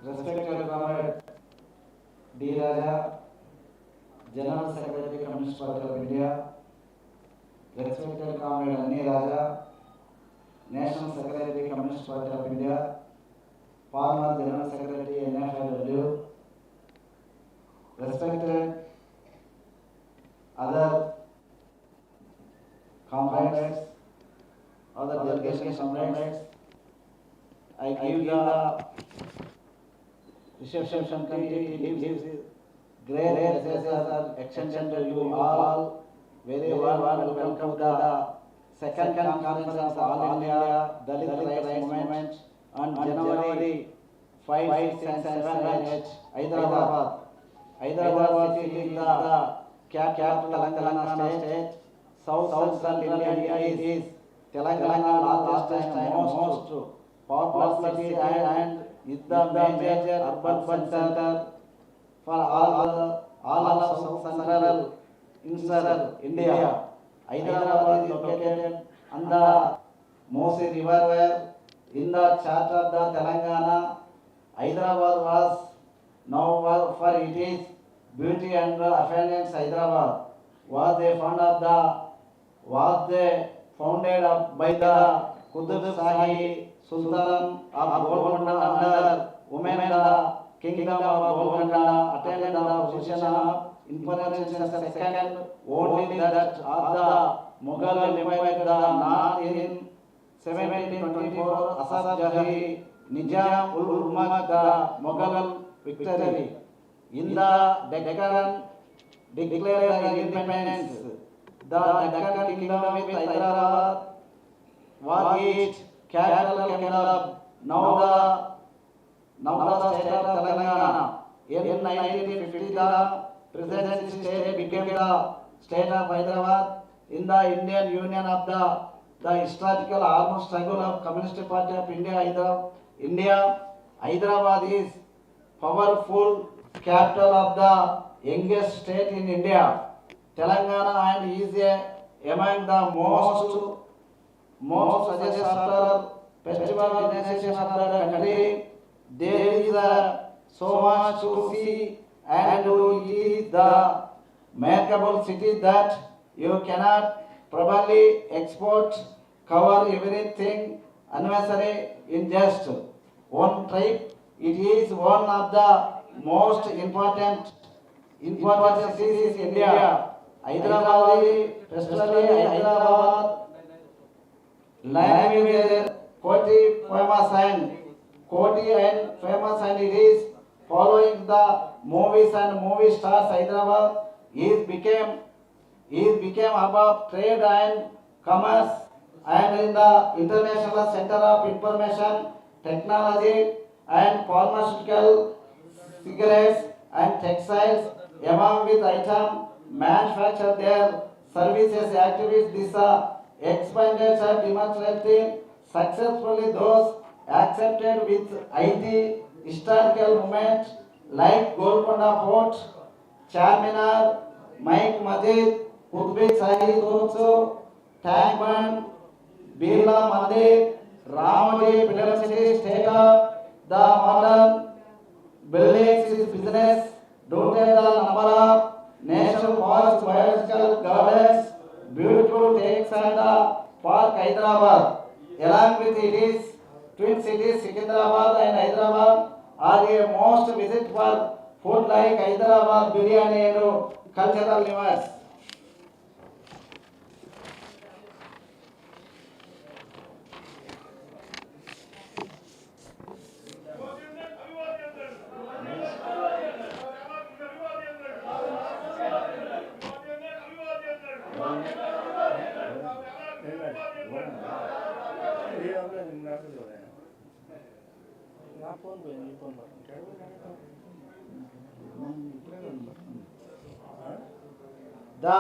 Respected Comrade D. Raja, General Secretary Communist Party of India, respected Comrade Anni Raja, National Secretary Communist Party of India, former General Secretary NFIW, respected other comrades, other delegation comrades, I give the reception committee gives great messages extension to you all. Very warm welcome to the second conference of All India Dalit Rights Movement on January 5, 6 and 7 at Hyderabad. Hyderabad city is the capital of Telangana state. South Central India is Telangana largest and most populous city and is the major urban center for all of South Central India. Hyderabad is located on the Mosi River in the chart of the Telangana. Hyderabad was known for its beauty and affluence. Hyderabad was founded by the Qutb Shahi Sultan of Golconda under women. The Kingdom of Golconda attained the position of importance second only that of the Mughal Empire, the North in 1724. Asaf Jahi Nizam ul Mulk, the Mughal victory in the Deccan declared the independence. The Deccan Kingdom with Hyderabad was its capital kingdom. Now the state of Telangana. In 1950, the present state became the state of Hyderabad. In the Indian Union of the historical armed struggle of Communist Party of India, Hyderabad is powerful capital of the youngest state in India. Telangana and is among the most suggested after festival organization of the country. There is so much to see, and it is the remarkable city that you cannot probably cover everything unnecessary in just one trip. It is one of the most important cities in India. Hyderabad, especially Hyderabad, language is Koti and famous, and it is following the movies and movie stars. Hyderabad became above trade and commerce and in the international center of information technology and pharmaceutical, cigarettes and textiles, along with item manufacture their services activities. This expenditure demonstrating successfully those accepted with IT historical movement like Golconda Fort, Charminar, Mike Masjid, Qutb Shahi Turtsu, Tank Band, Birla Mandir, Ramoji Film City, state of the modern buildings is business, noted the number of national parks, biological gardens, beautiful takes and the park Hyderabad. Along with its twin cities, Secunderabad and Hyderabad are a most visit for food like Hyderabad biryani and cultural events. The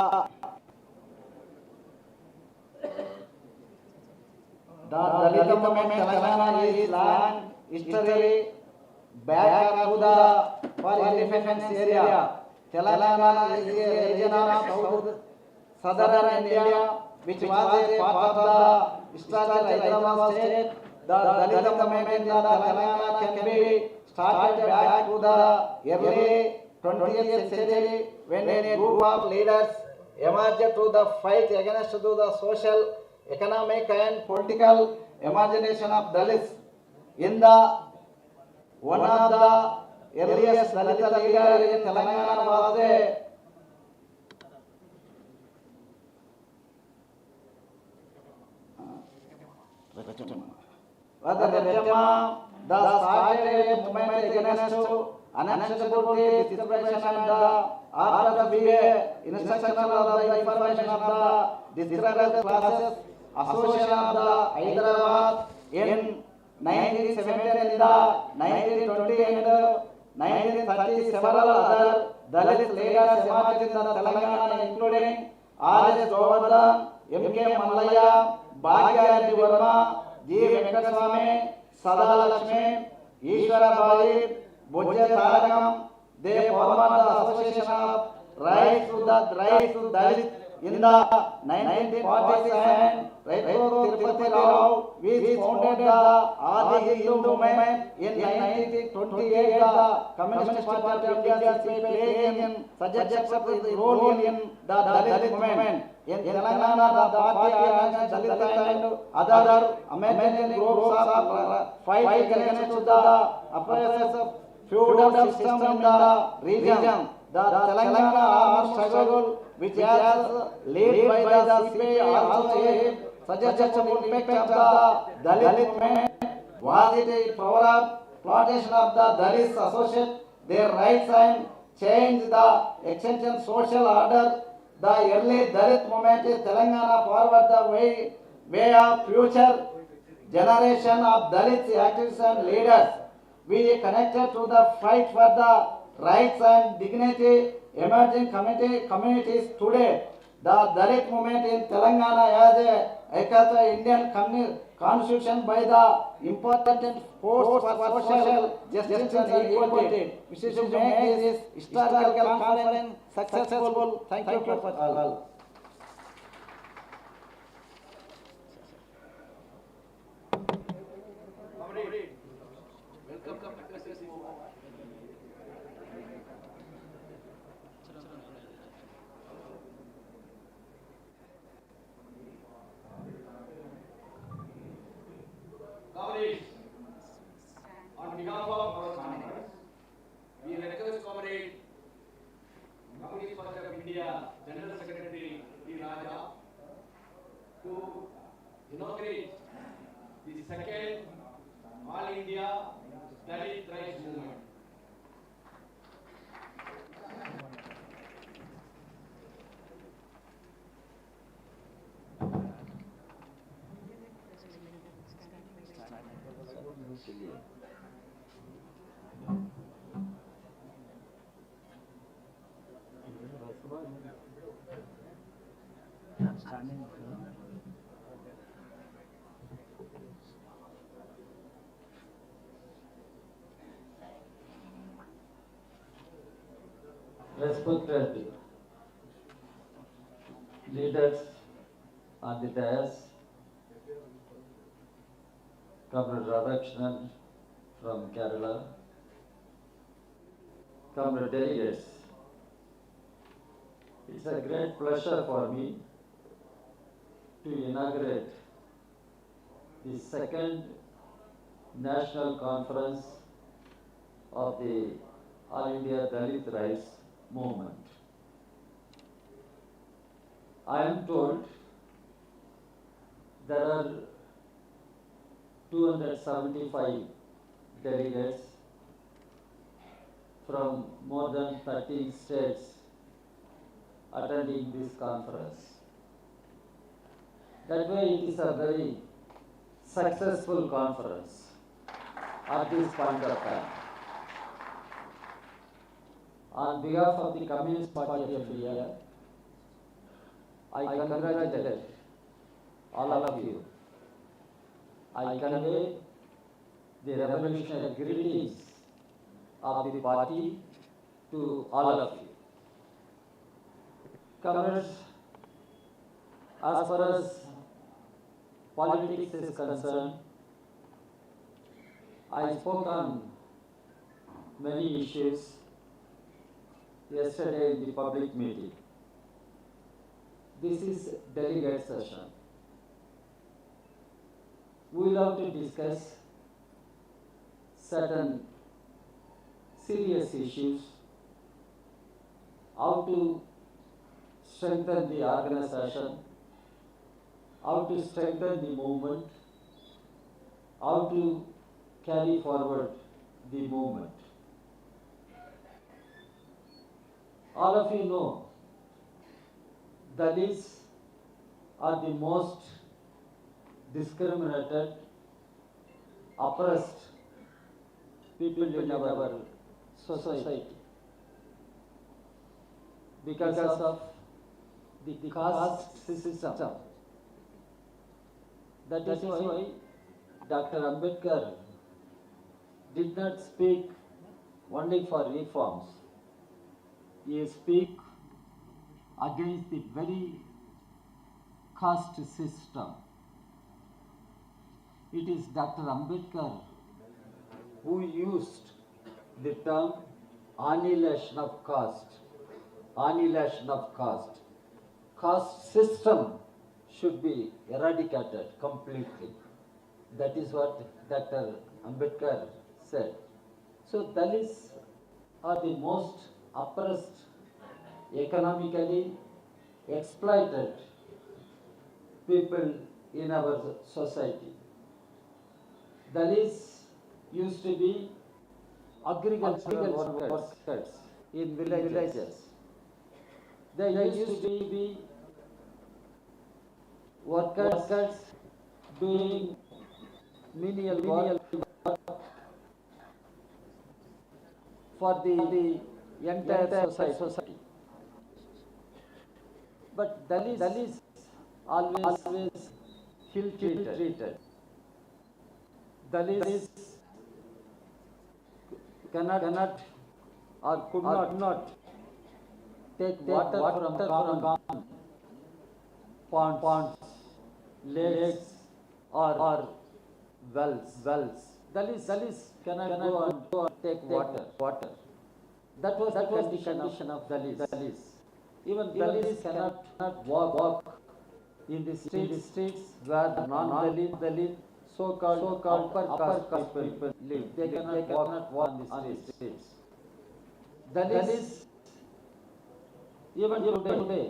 Dalit movement Telangana is long history back to the for independence area. Telangana is a region of southern India which was a part of the historical Hyderabad state. the Dalit movement in the Telangana can be started back to the early 20th century when a group of leaders emerged to the fight against the social, economic and political imagination of Dalits. In the one of the earliest Dalit leader in Telangana was the Retama, the started movement against unacceptability, distribution and the art of instructional of the information of the distributed classes, association of the Hyderabad in 1917 in the 1920 and 1930 several other Dalit leaders emerged in the Telangana including R.S. Govardhan, M.K. Mallaya, Bhagya Verma, G. Venkateswamy, Sada Lakshmi, Ishwara Baji, Bujja Tarakam, they formed the Association of Rights to Dalit in the 1940s and Raito Tirupati Rao, which founded the Adi Hindu movement in 1928. The Communist Party of India playing such a role in the Dalit movement. In Telangana, the party organized Dalit and other American groups of fight against the oppressive feudal system in the region. The Telangana armed struggle, which was led by the CPI, also had suggestible impact of the Dalit movement. Was it a power of plantation of the Dalits associate their rights and change the extension social order? The early Dalit movement in Telangana forward the way of future generation of Dalits activists and leaders. We connected to the fight for the rights and dignity emerging communities today. The Dalit movement in Telangana as a echoes Indian constitution by the important force for social justice and equality. We should make this historical conference successful. Thank you for all. Comrades, on behalf of our conference, we request Comrade Communist Party of India General Secretary D. Raja to inaugurate the second All India Dalit Rights Movement. Respected leaders on the dais, Comrade Radhakrishnan from Kerala, Comrade delegates, it's a great pleasure for me to inaugurate the second national conference of the All India Dalit Rights Movement. I am told there are 275 delegates from more than 13 states attending this conference. That way it is a very successful conference at this point of time. On behalf of the Communist Party of India, I congratulate all of you. I convey the revolutionary greetings of the party to all of you. Comrades, as far as politics is concerned, I spoke on many issues yesterday in the public meeting. This is delegate session. We will have to discuss certain serious issues, how to strengthen the organization, how to strengthen the movement, how to carry forward the movement. All of you know Dalits are the most discriminated, oppressed people in our society because of the caste system. That is why Dr. Ambedkar did not speak only for reforms. He speak against the very caste system. It is Dr. Ambedkar who used the term annihilation of caste. Annihilation of caste. Caste system should be eradicated completely. That is what Dr. Ambedkar said. So Dalits are the most oppressed, economically exploited people in our society. Dalits used to be agricultural workers in villages. They used to be workers doing menial work for the entire society. But Dalits always ill-treated. Dalits cannot or could not take water from common ponds, lakes or wells. Dalits cannot go and take water. That was the condition of Dalits. Even Dalits cannot walk in the streets where non-Dalit, so-called upper caste people live. They cannot walk on the streets. Dalits, even today,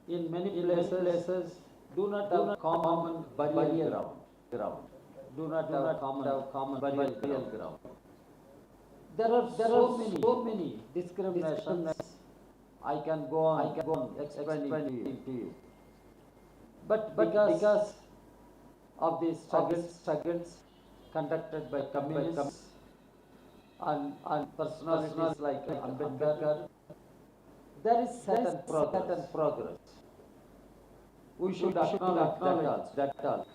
in many places, do not have common burial ground. Do not have common burial ground. There are so many discriminations. I can go on explaining to you. But because of the struggles conducted by communists and personalities like Ambedkar, there is certain progress. We should acknowledge that all.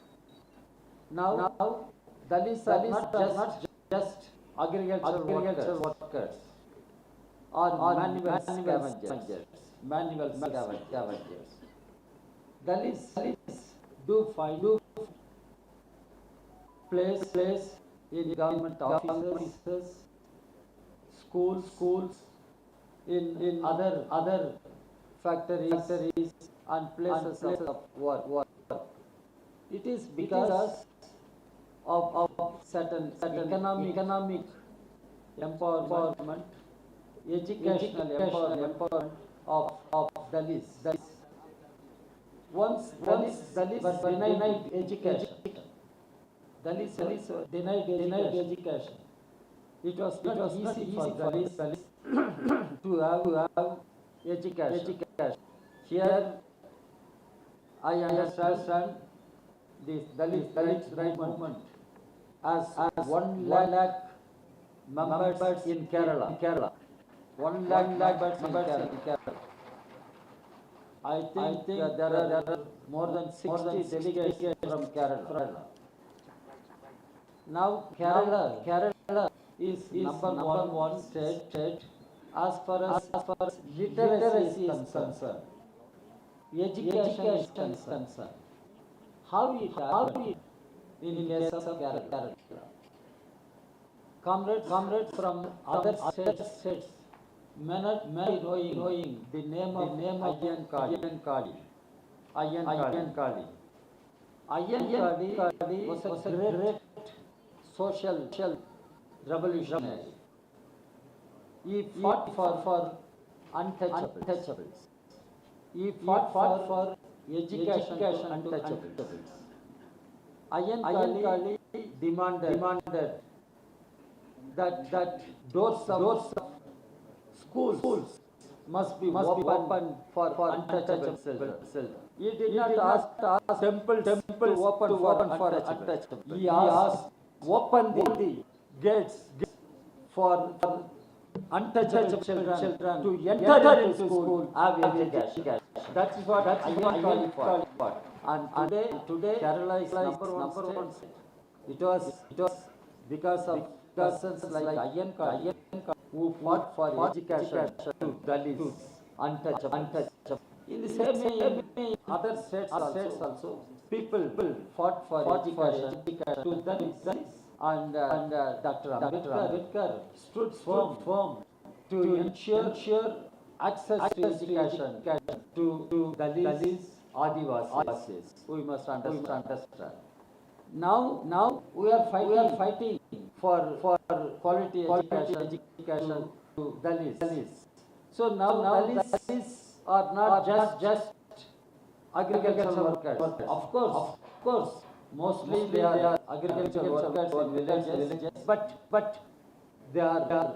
Now, Dalits are not just agricultural workers or manual scavengers. Dalits do find place in government offices, schools, in other factories and places of work. It is because of certain economic empowerment, educational empowerment of Dalits. Once Dalits were denied education. Dalits were denied education. It was not easy for Dalits to have education. Here, I understand this Dalit right movement as 1 lakh members in Kerala. 1 lakh members in Kerala. I think there are more than 60 delegates from Kerala. Now Kerala is number one state as far as literacy is concerned. Education is concerned. How it in case of Kerala? comrades from other states may not knowing the name of Ayyan Kali. Ayyan Kali was a great social revolutionary. He fought for untouchables. He fought for education to untouchables. Ayyan Kali demanded that doors of schools must be open for untouchable children. He did not ask temples to open for untouchable. He asked open the gates for untouchable children to enter into school, have education. That is what Ayyan Kali fought. And today Kerala is number one state. It was because of persons like Ayyan Kali who fought for education to Dalits, untouchable. In the same way, other states also, people fought for education to Dalits. And Dr. Ambedkar stood firm to ensure access to education to Dalits, Adivasis. We must understand. Now we are fighting for quality education to Dalits. So now Dalits are not just agricultural workers. Of course, mostly they are agricultural workers in villages, but they are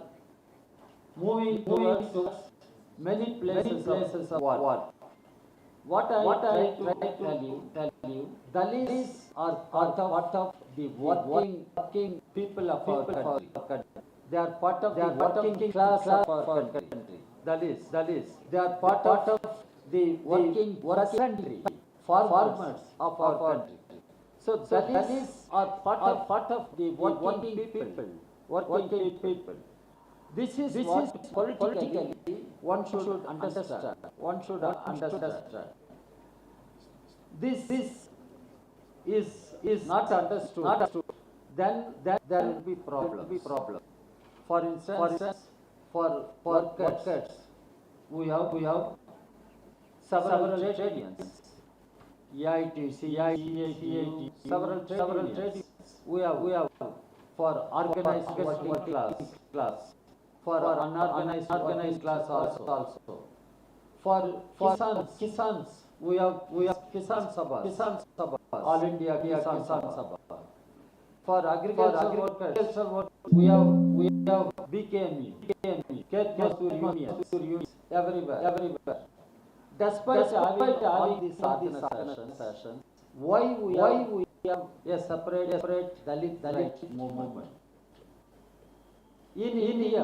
moving towards many places of war. What I try to tell you, Dalits are part of the working people of our country. They are part of the working class of our country. Dalits. They are part of the working peasantry, farmers of our country. So Dalits are part of the working people. This is what politically one should understand. This is not understood. Then there will be problem. For instance, for workers, we have several trade unions. AITC, several trade unions. We have for organized working class. For unorganized class also. For Kisans, we have Kisan Sabha, All India Kisan Sabha. For agricultural workers, we have BKME, Khet Mazdoor Union, everywhere. Despite having these organizations, why we have a separate Dalit movement? In India,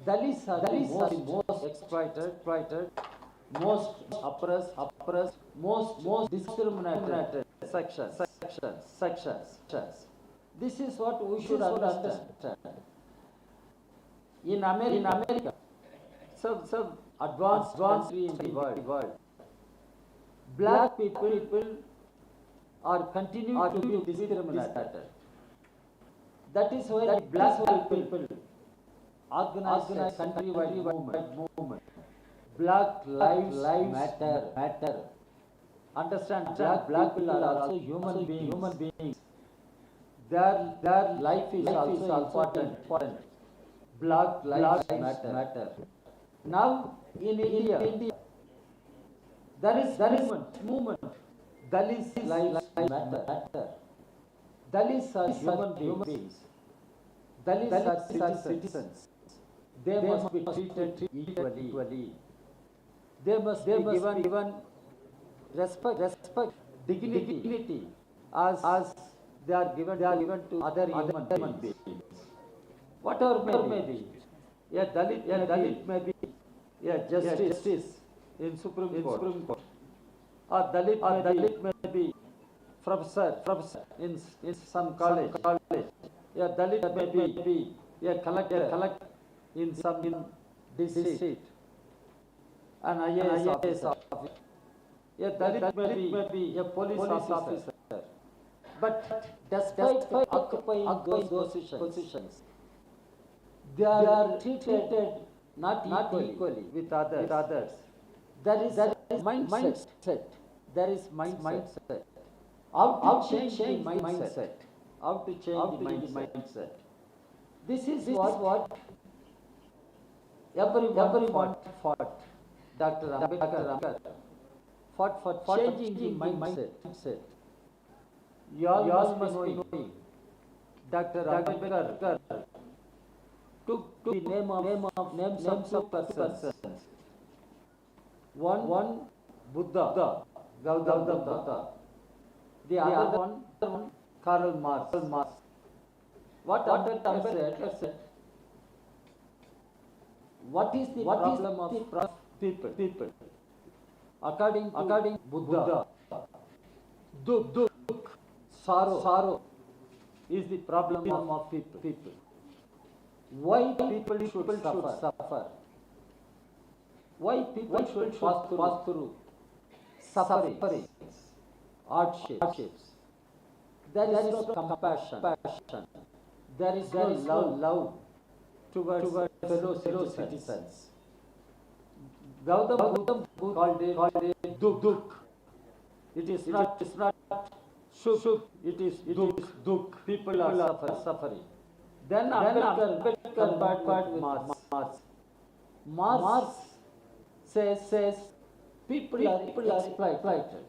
Dalits are the most exploited, most oppressed, most discriminated sections. This is what we should understand. In America, some advanced country in the world, black people are continuing to be discriminated. That is why the black people organized a countrywide movement. Black lives matter. Understand, black people are also human beings. Their life is also important. Black lives matter. Now in India, there is movement. Dalits lives matter. Dalits are human beings. Dalits are citizens. They must be treated equally. They must be given respect, dignity, as they are given to other human beings. Whatever may be, a Dalit may be a justice in Supreme Court. A Dalit may be professor in some college. A Dalit may be a collector in some district. An IAS officer. A Dalit may be a police officer. But despite occupying those positions, they are treated not equally with others. There is mindset. There is mindset. How to change the mindset? How to change the mindset? This is what everyone fought. Dr. Ambedkar fought for changing the mindset. You all must be knowing Dr. Ambedkar took the names of persons. One Buddha, Gautam Buddha. The other one Karl Marx. What Ambedkar said? What is the problem of people? According to Buddha, dukh, sorrow is the problem of people. Why people should suffer? Why people should pass through sufferings, hardships? There is no compassion. There is no love towards fellow citizens. Gautam Buddha called it dukh. It is not sukh. It is dukh. People are suffering. Then Ambedkar compared with Marx. Marx says people are exploited.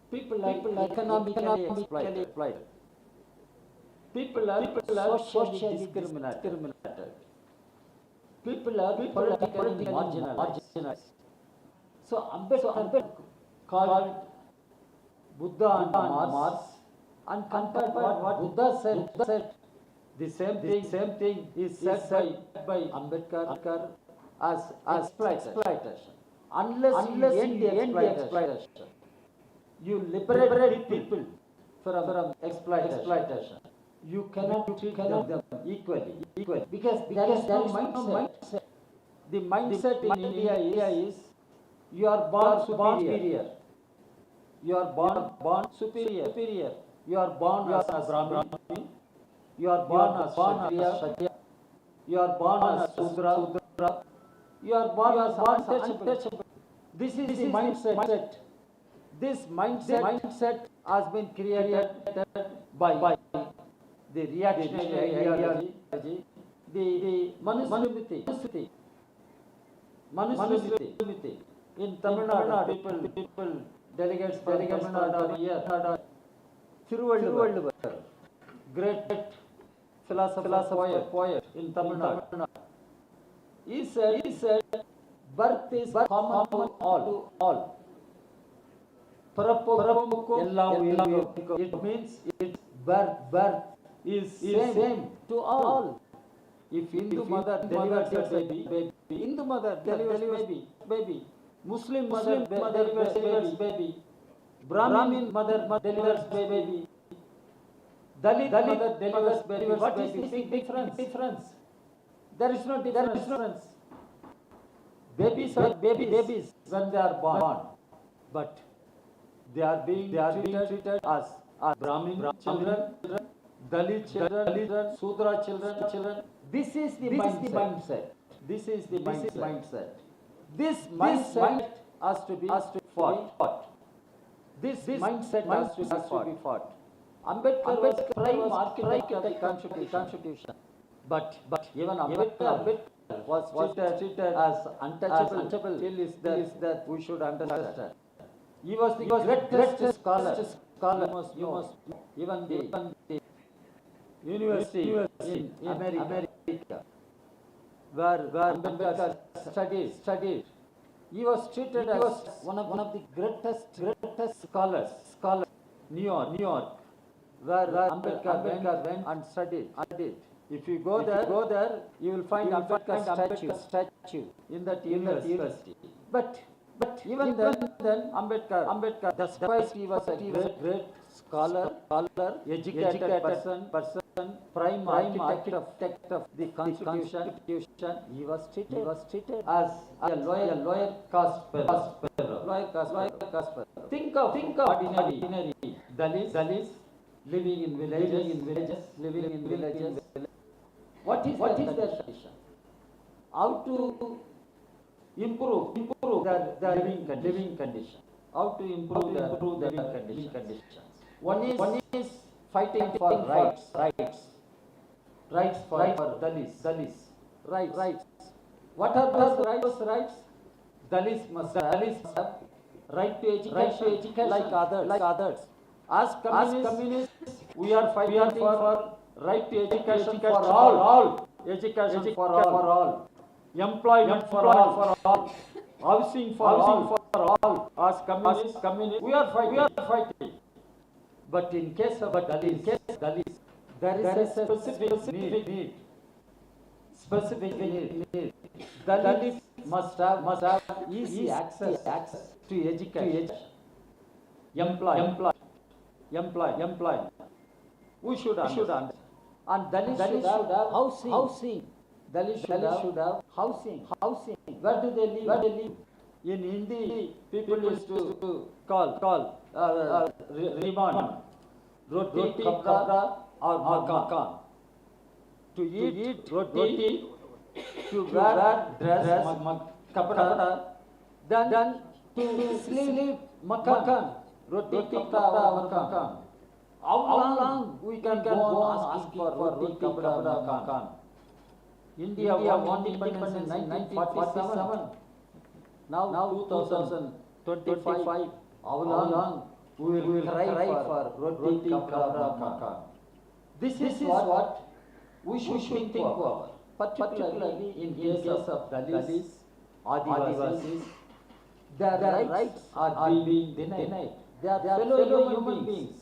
People are economically exploited. People are socially discriminated. People are politically marginalized. So Ambedkar called Buddha and Marx and compared what Buddha said. The same thing is said by Ambedkar as exploitation. Unless you end the exploitation, you liberate people from exploitation. You cannot treat them equally. Because there is no mindset. The mindset in India is you are born superior. You are born superior. You are born as a Brahmin. You are born as Kshatriya. You are born as Sudra. You are born as untouchable. This is the mindset. This mindset has been created by the reactionary ideology, the Manusmriti. In Tamil Nadu, people, delegates from Tamil Nadu here. Thiruvalluvar, great philosopher, poet in Tamil Nadu. He said, birth is common to all. It means birth is same to all. If Hindu mother delivers baby, Hindu mother delivers baby. Muslim mother delivers baby. Brahmin mother delivers baby. Dalit mother delivers baby. What is the big difference? There is no difference. Babies are babies when they are born, but they are being treated as Brahmin children, Dalit children, Sudra children. This is the mindset. This is the mindset. This mindset has to be fought. This mindset has to be fought. Ambedkar was prime architect of the Constitution. But even Ambedkar was treated as untouchable till is that we should understand. He was the greatest scholar. You must even the university in America, where Ambedkar studied. He was treated as one of the greatest scholars. New York, where Ambedkar went and studied. If you go there, you will find Ambedkar statue in that university. But even then, Ambedkar, despite he was a great scholar, educated person, prime architect of the Constitution, he was treated as a lower caste fellow. Think of ordinary Dalits living in villages, living in villages. What is their condition? How to improve their living condition? How to improve their living conditions? One is fighting for rights for Dalits. Rights. What are those rights? Dalits must have right to education like others. As communists, we are fighting for right to education for all. Education for all. Employment for all. Housing for all. As communists, we are fighting. But in case of Dalits, there is a specific need. Dalits must have easy access to education. Employ. We should understand. And Dalits should have housing. Dalits should have housing. Where do they live? In Hindi, people used to call remand, roti, kapra or makan. To eat roti, to wear dress, kapra, then to sleep, makan, roti, kapra or makan. How long we can go on asking for roti, kapra, makan? India won independence in 1947. Now 2025. How long we will cry for roti, kapra, makan? This is what we should think of, particularly in case of Dalits, Adivasis. Their rights are being denied. They are fellow human beings,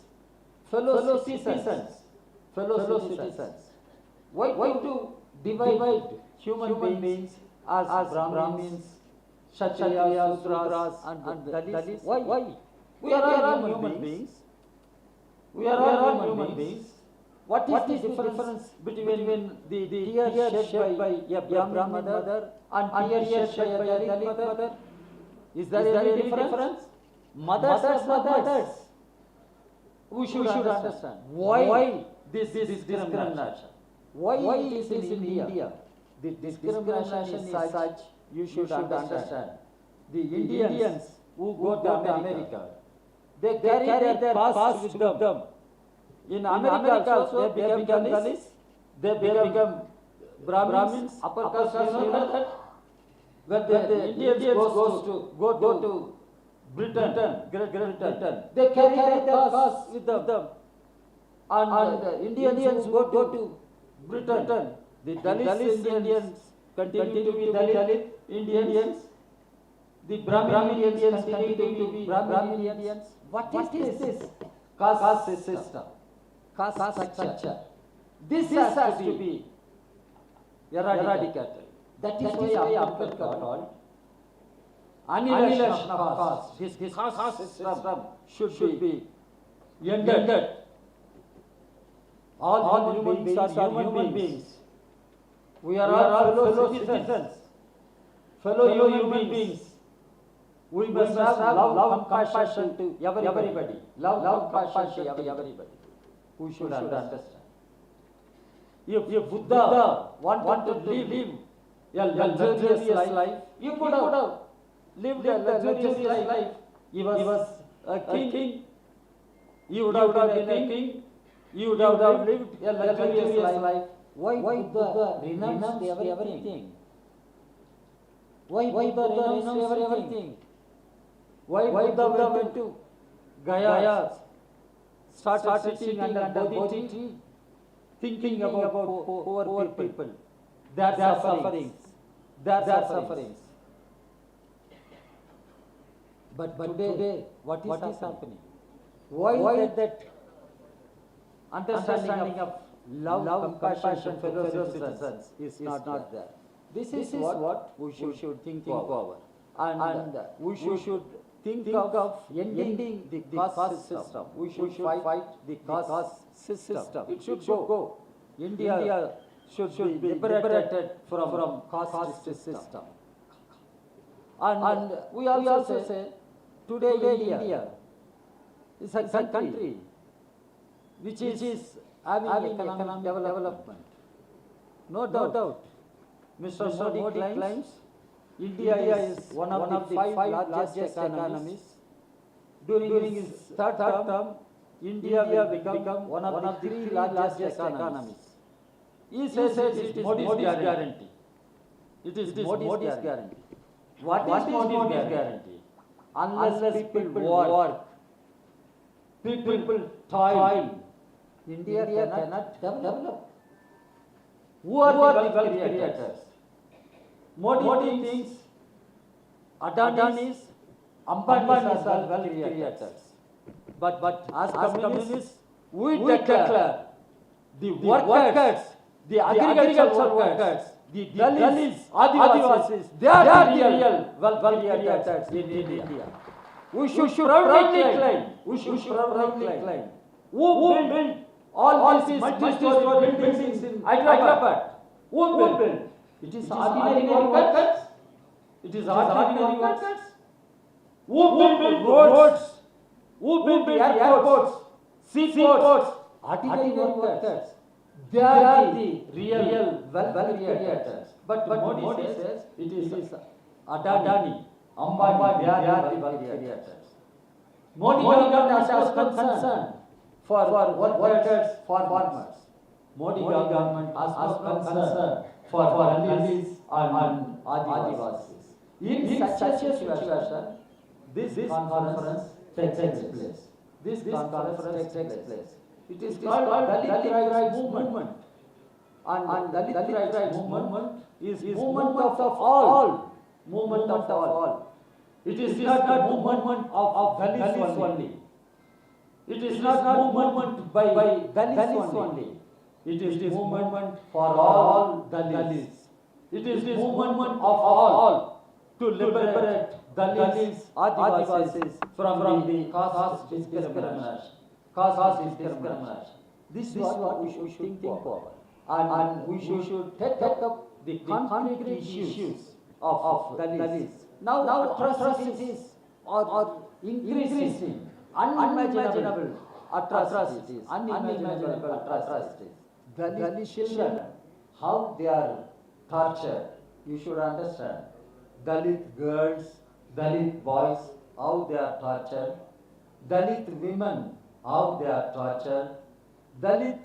fellow citizens. Why to divide human beings as Brahmins, Kshatriyas, Sudras and Dalits? Why? We are all human beings. What is the difference between the tears shed by a Brahmin mother and tears shed by a Dalit mother? Is there any difference? Mothers are mothers. We should understand why this discrimination. Why it is in India? The discrimination is such, you should understand. The Indians who go to America, they carry their past with them. In America also, they become Dalits, they become Brahmins, upper caste, you know that? When the Indians go to Britain, Great Britain, they carry their past with them. And Indians go to Britain, the Dalits Indians continue to be Dalit Indians, the Brahmin Indians continue to be Brahmin Indians. What is this? Caste system. Caste structure. This has to be eradicated. That is why Ambedkar called annihilation of caste. This caste system should be ended. All human beings are human beings. We are all fellow citizens, fellow human beings. We must have love, compassion to everybody. Love, compassion to everybody. We should understand. If Buddha wanted to live a luxurious life, he could have lived a luxurious life. He was a king. He would have been a king. He would have lived a luxurious life. Why Buddha renounced everything? Why Buddha renounced everything? Why Buddha went to Gaya, started sitting under Bodhi tree, thinking about poor people, their sufferings. But today, what is happening? Why that understanding of love, compassion, fellow citizens is not there? This is what we should think over. And we should think of ending the caste system. We should fight the caste system. It should go. India should be liberated from caste system. And we also say, today India is a country which is having economic development. No doubt. Mr. Modi claims India is one of the five largest economies. During his third term, India will become one of the three largest economies. He says it is Modi's guarantee. It is Modi's guarantee. What is Modi's guarantee? Unless people work, people toil, India cannot develop. Who are the wealth creators? Modi thinks Adani's, Ambani's are wealth creators. But as communists, we declare the workers, the agricultural workers, the Dalits, Adivasis, they are the real wealth creators in India. We should proudly claim. Who built all these multi-story buildings in Hyderabad? Who built? It is ordinary workers. It is ordinary workers. Who built roads? Who built airports, seaports? Ordinary workers. They are the real wealth creators. But Modi says it is Adani, Ambani, they are the wealth creators. Modi government has concern for workers, for farmers. Modi government has no concern for Dalits and Adivasis. In such a situation, this conference takes place. This conference takes place. It is called Dalit Rights Movement. And Dalit Rights Movement is movement of all. Movement of all. It is not movement of Dalits only. It is not movement by Dalits only. It is movement for all Dalits. It is movement of all to liberate Dalits, Adivasis from the caste discrimination. Caste discrimination. This is what we should think of. And we should take up the concrete issues of Dalits. Now atrocities are increasing. Unimaginable atrocities. Unimaginable atrocities. Dalit children, how they are tortured, you should understand. Dalit girls, Dalit boys, how they are tortured. Dalit women, how they are tortured. Dalit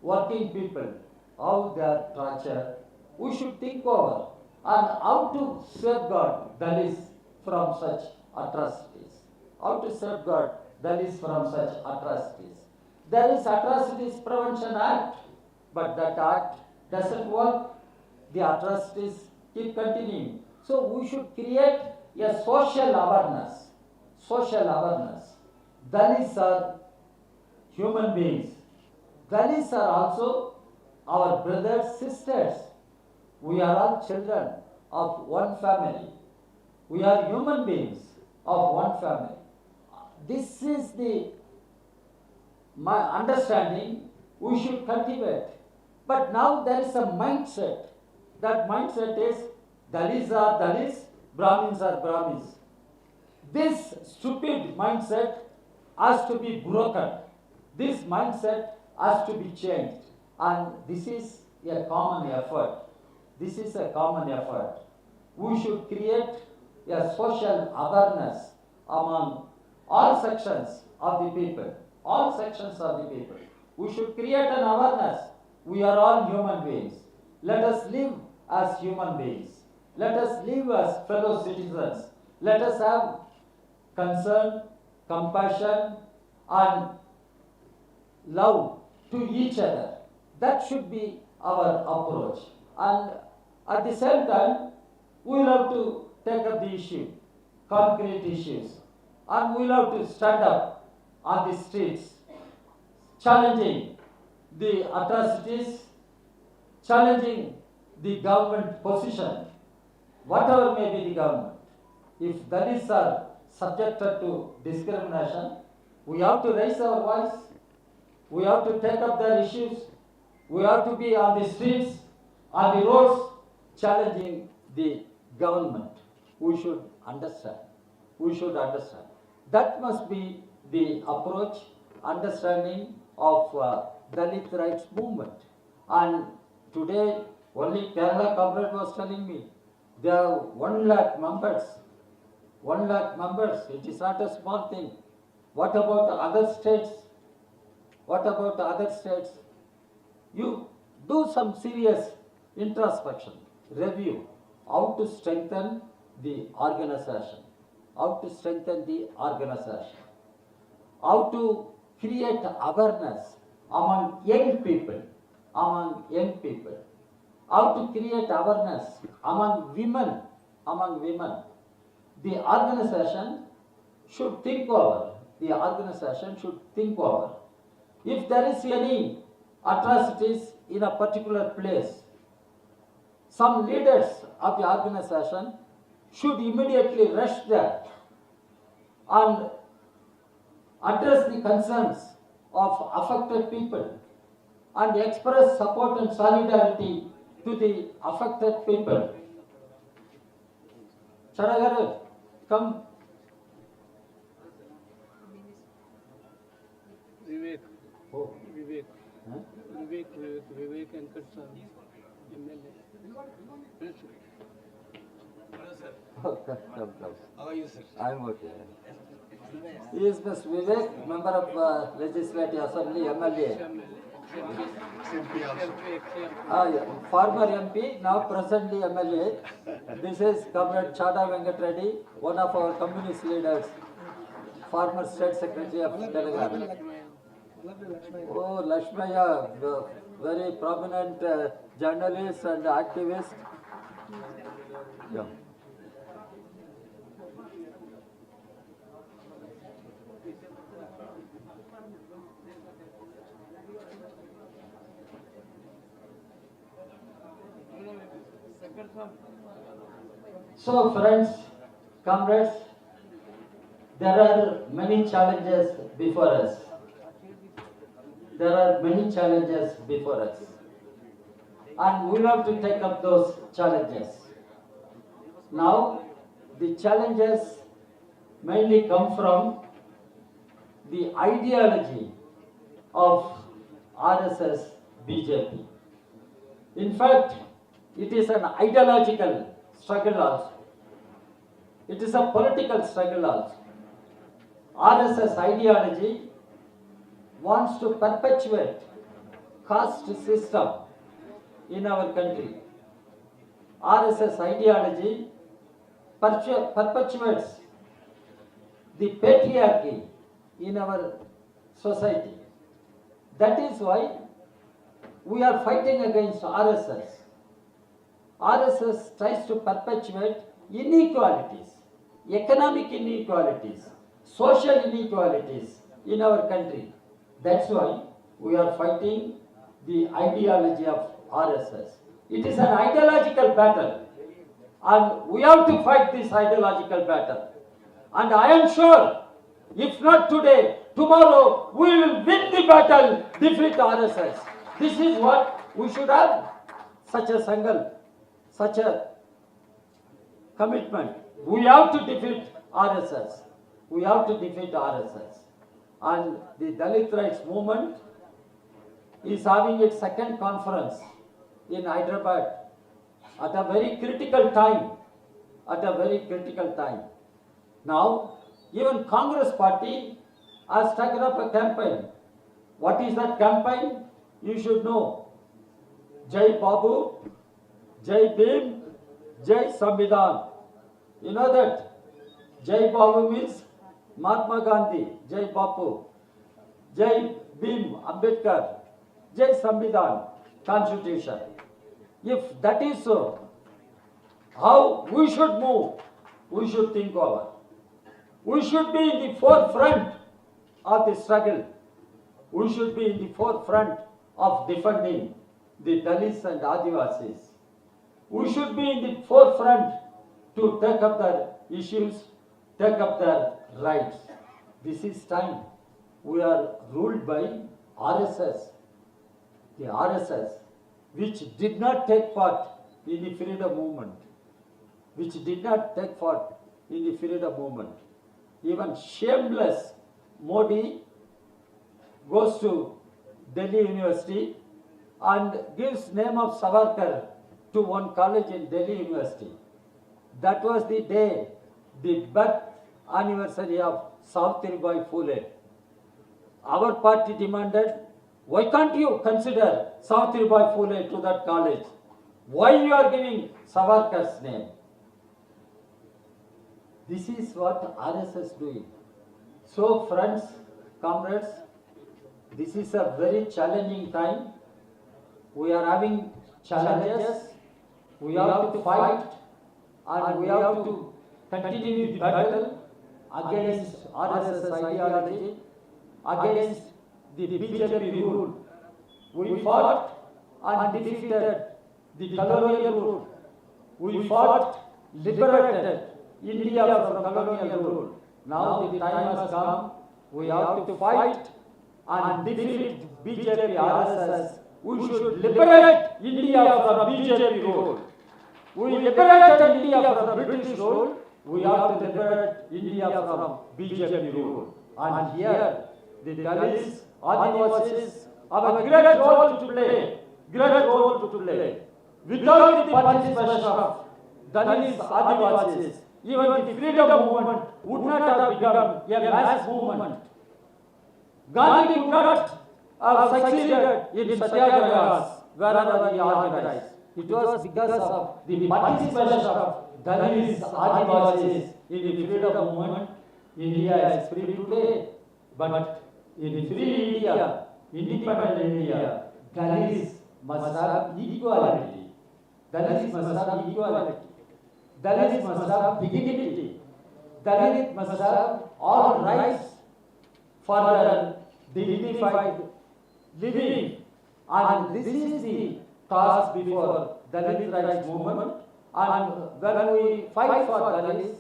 working people, how they are tortured. We should think over and how to safeguard Dalits from such atrocities. How to safeguard Dalits from such atrocities. There is Atrocities Prevention Act, but that act doesn't work. The atrocities keep continuing. So we should create a social awareness. Social awareness. Dalits are human beings. Dalits are also our brothers, sisters. We are all children of one family. We are human beings of one family. This is my understanding we should cultivate. But now there is a mindset. That mindset is Dalits are Dalits, Brahmins are Brahmins. This stupid mindset has to be broken. This mindset has to be changed. And this is a common effort. This is a common effort. We should create a social awareness among all sections of the people. All sections of the people. We should create an awareness. We are all human beings. Let us live as human beings. Let us live as fellow citizens. Let us have concern, compassion, and love to each other. That should be our approach. And at the same time, we will have to take up the issue, concrete issues. And we will have to stand up on the streets, challenging the atrocities, challenging the government position, whatever may be the government. If Dalits are subjected to discrimination, we have to raise our voice, we have to take up their issues, we have to be on the streets, on the roads, challenging the government. We should understand. We should understand. That must be the approach, understanding of Dalit rights movement. And today, only Kerala comrade was telling me, they have 1 lakh members. 1 lakh members, it is not a small thing. What about other states? What about other states? You do some serious introspection, review, how to strengthen the organization, how to strengthen the organization, how to create awareness among young people, how to create awareness among women, The organization should think over, if there is any atrocities in a particular place, some leaders of the organization should immediately rush there and address the concerns of affected people and express support and solidarity to the affected people. Chadagaru, come. Vivek. Oh. Vivek. Huh? Vivek and Karsal, MLA. Yes, sir. Hello, sir. Oh, come. How are you, sir? I'm okay. He is Mr. Vivek, member of Legislative Assembly, MLA. Former MP, now presently MLA. This is Comrade Chada Venkat Reddy, one of our communist leaders, former State Secretary of Telangana. Oh, Lakshmaya, very prominent journalist and activist. Yeah. So friends, comrades, there are many challenges before us. And we have to take up those challenges. Now, the challenges mainly come from the ideology of RSS BJP. In fact, it is an ideological struggle also. It is a political struggle also. RSS ideology wants to perpetuate caste system in our country. RSS ideology perpetuates the patriarchy in our society. That is why we are fighting against RSS. RSS tries to perpetuate inequalities, economic inequalities, social inequalities in our country. That's why we are fighting the ideology of RSS. It is an ideological battle, and we have to fight this ideological battle. And I am sure, if not today, tomorrow we will win the battle, defeat RSS. This is what we should have, such a sangal, such a commitment. We have to defeat RSS. And the Dalit rights movement is having its second conference in Hyderabad at a very critical time. Now, even Congress party has taken up a campaign. What is that campaign? You should know. Jai Babu, Jai Bhim, Jai Samvidhan. You know that? Jai Babu means Mahatma Gandhi, Jai Bapu, Jai Bhim, Ambedkar, Jai Samvidhan, Constitution. If that is so, how we should move, we should think over. We should be in the forefront of the struggle. We should be in the forefront of defending the Dalits and Adivasis. We should be in the forefront to take up their issues, take up their rights. This is time. We are ruled by RSS. The RSS, which did not take part in the freedom movement. Even shameless Modi goes to Delhi University and gives name of Savarkar to one college in Delhi University. That was the day, the birth anniversary of Savitribai Phule. Our party demanded, why can't you consider Savitribai Phule to that college? Why you are giving Savarkar's name? This is what RSS doing. So friends, comrades, this is a very challenging time. We are having challenges. We have to fight and we have to continue the battle against RSS ideology, against the BJP rule. We fought and defeated the colonial rule. We fought, liberated India from colonial rule. Now the time has come, we have to fight and defeat BJP RSS. We should liberate India from BJP rule. We liberated India from British rule. We have to liberate India from BJP rule. And here, the Dalits, Adivasis have a great role to play. Great role to play. Without the participation of Dalits, Adivasis, even the freedom movement would not have become a mass movement. Gandhi could not have succeeded in satyagrahas wherever he organized. It was because of the participation of Dalits, Adivasis in the freedom movement. India is free today, but in free India, independent India, Dalits must have equality. Dalits must have equality. Dalits must have dignity. Dalits must have all rights for their dignified living. And this is the task before Dalit rights movement. And when we fight for Dalits,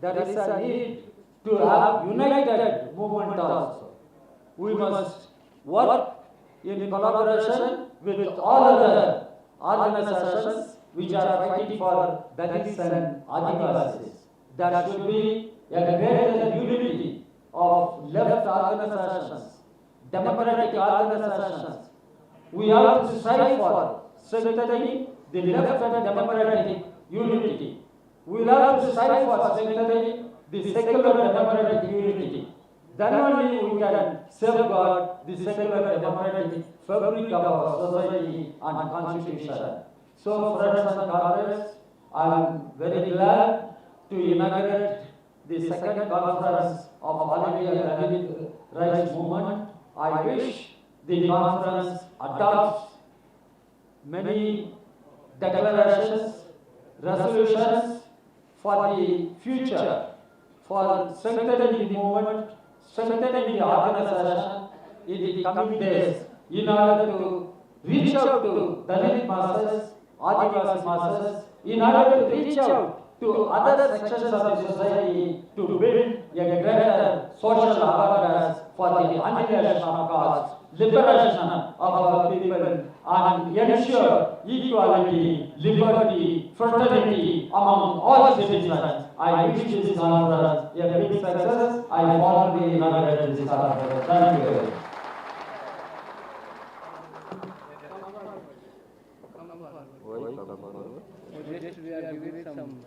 there is a need to have united movement also. We must work in collaboration with all other organizations which are fighting for Dalits and Adivasis. There should be a greater unity of left organizations, democratic organizations. We have to strive for strengthening the left and democratic unity. We have to strive for strengthening the secular and democratic unity. Then only we can safeguard the secular and democratic fabric of our society and constitution. So, friends and comrades, I am very glad to inaugurate the second conference of All India Dalit Rights Movement. I wish the conference adopts many declarations, resolutions for the future, for strengthening the movement, strengthening the organization in the coming days in order to reach out to Dalit masses, Adivasi masses, in order to reach out to other sections of the society to build a greater social awareness for the annihilation of caste, liberation of our people, and ensure equality, liberty, fraternity among all citizens. I wish this conference a big success. I formally inaugurate this conference. Thank you. Just we are giving some.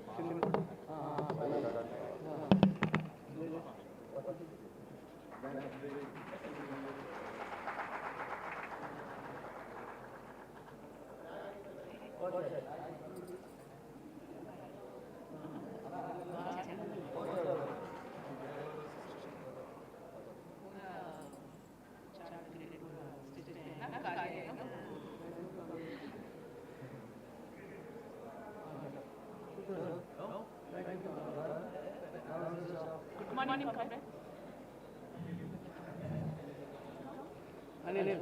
Good morning, comrade. Anil.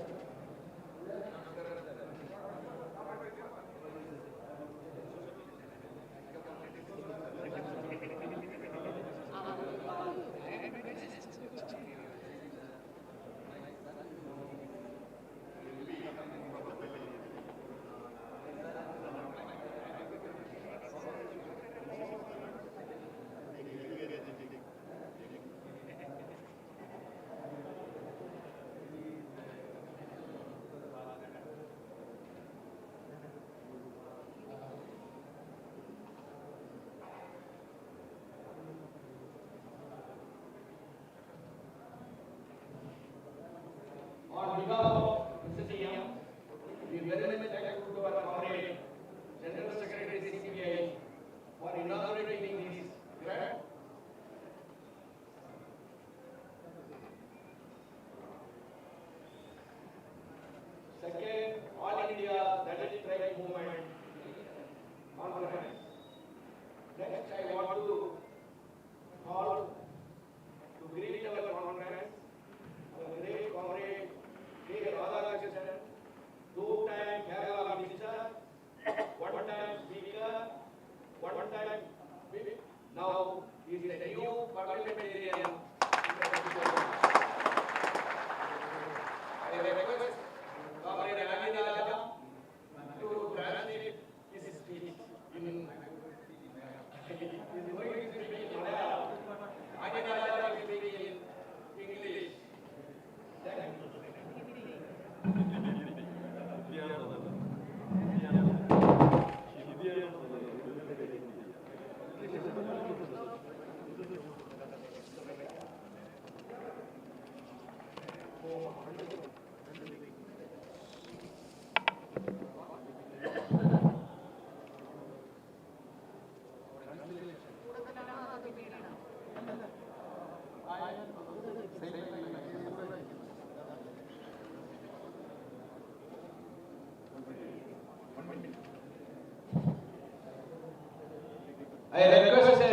I request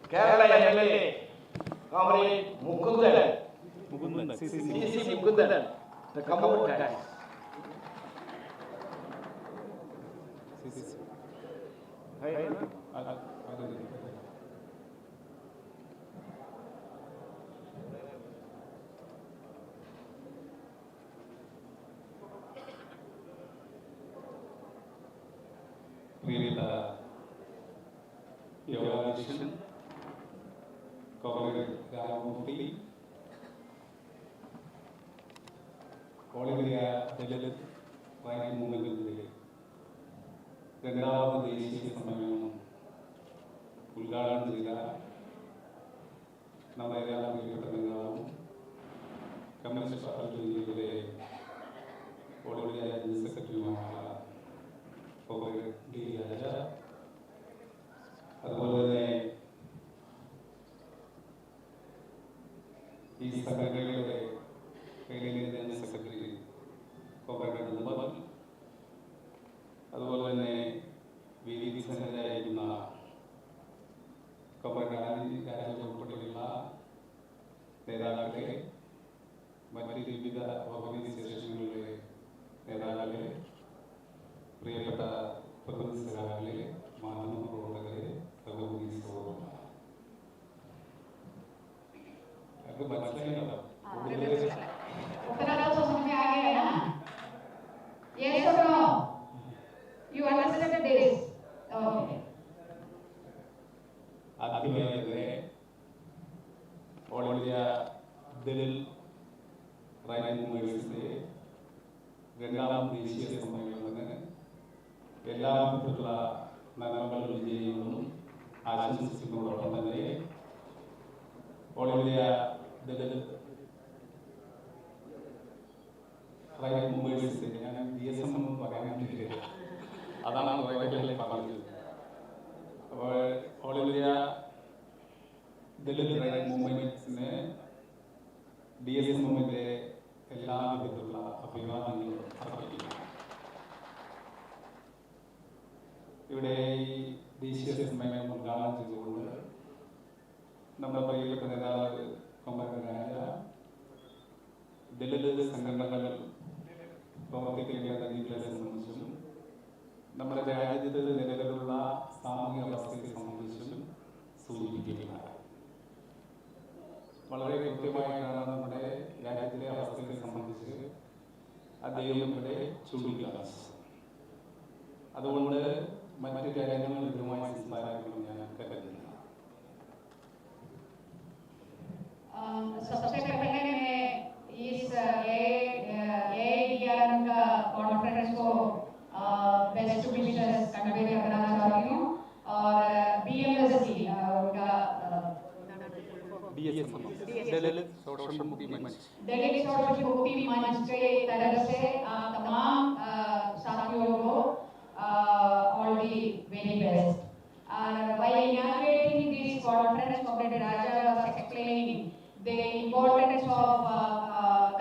Kerala MLA, Comrade Mukundan, CC Mukundan, to come out and Ideological, Comrade Ramamurthy, All India Dalit Right Movement, രണ്ടാമത് ദേശീയ സമ്മേളനം ഉദ്ഘാടനം ചെയ്ത നമ്മളെല്ലാം പ്രിയപ്പെട്ട നേതാവും communist party ഇന്ത്യയിലെ all India general സെക്രട്ടറിയുമായ ഡി രാജ, അതുപോലെ തന്നെ ഈ സംഘടനകളുടെ ജനറൽ സെക്രട്ടറി കോൺഗ്രസ്, അതുപോലെ തന്നെ വിധി സന്നദ്ധരായിരിക്കുന്ന രാജ്യം ഉൾപ്പെടെയുള്ള നേതാക്കളെ, മറ്റ് വിവിധ ഓർഗനൈസേഷനുകളിലെ നേതാക്കളെ, പ്രിയപ്പെട്ട പ്രതിനിധികളെ, മാധ്യമപ്രവർത്തകരെ, സഹോദരി സഹോദരന്മാർ, അത് മനസ്സിലായില്ല. Yes or no? You understand this? Okay. ആദ്യമായി ഓൾ ഇന്ത്യ ദളിത് റൈറ്റ് മൂവ്മെന്റ്സിന്റെ രണ്ടാം ദേശീയ സമ്മേളനത്തിന് എല്ലാ വിധത്തിലുള്ള നന്മകളും വിജയങ്ങളും ആശംസിക്കുന്നതോടൊപ്പം തന്നെ ഓൾ ഇന്ത്യ ദളിത് റൈറ്റ് മൂവ്മെന്റ്സിന്റെ, ഞാൻ DSM എന്ന് പറയാൻ വേണ്ടിയിട്ടില്ല, അതാണ് റൈറ്റുകളിൽ പറഞ്ഞത്. അപ്പോൾ ഓൾ ഇന്ത്യ ദളിത് റൈറ്റ് മൂവ്മെന്റ്സിന് DSM മൂവ്മെന്റിന്റെ എല്ലാ വിധത്തിലുള്ള അഭിവാദ്യങ്ങളും അർപ്പിക്കുന്നു. ഇവിടെ ഈ ദേശീയ സമ്മേളനം ഉദ്ഘാടനം ചെയ്തുകൊണ്ട് നമ്മുടെ പ്രിയപ്പെട്ട നേതാവ് കോൺഗ്രസ് ദളിത് സംഘടനകൾ പ്രവർത്തിക്കേണ്ട രീതികളെ സംബന്ധിച്ചും നമ്മുടെ രാജ്യത്ത് നിലവിലുള്ള സാമൂഹിക അവസ്ഥയെ സംബന്ധിച്ചും സൂചിപ്പിക്കുകയാണ്. വളരെ കൃത്യമായിട്ടാണ് നമ്മുടെ രാജ്യത്തിലെ അവസ്ഥയെ സംബന്ധിച്ച് അദ്ദേഹം ഇവിടെ ചൂണ്ടിക്കാണിച്ചത്. അതുകൊണ്ട് മറ്റ് രാജ്യങ്ങൾ ഇതുമായി സംസാരിക്കണം ഞാൻ കരുതുന്നു. सबसे पहले मैं इस AIDRM का कॉन्फ्रेंस को बेस्ट विशेस कन्वे करना चाहती हूँ और BMSC उनका दलित सोशल मुक्ति मंच के तरफ से तमाम साथियों को all the very best. By inaugurating this conference, Comrade Raja was explaining the importance of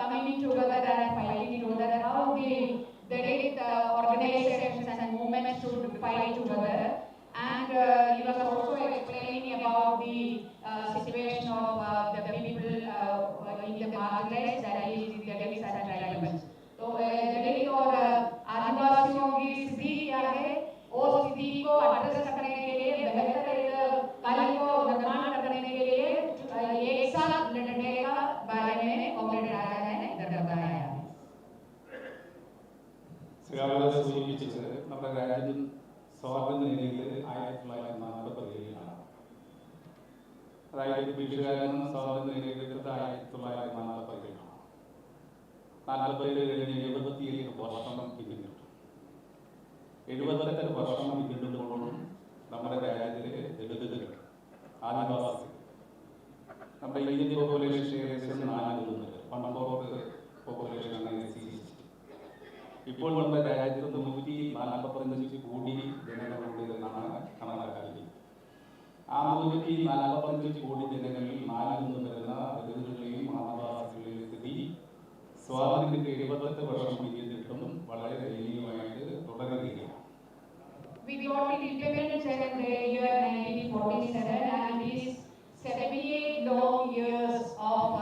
coming together and fighting together, how the Dalit organizations and movements should fight together. And he was also explaining about the situation of the people in the marginalized, that is the Dalits and tribals. तो दलित और आदिवासियों की स्थिति क्या है, उस स्थिति को एड्रेस करने के लिए, बेहतर कल को निर्माण करने के लिए एक साथ लड़ने का बारे में कॉमरेड राजा ने बताया है. ശ്രീകാന്ത് സൂചിപ്പിച്ചത് നമ്മുടെ രാജ്യം സ്വാതന്ത്ര്യം നേടിയത് 1947-ലാണ്. അതായത് ബ്രിട്ടീഷുകാരിൽ നിന്ന് സ്വാതന്ത്ര്യം നേടിയത് 1947-ലാണ്. 47 കഴിഞ്ഞ് 77 വർഷം പിന്നിട്ടു. 78 വർഷം പിന്നിടുമ്പോഴും നമ്മുടെ രാജ്യത്തിലെ ദളിതുകൾ, ആദിവാസികൾ, നമ്മുടെ ഇന്ത്യൻ പോപ്പുലേഷൻ ഏകദേശം 4 1/4 പോപ്പുലേഷൻ അങ്ങനെ സ്വീകരിച്ചു. ഇപ്പോൾ നമ്മുടെ രാജ്യത്ത് 145 കോടി ജനങ്ങളുണ്ട് എന്നാണ് കണക്കാക്കിയത്. ആ 145 കോടി ജനങ്ങളിൽ 4 വരുന്ന ദളിതുകളെയും ആദിവാസികളെയും സ്ഥിതി സ്വാതന്ത്ര്യത്തിന്റെ 78 വർഷം പിന്നിട്ടിട്ടും വളരെ ദയനീയമായിട്ട് തുടരുകയാണ്. With we got independence in the year 1947, and it is 78 long years of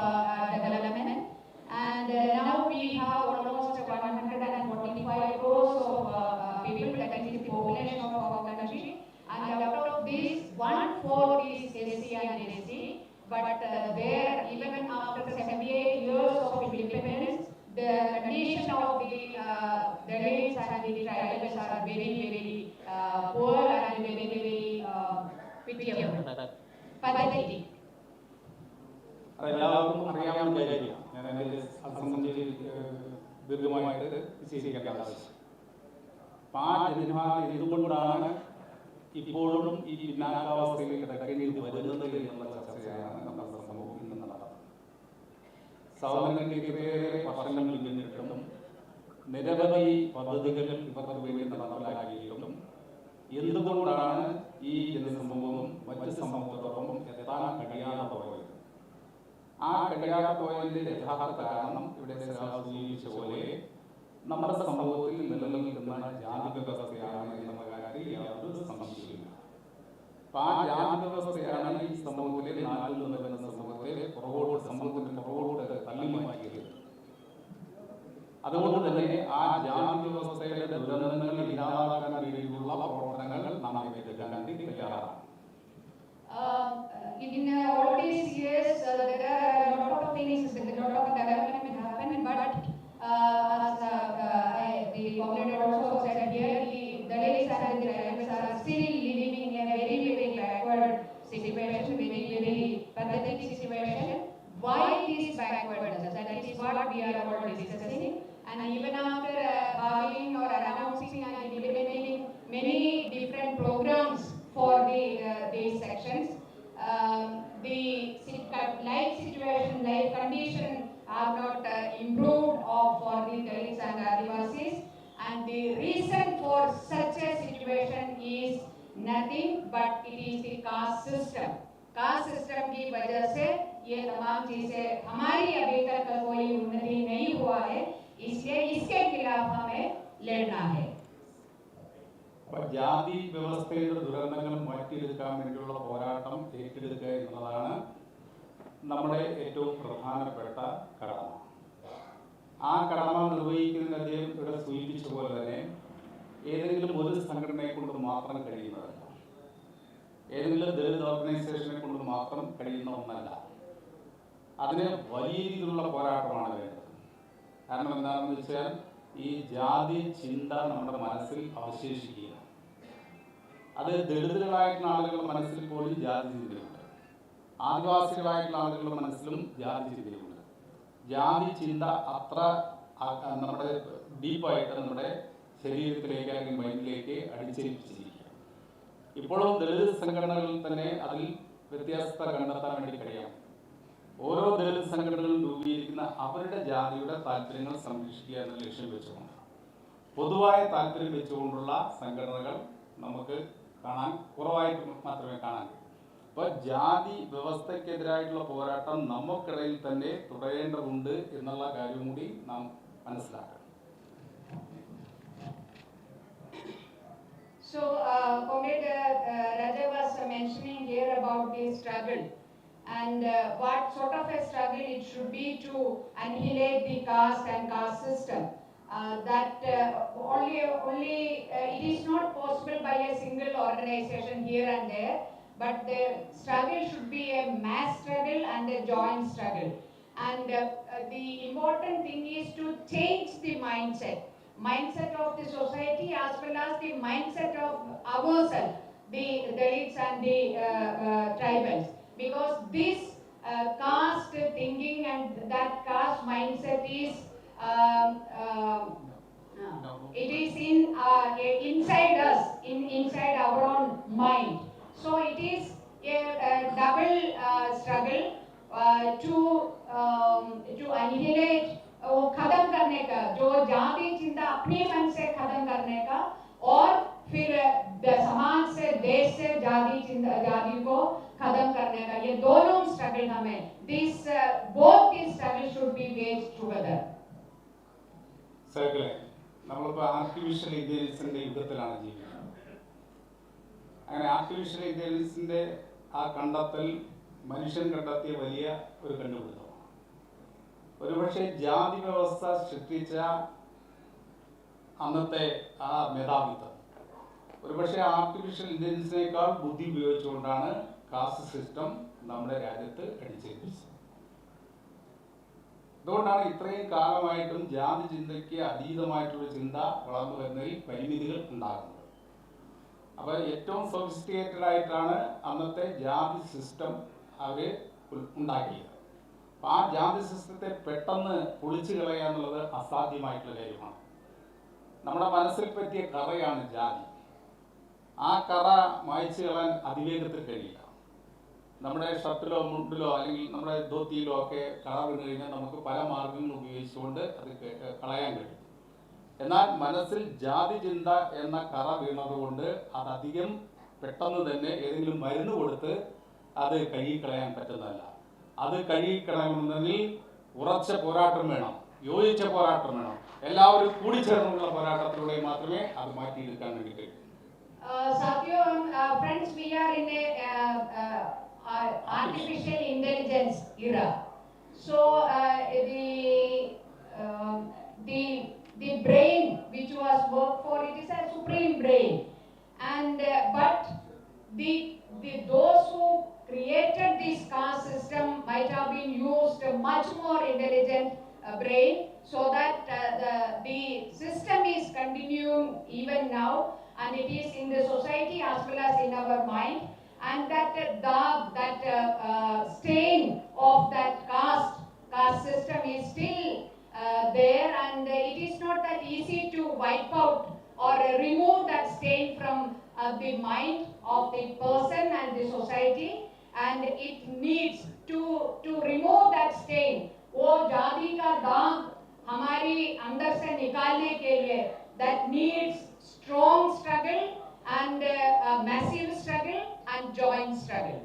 development. And now we have almost 145 crores of people, that is the population of our country. And out of this, 1/4 is SC and ST. But there, even after 78 years of independence, the condition of the Dalits and the tribals are very, very poor and very, very pitiable, pathetic. അതെല്ലാവർക്കും അറിയാവുന്ന കാര്യമാണ്. ഞാൻ അതിൻ്റെ അത് സംബന്ധിച്ച് ദീർഘമായിട്ട് വിശദീകരിക്കേണ്ട ആവശ്യം. അപ്പം ആ ജനവിഭാഗം എന്തുകൊണ്ടാണ് ഇപ്പോഴും ഈ പിന്നാക്കാവസ്ഥയിൽ കിടക്കേണ്ടി വരുന്നത് എന്നുള്ള ചർച്ചയാണ് നമ്മുടെ സമൂഹം ഇന്ന് നടത്തുന്നത്. സ്വാതന്ത്ര്യത്തിലേറെ വർഷങ്ങൾ പിന്നിട്ടും നിരവധി പദ്ധതികൾ ഇവർക്ക് വേണ്ടി നടപ്പിലാക്കിയിട്ടും എന്തുകൊണ്ടാണ് ഈ ജനസമൂഹം മറ്റ് സമൂഹത്തോടൊപ്പം എത്താൻ കഴിയാതെ പോയത്? ആ കഴിയാതെ പോയതിൻ്റെ യഥാർത്ഥ കാരണം ഇവിടെ സൂചിപ്പിച്ച പോലെ നമ്മുടെ സമൂഹത്തിൽ നിലനിൽക്കുന്ന ജാതി വ്യവസ്ഥയാണ് എന്നുള്ള കാര്യത്തിൽ യാതൊരു സംശയമില്ല. അപ്പം ആ ജാതി വ്യവസ്ഥയാണ് ഈ സമൂഹത്തിലെ നാട്ടിൽ നിന്ന് വരുന്ന സമൂഹത്തിന്റെ പുറകോട്ട് തള്ളി മാറ്റിയത്. അതുകൊണ്ട് തന്നെ ആ ജാതി വ്യവസ്ഥയുടെ ദുരന്തങ്ങൾ ഇല്ലാതാക്കാൻ വേണ്ടിയുള്ള പ്രവർത്തനങ്ങൾ നാം ഏറ്റെടുക്കാൻ വേണ്ടി തയ്യാറാണ്. In all these years, there are a lot of things, a lot of development happened, but as the comrade also said here, the Dalits and the tribals are still living in a very, very backward situation, very, very pathetic situation. Why this backwardness? That is what we are all discussing. And even after having or announcing and implementing many different programs for these sections, the life situation, life condition are not improved for the Dalits and Adivasis. And the reason for such a situation is nothing but it is the caste system. Caste system की वजह से ये तमाम चीजें हमारी अभी तक कोई उन्नति नहीं हुआ है, इसलिए इसके खिलाफ हमें लड़ना है. ജാതി വ്യവസ്ഥയുടെ ദുരന്തങ്ങൾ മാറ്റിയെടുക്കാൻ വേണ്ടിയുള്ള പോരാട്ടം ഏറ്റെടുക്കുക എന്നതാണ് നമ്മുടെ ഏറ്റവും പ്രധാനപ്പെട്ട കടമ. ആ കടമ നിർവഹിക്കുന്നതിന് അദ്ദേഹം ഇവിടെ സൂചിപ്പിച്ച പോലെ തന്നെ ഏതെങ്കിലും ഒരു സംഘടനയെ കൊണ്ട് മാത്രം കഴിയുന്നതല്ല, ഏതെങ്കിലും ദളിത് ഓർഗനൈസേഷനെ കൊണ്ട് മാത്രം കഴിയുന്ന ഒന്നല്ല. അതിന് വലിയ രീതിയിലുള്ള പോരാട്ടമാണ് വേണ്ടത്. കാരണം എന്താണെന്ന് വെച്ചാൽ ഈ ജാതി ചിന്ത നമ്മുടെ മനസ്സിൽ അവശേഷിക്കുക. അത് ദളിതുകളായിട്ടുള്ള ആളുകളുടെ മനസ്സിൽ പോലും ജാതി ചിന്തയുണ്ട്, ആദിവാസികളായിട്ടുള്ള ആളുകളുടെ മനസ്സിലും ജാതി ചിന്തയുണ്ട്. ജാതി ചിന്ത അത്ര നമ്മുടെ ഡീപ്പായിട്ട് നമ്മുടെ ശരീരത്തിലേക്ക് അല്ലെങ്കിൽ മൈൻഡിലേക്ക് അടിച്ചേൽപ്പിച്ചിരിക്കുക. ഇപ്പോഴും ദളിത് സംഘടനകളിൽ തന്നെ അതിൽ വ്യത്യാസത കണ്ടെത്താൻ വേണ്ടി കഴിയാം. ഓരോ ദളിത് സംഘടനകളും രൂപീകരിക്കുന്ന അവരുടെ ജാതിയുടെ താല്പര്യങ്ങൾ സംരക്ഷിക്കുക എന്ന ലക്ഷ്യം വെച്ചുകൊണ്ട് പൊതുവായ താല്പര്യം വെച്ചുകൊണ്ടുള്ള സംഘടനകൾ നമുക്ക് കാണാൻ കുറവായിട്ട് മാത്രമേ കാണാൻ കഴിയൂ. അപ്പോൾ ജാതി വ്യവസ്ഥയ്ക്കെതിരായിട്ടുള്ള പോരാട്ടം നമുക്കിടയിൽ തന്നെ തുടരേണ്ടതുണ്ട് എന്നുള്ള കാര്യം കൂടി നാം മനസ്സിലാക്കണം. So, Comrade Raja was mentioning here about the struggle and what sort of a struggle it should be to annihilate the caste and caste system. That only it is not possible by a single organization here and there, but the struggle should be a mass struggle and a joint struggle. And the important thing is to change the mindset of the society as well as the mindset of ourselves, the Dalits and the tribals, because this caste thinking and that caste mindset is it is inside us, inside our own mind. So it is a double struggle to annihilate वो खत्म करने का, जो जाति चिंता अपने मन से खत्म करने का, और फिर समाज से, देश से जाति को खत्म करने का, ये दोनों स्ट्रगल हमें both these struggles should be waged together. സർക്കിളെ നമ്മളിപ്പോൾ ആർട്ടിഫിഷ്യൽ ഇന്റലിജൻസിന്റെ യുഗത്തിലാണ് ജീവിക്കുന്നത്. അങ്ങനെ ആർട്ടിഫിഷ്യൽ ഇൻ്റലിജൻസിൻ്റെ ആ കണ്ടെത്തൽ മനുഷ്യൻ കണ്ടെത്തിയ വലിയ ഒരു കണ്ടുപിടുത്തമാണ്. ഒരുപക്ഷെ ജാതി വ്യവസ്ഥ സൃഷ്ടിച്ച അന്നത്തെ ആ മേധാവിത്വം ഒരുപക്ഷെ ആർട്ടിഫിഷ്യൽ ഇൻ്റലിജൻസിനേക്കാൾ ബുദ്ധി ഉപയോഗിച്ചുകൊണ്ടാണ് കാസ്റ്റ് സിസ്റ്റം നമ്മുടെ രാജ്യത്ത് അടിച്ചേൽപ്പിച്ചത്. അതുകൊണ്ടാണ് ഇത്രയും കാലമായിട്ടും ജാതി ചിന്തയ്ക്ക് അതീതമായിട്ടുള്ള ചിന്ത വളർന്നു വരുന്നതിൽ പരിമിതികൾ ഉണ്ടാകുന്നത്. അപ്പോൾ ഏറ്റവും സൊഫിസ്റ്റിക്കേറ്റഡ് ആയിട്ടാണ് അന്നത്തെ ജാതി സിസ്റ്റം അവർ ഉണ്ടാക്കിയത്. അപ്പോൾ ആ ജാതി സിസ്റ്റത്തെ പെട്ടെന്ന് പൊളിച്ചു കളയുക എന്നുള്ളത് അസാധ്യമായിട്ടുള്ള കാര്യമാണ്. നമ്മുടെ മനസ്സിൽ പറ്റിയ കറയാണ് ജാതി. ആ കറ മായ്ച്ചു കളയാൻ അതിവേഗത്തിൽ കഴിയില്ല. നമ്മുടെ ഷർട്ടിലോ മുണ്ടിലോ അല്ലെങ്കിൽ നമ്മുടെ ധോത്തിയിലോ ഒക്കെ കറ വീണ് കഴിഞ്ഞാൽ നമുക്ക് പല മാർഗങ്ങൾ ഉപയോഗിച്ചുകൊണ്ട് അത് കളയാൻ കഴിയും. എന്നാൽ മനസ്സിൽ ജാതി ചിന്ത എന്ന കറ വീണതുകൊണ്ട് അതധികം പെട്ടെന്ന് തന്നെ ഏതെങ്കിലും മരുന്ന് കൊടുത്ത് അത് കഴുകിക്കളയാൻ പറ്റുന്നതല്ല. അത് കഴുകിക്കളയണമെങ്കിൽ ഉറച്ച പോരാട്ടം വേണം, യോജിച്ച പോരാട്ടം വേണം. എല്ലാവരും കൂടിച്ചേർന്നുള്ള പോരാട്ടത്തിലൂടെ മാത്രമേ അത് മാറ്റിയെടുക്കാൻ വേണ്ടി കഴിയൂ. Satyo, friends, we are in a artificial intelligence era. So the brain which was worked for, it is a supreme brain, and but those who created this caste system might have been used a much more intelligent brain, so that the system is continuing even now, and it is in the society as well as in our mind, and that stain of that caste system is still there, and it is not that easy to wipe out or remove that stain from the mind of the person and the society, and it needs to remove that stain. वो जाति का दाग हमारी अंदर से निकालने के लिए that needs strong struggle and massive struggle and joint struggle.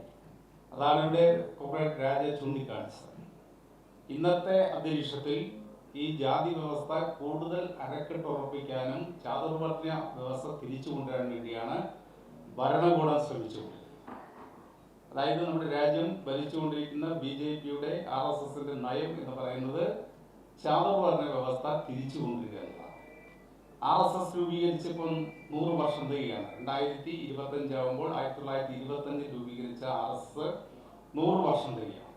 അതാണ് ഇവിടെ കോമ്രേഡ് രാജ ചൂണ്ടിക്കാണിച്ചത്. ഇന്നത്തെ അന്തരീക്ഷത്തിൽ ഈ ജാതി വ്യവസ്ഥ കൂടുതൽ അരക്കെട്ടുറപ്പിക്കാനും ചാതുർവർണ്ണ വ്യവസ്ഥ തിരിച്ചു കൊണ്ടുവരാൻ വേണ്ടിയാണ് ഭരണകൂടം ശ്രമിച്ചുകൊണ്ടിരിക്കുന്നത്. അതായത് നമ്മുടെ രാജ്യം ഭരിച്ചുകൊണ്ടിരിക്കുന്ന BJPയുടെ RSSന്റെ നയം എന്ന് പറയുന്നത് ചാതുർവർണ്ണ വ്യവസ്ഥ തിരിച്ചു കൊണ്ടുവരിക എന്നതാണ്. RSS രൂപീകരിച്ചിപ്പം 100 വർഷം തികയാണ്. 2025 ആകുമ്പോൾ 1925 രൂപീകരിച്ച RSS 100 വർഷം തികയാണ്.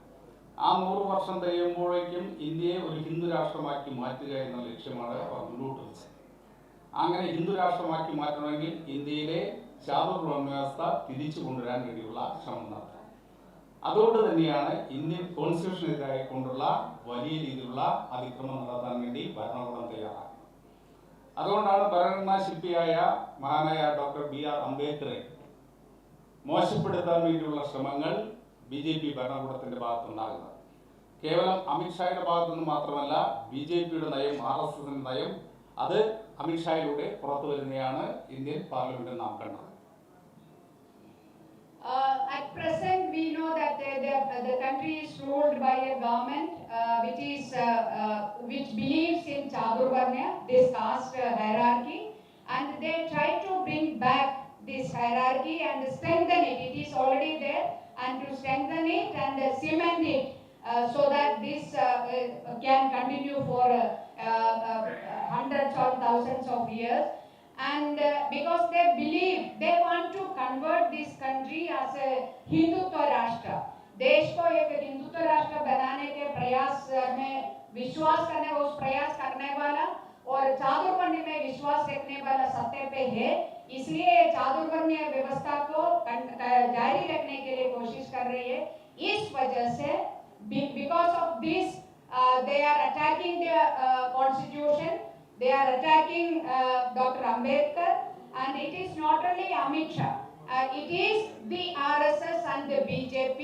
ആ 100 വർഷം തികയുമ്പോഴേക്കും ഇന്ത്യയെ ഒരു ഹിന്ദു രാഷ്ട്രമാക്കി മാറ്റുക എന്ന ലക്ഷ്യമാണ് അവർ മുന്നോട്ട് വെച്ചത്. അങ്ങനെ ഹിന്ദു രാഷ്ട്രമാക്കി മാറ്റണമെങ്കിൽ ഇന്ത്യയിലെ ചാതുർവർണ്ണ വ്യവസ്ഥ തിരിച്ചു കൊണ്ടുവരാൻ വേണ്ടിയുള്ള ശ്രമം നടത്തണം. അതുകൊണ്ട് തന്നെയാണ് ഇന്ത്യൻ കോൺസ്റ്റിറ്റ്യൂഷനെതിരായി കൊണ്ടുള്ള വലിയ രീതിയിലുള്ള അതിക്രമം നടത്താൻ വേണ്ടി ഭരണകൂടം തയ്യാറാക്കുന്നത്. അതുകൊണ്ടാണ് ഭരണഘടനാ ശില്പിയായ മഹാനായ ഡോക്ടർ BR അംബേദ്കറെ മോശപ്പെടുത്താൻ വേണ്ടിയുള്ള ശ്രമങ്ങൾ BJP ഭരണകൂടത്തിന്റെ ഭാഗത്തുണ്ടാകുന്നത്. കേവലം അമിത്ഷായുടെ ഭാഗത്തു നിന്ന് മാത്രമല്ല, BJPയുടെ നയം, RSSന്റെ നയം, അത് അമിത്ഷായിലൂടെ പുറത്തു വരുന്നതാണ് ഇന്ത്യൻ പാർലമെന്റിൽ നാം കണ്ടത്. At present, we know that the country is ruled by a government which believes in Chadurvarnya, this caste hierarchy, and they try to bring back this hierarchy and strengthen it. It is already there, and to strengthen it and cement it so that this can continue for hundreds or thousands of years. And because they believe, they want to convert this country as a Hindutva Rashtra. देश को एक हिंदुत्व राष्ट्र बनाने के प्रयास में विश्वास करने, उस प्रयास करने वाला और चातुर्वर्ण्य में विश्वास रखने वाला सत्य पे है. इसलिए चातुर्वर्ण्य व्यवस्था को जारी रखने के लिए कोशिश कर रही है. इस वजह से because of this they are attacking the constitution. They are attacking Dr. Ambedkar, and it is not only Amit Shah. It is the RSS and the BJP.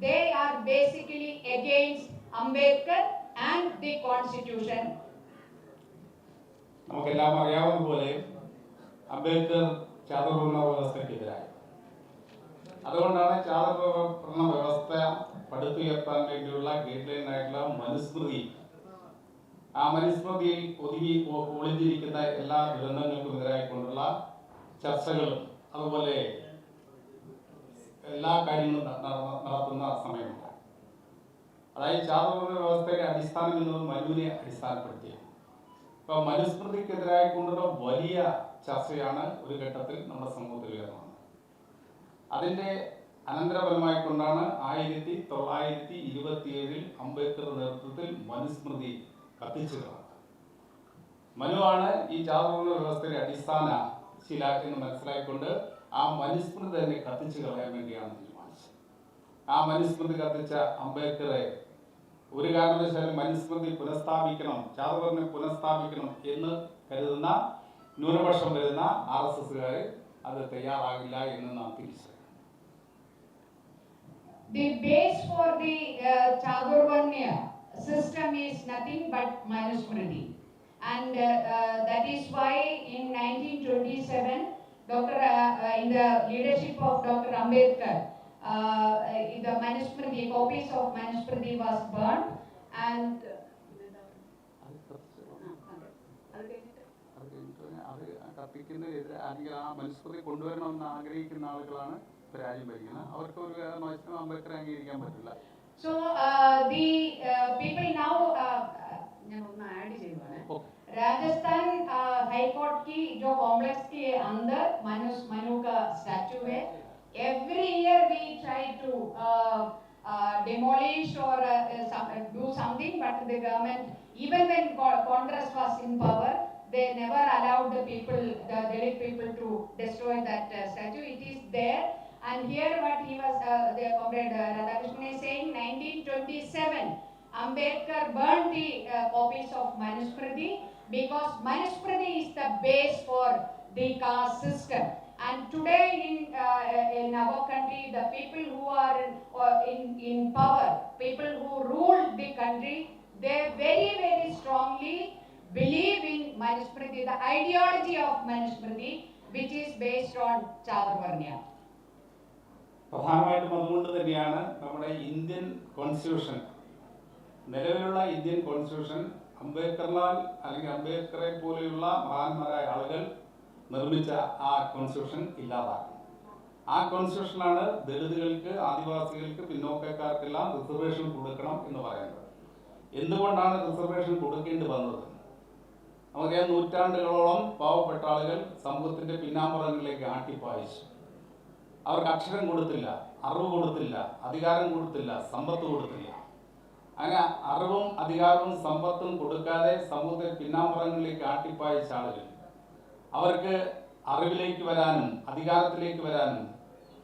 They are basically against Ambedkar and the constitution. നമുക്കെല്ലാം അറിയാവുന്നതുപോലെ അംബേദ്കർ ചാതുർവർണ്ണ വ്യവസ്ഥയ്ക്കെതിരായി. അതുകൊണ്ടാണ് ചാതുർവർണ്ണ വ്യവസ്ഥ പടുത്തുയർത്താൻ വേണ്ടിയുള്ള guide line ആയിട്ടുള്ള മനുസ്മൃതി, ആ മനുസ്മൃതിയിൽ ഒളിഞ്ഞിരിക്കുന്ന എല്ലാ ദുരന്തങ്ങൾക്കും എതിരായിക്കൊണ്ടുള്ള ചർച്ചകളും അതുപോലെ എല്ലാ കാര്യങ്ങളും നടത്തുന്ന സമയമുണ്ട്. അതായത് ചാതുർവർണ്ണ വ്യവസ്ഥയുടെ അടിസ്ഥാനം എന്നത് മനുവിനെ അടിസ്ഥാനപ്പെടുത്തിയാണ്. ഇപ്പോൾ മനുസ്മൃതിക്കെതിരായിക്കൊണ്ടുള്ള വലിയ ചർച്ചയാണ് ഒരു ഘട്ടത്തിൽ നമ്മുടെ സമൂഹത്തിൽ ഉയർന്നത്. അതിൻ്റെ അനന്തരഫലമായിക്കൊണ്ടാണ് 1927 അംബേദ്കറുടെ നേതൃത്വത്തിൽ മനുസ്മൃതി കത്തിച്ചു കളഞ്ഞത്. മനുവാണ് ഈ ചാതുർവർണ്ണ വ്യവസ്ഥയുടെ അടിസ്ഥാന ശില എന്ന് മനസ്സിലാക്കിക്കൊണ്ട് ആ മനുസ്മൃതി തന്നെ കത്തിച്ചു കളയാൻ വേണ്ടിയാണ് തീരുമാനിച്ചത്. ആ മനുസ്മൃതി കത്തിച്ച അംബേദ്കറെ ഒരു കാരണവശാലും മനുസ്മൃതി പുനഃസ്ഥാപിക്കണം, ചാതുർവർണ്ണം പുനഃസ്ഥാപിക്കണം എന്ന് കരുതുന്ന ന്യൂനപക്ഷം വരുന്ന RSSകാർ അത് തയ്യാറാകില്ല എന്ന് നാം തിരിച്ചറിയണം. The base for the Chadurvarnya system is nothing but Manusmriti, and that is why in 1927, in the leadership of Dr. Ambedkar, the Manusmriti, copies of Manusmriti was burned, and കത്തിക്കുന്നതിനെതിരെ അല്ലെങ്കിൽ ആ മനുസ്മൃതി കൊണ്ടുവരണമെന്ന് ആഗ്രഹിക്കുന്ന ആളുകളാണ് രാജ്യം ഭരിക്കുന്നത്. അവർക്ക് ഒരു കാരണവശാലും അംബേദ്കറെ അംഗീകരിക്കാൻ പറ്റില്ല. So the people now ഞാൻ ഒന്ന് ആഡ് ചെയ്യുവാണ്. राजस्थान हाई कोर्ट की जो कॉम्प्लेक्स के अंदर मनु का स्टैचू है. Every year we try to demolish or do something, but the government, even when Congress was in power, they never allowed the people, the Dalit people, to destroy that statue. It is there, and here what he was, the comrade Radhakrishnan is saying, 1927, Ambedkar burned the copies of Manusmriti, because Manusmriti is the base for the caste system. And today in our country, the people who are in power, people who rule the country, they very, very strongly believe in Manusmriti, the ideology of Manusmriti, which is based on Chadurvarnya. പ്രധാനമായിട്ടും അതുകൊണ്ട് തന്നെയാണ് നമ്മുടെ Indian constitution, നിലവിലുള്ള Indian constitution അംബേദ്കർലാൽ അല്ലെങ്കിൽ അംബേദ്കറെ പോലെയുള്ള മഹാന്മാരായ ആളുകൾ നിർമ്മിച്ച ആ കോൺസ്റ്റിറ്റ്യൂഷൻ ഇല്ലാതാക്കും. ആ കോൺസ്റ്റിറ്റ്യൂഷനാണ് ദളിതുകൾക്ക്, ആദിവാസികൾക്ക്, പിന്നോക്കക്കാർക്കെല്ലാം റിസർവേഷൻ കൊടുക്കണം എന്ന് പറയുന്നത്. എന്തുകൊണ്ടാണ് റിസർവേഷൻ കൊടുക്കേണ്ടി വന്നത്? നമുക്കറിയാം, നൂറ്റാണ്ടുകളോളം പാവപ്പെട്ട ആളുകൾ സമൂഹത്തിൻ്റെ പിന്നാമ്പുറങ്ങളിലേക്ക് ആട്ടിപ്പായിച്ചു. അവർക്ക് അക്ഷരം കൊടുത്തില്ല, അറിവ് കൊടുത്തില്ല, അധികാരം കൊടുത്തില്ല, സമ്പത്ത് കൊടുത്തില്ല. അങ്ങനെ അറിവും അധികാരവും സമ്പത്തും കൊടുക്കാതെ സമൂഹത്തെ പിന്നാമ്പുറങ്ങളിലേക്ക് ആട്ടിപ്പായിച്ച ആളുകൾ അവർക്ക് അറിവിലേക്ക് വരാനും അധികാരത്തിലേക്ക് വരാനും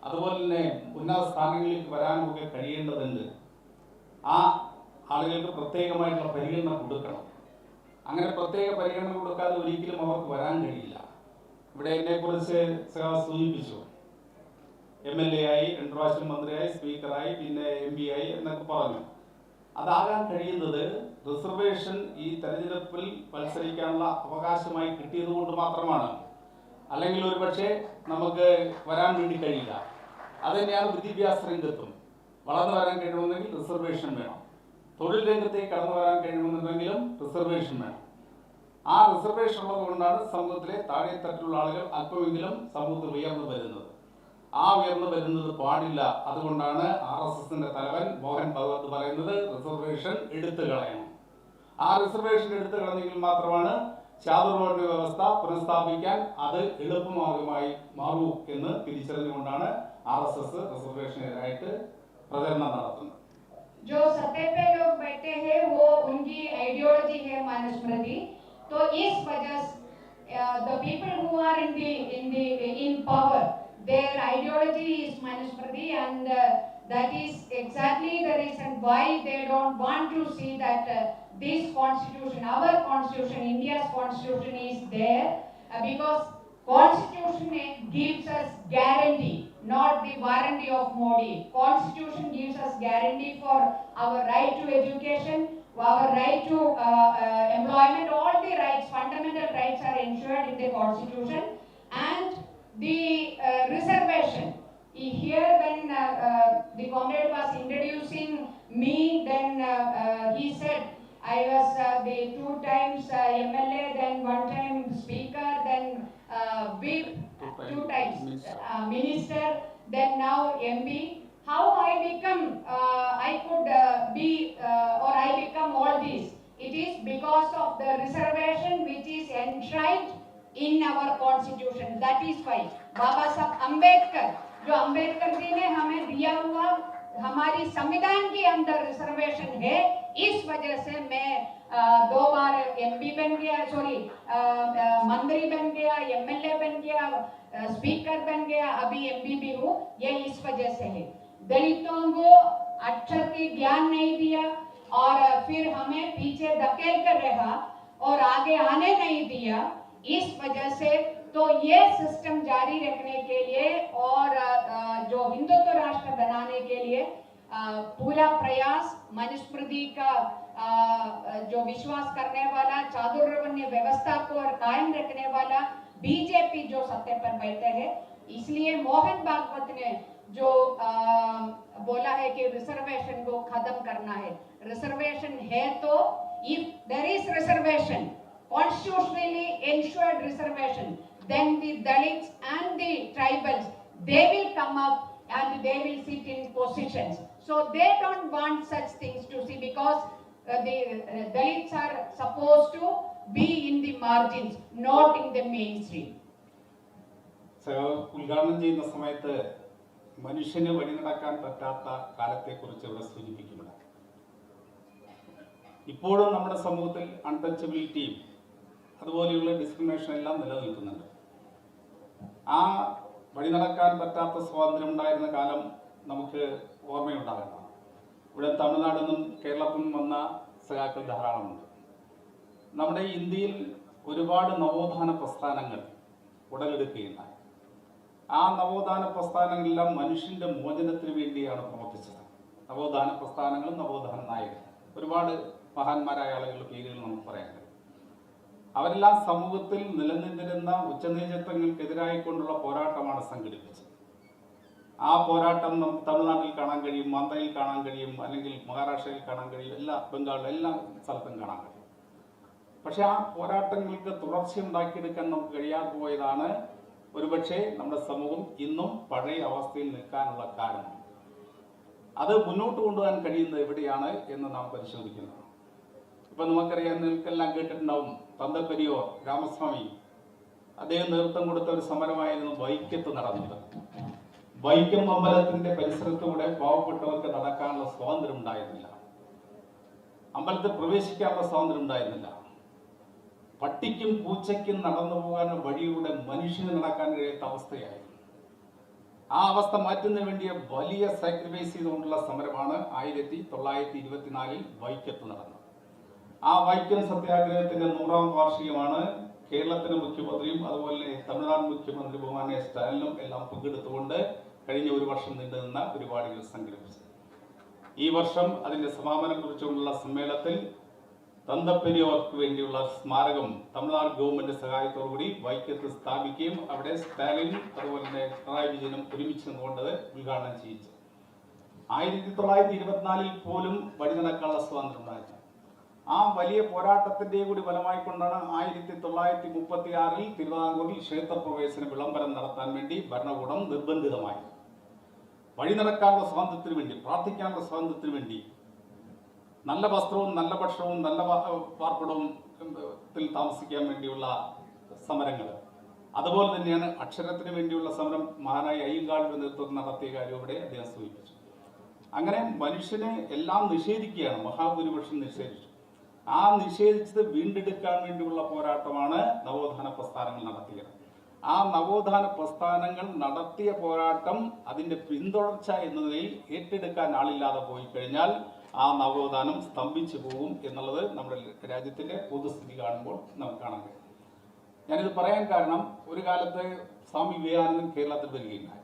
അതുപോലെ തന്നെ ഉന്നത സ്ഥാനങ്ങളിലേക്ക് വരാനും ഒക്കെ കഴിയേണ്ടതുണ്ട്. ആ ആളുകൾക്ക് പ്രത്യേകമായിട്ടുള്ള പരിഗണന കൊടുക്കണം. അങ്ങനെ പ്രത്യേക പരിഗണന കൊടുക്കാതെ ഒരിക്കലും അവർക്ക് വരാൻ കഴിയില്ല. ഇവിടെ എന്നെക്കുറിച്ച് സൂചിപ്പിച്ചു, MLA ആയി, 2 പ്രാവശ്യം മന്ത്രിയായി, സ്പീക്കറായി, പിന്നെ MP ആയി എന്നൊക്കെ പറഞ്ഞു. അതാകാൻ കഴിയുന്നത് റിസർവേഷൻ ഈ തെരഞ്ഞെടുപ്പിൽ മത്സരിക്കാനുള്ള അവകാശമായി കിട്ടിയത് കൊണ്ട് മാത്രമാണ്. അല്ലെങ്കിൽ ഒരു പക്ഷേ നമുക്ക് വരാൻ വേണ്ടി കഴിയില്ല. അതുതന്നെയാണ് വിദ്യാഭ്യാസ രംഗത്തും വളർന്നു വരാൻ കഴിയണമെന്നെങ്കിൽ റിസർവേഷൻ വേണം. തൊഴിൽ രംഗത്തേക്ക് കടന്നു വരാൻ കഴിയണമെന്നുണ്ടെങ്കിലും റിസർവേഷൻ വേണം. ആ റിസർവേഷൻ ഉള്ളത് കൊണ്ടാണ് സമൂഹത്തിലെ താഴെത്തട്ടിലുള്ള ആളുകൾ അല്പമെങ്കിലും സമൂഹത്തിൽ ഉയർന്നു വരുന്നത്. ആ ഉയർന്നു വരുന്നത് പാടില്ല. അതുകൊണ്ടാണ് RSSന്റെ തലവൻ മോഹൻ ഭഗവത് പറയുന്നത് റിസർവേഷൻ എടുത്തു കളയണം. ആ റിസർവേഷൻ എടുത്തു കളഞ്ഞെങ്കിൽ മാത്രമാണ് ചാതുർവർണ്ണ വ്യവസ്ഥ പുനഃസ്ഥാപിക്കാൻ അത് എളുപ്പമാർഗമായി മാറൂ എന്ന് തിരിച്ചറിഞ്ഞുകൊണ്ടാണ് RSS റിസർവേഷനെതിരായിട്ട് പ്രചരണം നടത്തുന്നത്. जो सत्ता पे लोग बैठे हैं वो उनकी आइडियोलॉजी है मनुस्मृति. तो इस वजह the people who are in power, their ideology is Manusmriti, and that is exactly the reason why they don't want to see that this constitution, our constitution, India's constitution is there, because constitution gives us guarantee, not the warranty of Modi. Constitution gives us guarantee for our right to education, our right to employment. All the rights, fundamental rights are ensured in the constitution. And the reservation here, when the comrade was introducing me, then he said I was the 2 times MLA, then 1 time speaker, then whip, 2 times minister, then now MP. How I become, I could be, or I become all these. It is because of the reservation which is enshrined in our constitution. That is why बाबा साहब अम्बेडकर, जो अम्बेडकर जी ने हमें दिया हुआ हमारी संविधान के अंदर reservation है, इस वजह से मैं 2 बार एमपी बन गया, सॉरी मंत्री बन गया, एमएलए बन गया, स्पीकर बन गया, अभी एमपी भी हूँ। ये इस वजह से है। दलितों को अक्षर की ज्ञान नहीं दिया और फिर हमें पीछे धकेल कर रहा और आगे आने नहीं दिया। इस वजह से तो ये सिस्टम जारी रखने के लिए और जो हिंदुत्व राष्ट्र बनाने के लिए पूरा प्रयास मनुस्मृति का जो विश्वास करने वाला चातुर्वर्ण्य व्यवस्था को और कायम रखने वाला बीजेपी जो सत्ता पर बैठे हैं, इसलिए मोहन भागवत ने जो बोला है कि रिजर्वेशन को खत्म करना है। रिजर्वेशन है तो if there is reservation, constitutionally ensured reservation, then the Dalits and the tribals, they will come up and they will sit in positions. So they don't want such things to see, because the Dalits are supposed to be in the margins, not in the mainstream. ഉദ്ഘാടനം ചെയ്യുന്ന സമയത്ത് മനുഷ്യന് വഴി നടക്കാൻ പറ്റാത്ത കാലത്തെക്കുറിച്ച് ഇവിടെ സൂചിപ്പിക്കുന്നുണ്ട്. ഇപ്പോഴും നമ്മുടെ സമൂഹത്തിൽ അൺടച്ചബിലിറ്റിയും അതുപോലെയുള്ള ഡിസ്ക്രിമിനേഷൻ എല്ലാം നിലനിൽക്കുന്നുണ്ട്. ആ വഴി നടക്കാൻ പറ്റാത്ത സ്വാതന്ത്ര്യം ഉണ്ടായിരുന്ന കാലം നമുക്ക് ഓർമ്മയുണ്ടാകണം. ഇവിടെ തമിഴ്നാട്ടിൽ നിന്നും കേരളത്തിൽ നിന്നും വന്ന സഖാക്കൾ ധാരാളമുണ്ട്. നമ്മുടെ ഇന്ത്യയിൽ ഒരുപാട് നവോത്ഥാന പ്രസ്ഥാനങ്ങൾ ഉടലെടുക്കുകയുണ്ടായി. ആ നവോത്ഥാന പ്രസ്ഥാനങ്ങളെല്ലാം മനുഷ്യന്റെ മോചനത്തിന് വേണ്ടിയാണ് പ്രവർത്തിച്ചത്. നവോത്ഥാന പ്രസ്ഥാനങ്ങളും നവോത്ഥാന നായകരും ഒരുപാട് മഹാന്മാരായ ആളുകളുടെ പേരുകൾ നമുക്ക് പറയാൻ കഴിയും. അവരെല്ലാം സമൂഹത്തിൽ നിലനിന്നിരുന്ന ഉച്ചനീചത്വങ്ങൾക്കെതിരായിക്കൊണ്ടുള്ള പോരാട്ടമാണ് സംഘടിപ്പിച്ചത്. ആ പോരാട്ടം നമുക്ക് തമിഴ്നാട്ടിൽ കാണാൻ കഴിയും, ആന്ധ്രയിൽ കാണാൻ കഴിയും, അല്ലെങ്കിൽ മഹാരാഷ്ട്രയിൽ കാണാൻ കഴിയും, ബംഗാളിൽ എല്ലാ സ്ഥലത്തും കാണാൻ കഴിയും. പക്ഷെ ആ പോരാട്ടങ്ങൾക്ക് തുടർച്ചയുണ്ടാക്കിയെടുക്കാൻ നമുക്ക് കഴിയാതെ പോയതാണ് ഒരുപക്ഷെ നമ്മുടെ സമൂഹം ഇന്നും പഴയ അവസ്ഥയിൽ നിൽക്കാനുള്ള കാരണം. അത് മുന്നോട്ട് കൊണ്ടുപോകാൻ കഴിയുന്നത് എവിടെയാണ് എന്ന് നാം പരിശോധിക്കുന്നത്. ഇപ്പൊ നമുക്കറിയാം, നിങ്ങൾക്കെല്ലാം കേട്ടിട്ടുണ്ടാവും, തന്തപ്പെരിയോർ രാമസ്വാമി അദ്ദേഹം നേതൃത്വം കൊടുത്ത ഒരു സമരമായിരുന്നു വൈക്കത്ത് നടന്നത്. വൈക്കം അമ്പലത്തിന്റെ പരിസരത്തൂടെ പാവപ്പെട്ടവർക്ക് നടക്കാനുള്ള സ്വാതന്ത്ര്യം ഉണ്ടായിരുന്നില്ല, അമ്പലത്തിൽ പ്രവേശിക്കാനുള്ള സ്വാതന്ത്ര്യം ഉണ്ടായിരുന്നില്ല. പട്ടിക്കും പൂച്ചയ്ക്കും നടന്നു പോകാനുള്ള വഴിയുടെ മനുഷ്യന് നടക്കാൻ കഴിയാത്ത അവസ്ഥയായി. ആ അവസ്ഥ മാറ്റുന്നതിന് വേണ്ടിയ വലിയ സാക്രിഫൈസ് ചെയ്തുകൊണ്ടുള്ള സമരമാണ് 1924 വൈക്കത്ത് നടന്നത്. ആ വൈക്കം സത്യാഗ്രഹത്തിന്റെ 100ാം വാർഷികമാണ്. കേരളത്തിന്റെ മുഖ്യമന്ത്രിയും അതുപോലെ തമിഴ്നാട് മുഖ്യമന്ത്രി ബഹുമാന്യ സ്റ്റാലിനും എല്ലാം പങ്കെടുത്തുകൊണ്ട് കഴിഞ്ഞ ഒരു വർഷം നീണ്ടുനിന്ന പരിപാടികൾ സംഘടിപ്പിച്ചത്. ഈ വർഷം അതിന്റെ സമാപനം കുറിച്ചുകൊണ്ടുള്ള സമ്മേളനത്തിൽ തന്തപ്പെരിയോർക്ക് വേണ്ടിയുള്ള സ്മാരകം തമിഴ്നാട് ഗവൺമെന്റ് സഹായത്തോടുകൂടി വൈക്കത്ത് സ്ഥാപിക്കുകയും അവിടെ സ്റ്റാലിൻ അതുപോലെ തന്നെ പിണറായി വിജയനും ഒരുമിച്ച് നിന്നുകൊണ്ട് ഉദ്ഘാടനം ചെയ്യിച്ചു. 1924 പോലും വഴി നടക്കാനുള്ള സ്വാതന്ത്ര്യം ഉണ്ടായിരുന്നു. ആ വലിയ പോരാട്ടത്തിന്റെ കൂടി ഫലമായിക്കൊണ്ടാണ് 1936 തിരുവിതാംകൂറിൽ ക്ഷേത്രപ്രവേശന വിളംബരം നടത്താൻ വേണ്ടി ഭരണകൂടം നിർബന്ധിതമായി. വഴി നടക്കാനുള്ള സ്വാതന്ത്ര്യത്തിന് വേണ്ടി, പ്രാർത്ഥിക്കാനുള്ള സ്വാതന്ത്ര്യത്തിന് വേണ്ടി, നല്ല വസ്ത്രവും നല്ല ഭക്ഷണവും നല്ല പാർപ്പിടവും താമസിക്കാൻ വേണ്ടിയുള്ള സമരങ്ങൾ, അതുപോലെ തന്നെയാണ് അക്ഷരത്തിന് വേണ്ടിയുള്ള സമരം മഹാനായ അയ്യങ്കാളിയുടെ നേതൃത്വത്തിൽ നടത്തിയ കാര്യം ഇവിടെ അദ്ദേഹം സൂചിപ്പിച്ചു. അങ്ങനെ മനുഷ്യനെ എല്ലാം നിഷേധിക്കുകയാണ്, മഹാഭൂരിപക്ഷം നിഷേധിച്ചു. ആ നിഷേധിച്ചത് വീണ്ടെടുക്കാൻ വേണ്ടിയുള്ള പോരാട്ടമാണ് നവോത്ഥാന പ്രസ്ഥാനങ്ങൾ നടത്തിയത്. ആ നവോത്ഥാന പ്രസ്ഥാനങ്ങൾ നടത്തിയ പോരാട്ടം അതിന്റെ പിന്തുടർച്ച എന്നതിൽ ഏറ്റെടുക്കാൻ ആളില്ലാതെ പോയി കഴിഞ്ഞാൽ ആ നവോത്ഥാനം സ്തംഭിച്ചു പോകും എന്നുള്ളത് നമ്മുടെ രാജ്യത്തിന്റെ പൊതുസ്ഥിതി കാണുമ്പോൾ നമുക്ക് കാണാൻ കഴിയും. ഞാനിത് പറയാൻ കാരണം, ഒരു കാലത്ത് സ്വാമി വിവേകാനന്ദൻ കേരളത്തിൽ വരികയുണ്ടായി.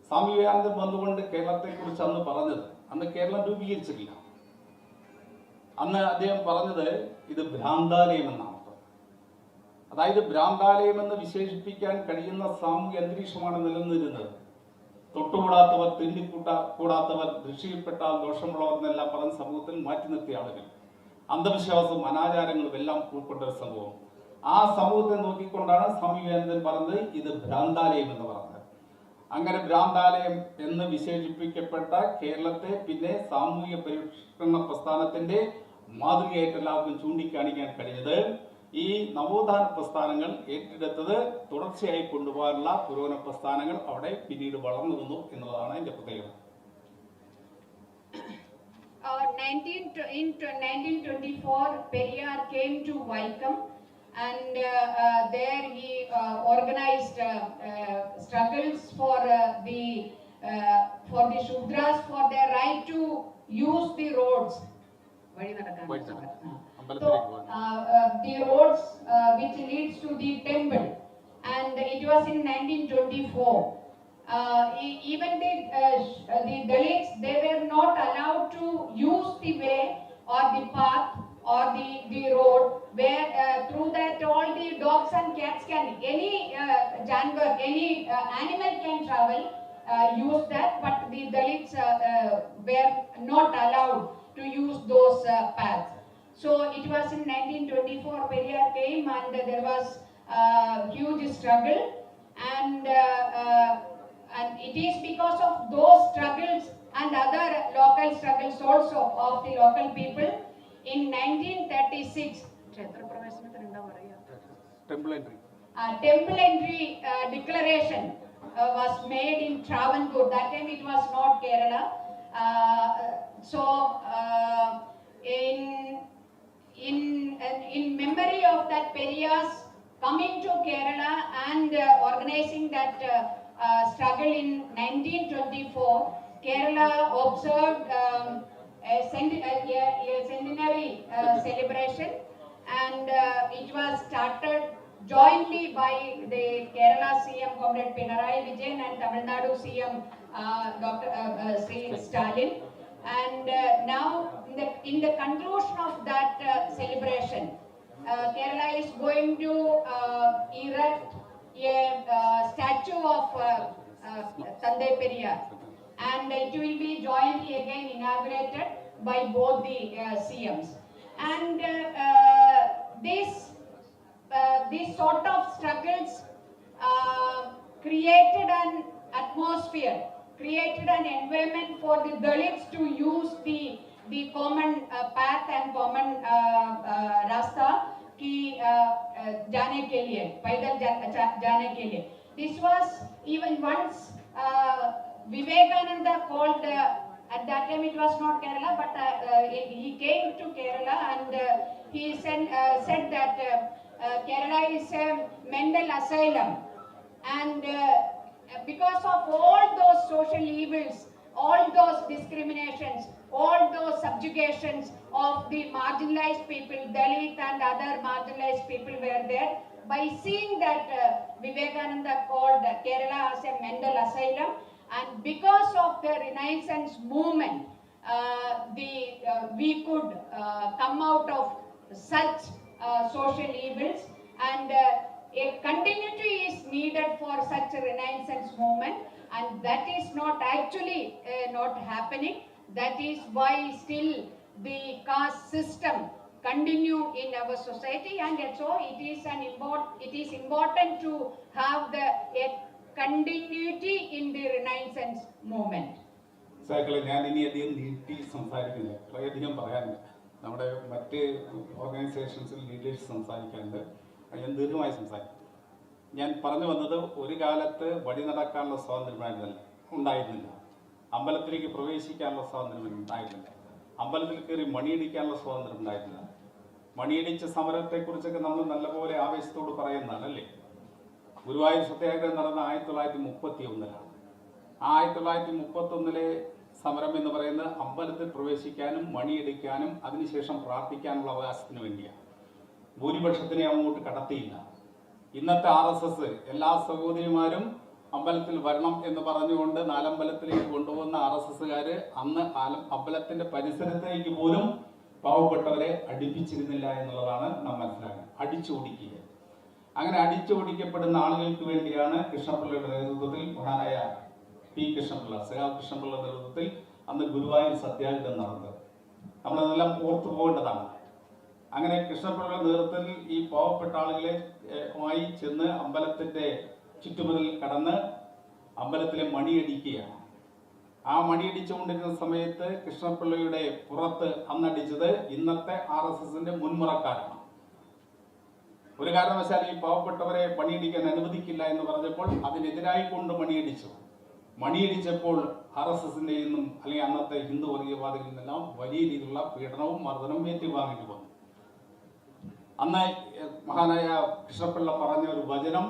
സ്വാമി വിവേകാനന്ദൻ വന്നുകൊണ്ട് കേരളത്തെക്കുറിച്ച് അന്ന് പറഞ്ഞത്, അന്ന് കേരളം രൂപീകരിച്ചിട്ടില്ല, അന്ന് അദ്ദേഹം പറഞ്ഞത് ഇത് ഭ്രാന്താലയം എന്നാണ്. അതായത് ഭ്രാന്താലയം എന്ന് വിശേഷിപ്പിക്കാൻ കഴിയുന്ന സാമൂഹ്യ അന്തരീക്ഷമാണ് നിലനിന്നിരുന്നത്. തൊട്ടുകൂടാത്തവർ, കൂടാത്തവർ, ദൃഷ്ടിയിൽപ്പെട്ടാൽ ദോഷമുള്ളവർ എന്നെല്ലാം പറഞ്ഞ സമൂഹത്തിൽ മാറ്റി നിർത്തിയ ആളുകൾ, അന്ധവിശ്വാസവും അനാചാരങ്ങളും എല്ലാം ഉൾക്കൊണ്ട ഒരു സമൂഹം. ആ സമൂഹത്തെ നോക്കിക്കൊണ്ടാണ് സ്വാമി വിവേകാനന്ദൻ പറഞ്ഞത് ഇത് ഭ്രാന്താലയം എന്ന് പറഞ്ഞത്. അങ്ങനെ ഭ്രാന്താലയം എന്ന് വിശേഷിപ്പിക്കപ്പെട്ട കേരളത്തെ പിന്നെ സാമൂഹ്യ പരിഷ്കരണ പ്രസ്ഥാനത്തിന്റെ മാതൃകയായിട്ട് എല്ലാവർക്കും ചൂണ്ടിക്കാണിക്കാൻ കഴിഞ്ഞത് ഈ നവോത്ഥാന പ്രസ്ഥാനങ്ങൾ ഏറ്റെടുത്തത് തുടർച്ചയായി കൊണ്ടുപോകാനുള്ള പുരോഗമന പ്രസ്ഥാനങ്ങൾ അവിടെ പിന്നീട് വളർന്നു വന്നു എന്നുള്ളതാണ് അതിന്റെ പ്രത്യേകത. In 1924, Periyar came to Vaikam, and there he organized struggles for the Shudras for their right to use the roads. So, the roads which leads to the temple, and it was in 1924. Even the Dalits, they were not allowed to use the way or the path or the road where through that all the dogs and cats can, any janwar, any animal can travel, use that, but the Dalits were not allowed to use those paths. So it was in 1924 Periyar came, and there was huge struggle, and it is because of those struggles and other local struggles also of the local people. In 1936, temple entry declaration was made in Travancore. That time it was not Kerala. In memory of that Periyar's coming to Kerala and organizing that struggle in 1924, Kerala observed a centenary celebration, and it was started jointly by the Kerala CM Comrade Pinarayi Vijayan and Tamil Nadu CM Dr. Sri Stalin. And now in the conclusion of that celebration, Kerala is going to erect a statue of Tandai Periyar, and it will be jointly again inaugurated by both the CMs. And these sort of struggles created an atmosphere, created an environment for the Dalits to use the common path and common rasta ki जाने के लिए, पैदल जाने के लिए. This was even once Vivekananda called, at that time it was not Kerala, but he came to Kerala, and he said that Kerala is a mental asylum, and because of all those social evils, all those discriminations, all those subjugations of the marginalized people, Dalit and other marginalized people were there. By seeing that, Vivekananda called Kerala as a mental asylum, and because of the Renaissance movement, we could come out of such social evils, and a continuity is needed for such a Renaissance movement, and that is not actually not happening. That is why still the caste system continue in our society, and so it is important to have a continuity in the Renaissance movement. ഞാൻ ഇനി അധികം നീട്ടി സംസാരിക്കുന്നില്ല, വളരെയധികം പറയാനുണ്ട്. നമ്മുടെ മറ്റ് ഓർഗനൈസേഷൻസിൽ leaders സംസാരിക്കാനുണ്ട്. ഞാൻ ദീർഘമായി സംസാരിക്കും. ഞാൻ പറഞ്ഞു വന്നത്, ഒരു കാലത്ത് വഴി നടക്കാനുള്ള സ്വാതന്ത്ര്യം ഉണ്ടായിരുന്നില്ല, അമ്പലത്തിലേക്ക് പ്രവേശിക്കാനുള്ള സ്വാതന്ത്ര്യം ഉണ്ടായിരുന്നില്ല, അമ്പലത്തിൽ കയറി മണിയടിക്കാനുള്ള സ്വാതന്ത്ര്യം ഉണ്ടായിരുന്നില്ല. മണിയടിച്ച സമരത്തെക്കുറിച്ചൊക്കെ നമ്മൾ നല്ലപോലെ ആവേശത്തോട് പറയുന്നതാണ് അല്ലേ. ഗുരുവായൂർ സത്യാഗ്രഹം നടന്ന 1931. 1931 സമരം എന്ന് പറയുന്നത് അമ്പലത്തിൽ പ്രവേശിക്കാനും മണിയടിക്കാനും അതിനുശേഷം പ്രാർത്ഥിക്കാനുള്ള അവകാശത്തിന് വേണ്ടിയാണ്. ഭൂരിപക്ഷത്തിനെ അങ്ങോട്ട് കടത്തിയില്ല. ഇന്നത്തെ RSS എല്ലാ സഹോദരിമാരും അമ്പലത്തിൽ വരണം എന്ന് പറഞ്ഞുകൊണ്ട് നാലമ്പലത്തിലേക്ക് കൊണ്ടുപോകുന്ന RSSകാർ അന്ന് അമ്പലത്തിന്റെ പരിസരത്തേക്ക് പോലും പാവപ്പെട്ടവരെ അടുപ്പിച്ചിരുന്നില്ല എന്നുള്ളതാണ് നാം മനസ്സിലാക്കുന്നത്. അടിച്ചോടിക്കുക. അങ്ങനെ അടിച്ചോടിക്കപ്പെടുന്ന ആളുകൾക്ക് വേണ്ടിയാണ് കൃഷ്ണപിള്ളയുടെ നേതൃത്വത്തിൽ, മഹാനായ പി കൃഷ്ണപിള്ള, സഖാവ് കൃഷ്ണപിള്ളയുടെ നേതൃത്വത്തിൽ അന്ന് ഗുരുവായൂർ സത്യാഗ്രഹം നടന്നത്. നമ്മളതെല്ലാം ഓർത്തു പോകേണ്ടതാണ്. അങ്ങനെ കൃഷ്ണപിള്ളയുടെ നേതൃത്വത്തിൽ ഈ പാവപ്പെട്ട ആളുകളെ ചെന്ന് അമ്പലത്തിന്റെ ചുറ്റുമതിൽ കടന്ന് അമ്പലത്തിലെ മണിയടിക്കുകയാണ്. ആ മണിയടിച്ചുകൊണ്ടിരുന്ന സമയത്ത് കൃഷ്ണപിള്ളയുടെ പുറത്ത് അന്നടിച്ചത് ഇന്നത്തെ RSSന്റെ മുൻമുറക്കാരാണ്. ഒരു കാരണവശാൽ ഈ പാവപ്പെട്ടവരെ പണിയടിക്കാൻ അനുവദിക്കില്ല എന്ന് പറഞ്ഞപ്പോൾ അതിനെതിരായി കൊണ്ട് മണിയടിച്ചപ്പോൾ RSSന്റെ നിന്നും അല്ലെങ്കിൽ അന്നത്തെ ഹിന്ദു വർഗീയവാദികളിൽ നിന്നെല്ലാം വലിയ രീതിയിലുള്ള പീഡനവും മർദ്ദനവും ഏറ്റുവാങ്ങേണ്ടി വന്നു. അന്ന് മഹാനായ കൃഷ്ണപിള്ള പറഞ്ഞ ഒരു വചനം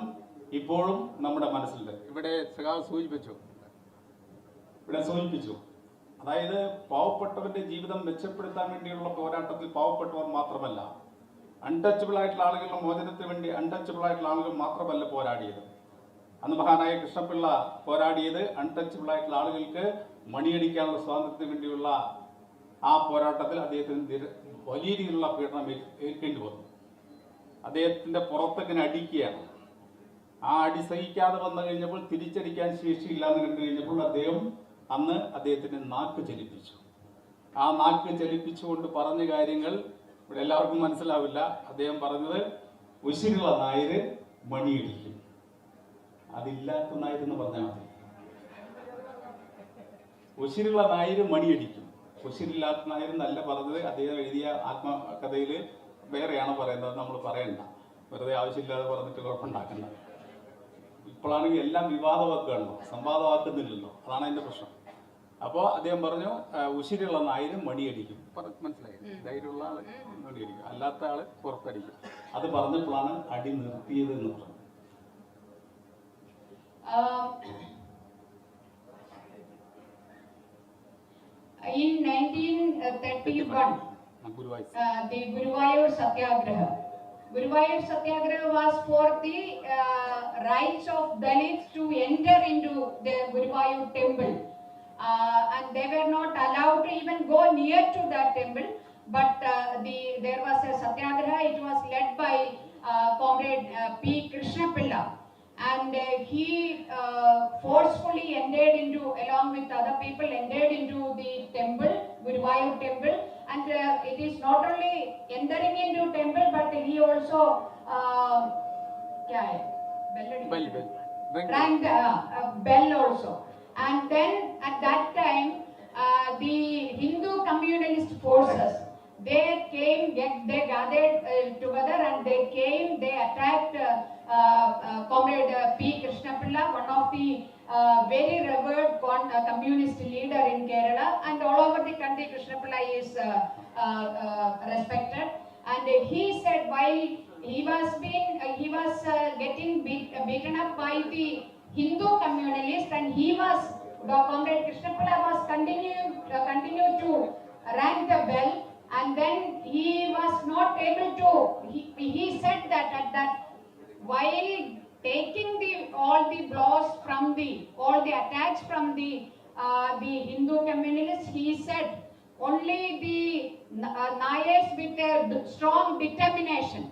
ഇപ്പോഴും നമ്മുടെ മനസ്സിലുണ്ട്. ഇവിടെ സൂചിപ്പിച്ചു. അതായത് പാവപ്പെട്ടവന്റെ ജീവിതം മെച്ചപ്പെടുത്താൻ വേണ്ടിയുള്ള പോരാട്ടത്തിൽ പാവപ്പെട്ടവർ മാത്രമല്ല, അൺടച്ചബിൾ ആയിട്ടുള്ള ആളുകളുടെ മോചനത്തിന് വേണ്ടി അൺടച്ചബിൾ ആയിട്ടുള്ള ആളുകൾ മാത്രമല്ല പോരാടിയത്. അന്ന് മഹാനായ കൃഷ്ണപിള്ള പോരാടിയത് അൺടച്ചബിൾ ആയിട്ടുള്ള ആളുകൾക്ക് മണിയടിക്കാനുള്ള സ്വാതന്ത്ര്യത്തിന് വേണ്ടിയുള്ള ആ പോരാട്ടത്തിൽ അദ്ദേഹത്തിന് വലിയ രീതിയിലുള്ള പീഡനം ഏൽക്കേണ്ടി വന്നു. അദ്ദേഹത്തിന്റെ പുറത്തേക്കിനെ അടിക്കുകയാണ്. ആ അടി സഹിക്കാതെ വന്നു കഴിഞ്ഞപ്പോൾ തിരിച്ചടിക്കാൻ ശേഷിയില്ല എന്ന് കണ്ടു കഴിഞ്ഞപ്പോൾ അന്ന് അദ്ദേഹത്തിന്റെ നാക്ക് ചലിപ്പിച്ചു. ആ നാക്ക് ചലിപ്പിച്ചുകൊണ്ട് പറഞ്ഞ കാര്യങ്ങൾ ഇവിടെ എല്ലാവർക്കും മനസ്സിലാവില്ല. അദ്ദേഹം പറഞ്ഞത് ഉശിരുള്ള നായര് മണിയടിക്കും, അതില്ലാത്ത നായരെന്ന് പറഞ്ഞാൽ മതി. ഉശിരുള്ള നായര് മണിയടിക്കും, ഉശിരില്ലാത്ത നായരെന്നല്ല പറഞ്ഞത്. അദ്ദേഹം എഴുതിയ ആത്മകഥയിൽ വേറെയാണ് പറയുന്നത്, നമ്മൾ പറയണ്ട, വെറുതെ ആവശ്യമില്ലാതെ പറഞ്ഞിട്ട് കുഴപ്പമുണ്ടാക്കണ്ട. ഇപ്പോഴാണെങ്കിൽ എല്ലാം വിവാദവാക്കുകയാണല്ലോ, സംവാദമാക്കുന്നില്ലല്ലോ, അതാണ് അതിന്റെ പ്രശ്നം. അപ്പോൾ അദ്ദേഹം പറഞ്ഞു ഉശിരുള്ള നായര് മണിയടിക്കും. മനസ്സിലായി, ധൈര്യമുള്ള ആള് മണിയടിക്കും, അല്ലാത്ത ആള് പുറത്തടിക്കും. അത് പറഞ്ഞപ്പോഴാണ് അടി നിർത്തിയത് എന്ന് പറഞ്ഞു. In 1931, the Guruvayur Satyagraha was for the rights of Dalits to enter into the Guruvayur temple. And they were not allowed to even go near to that temple. But there was a Satyagraha. It was led by Comrade P. Krishnapilla. And he forcefully entered into, along with other people, entered into the temple, Guruvayur temple. And it is not only entering into temple, but he also rang the bell also. And then at that time, the Hindu communalist forces, they gathered together and they attacked Comrade P. Krishnapilla, one of the very revered communist leader in Kerala, and all over the country Krishnapilla is respected. And he said while he was getting beaten up by the Hindu communalist, and Comrade Krishnapilla was continued to ring the bell, and then he was not able to. He said that at that, while taking all the blows from all the attacks from the Hindu communalists, he said only the Nayars with a strong determination,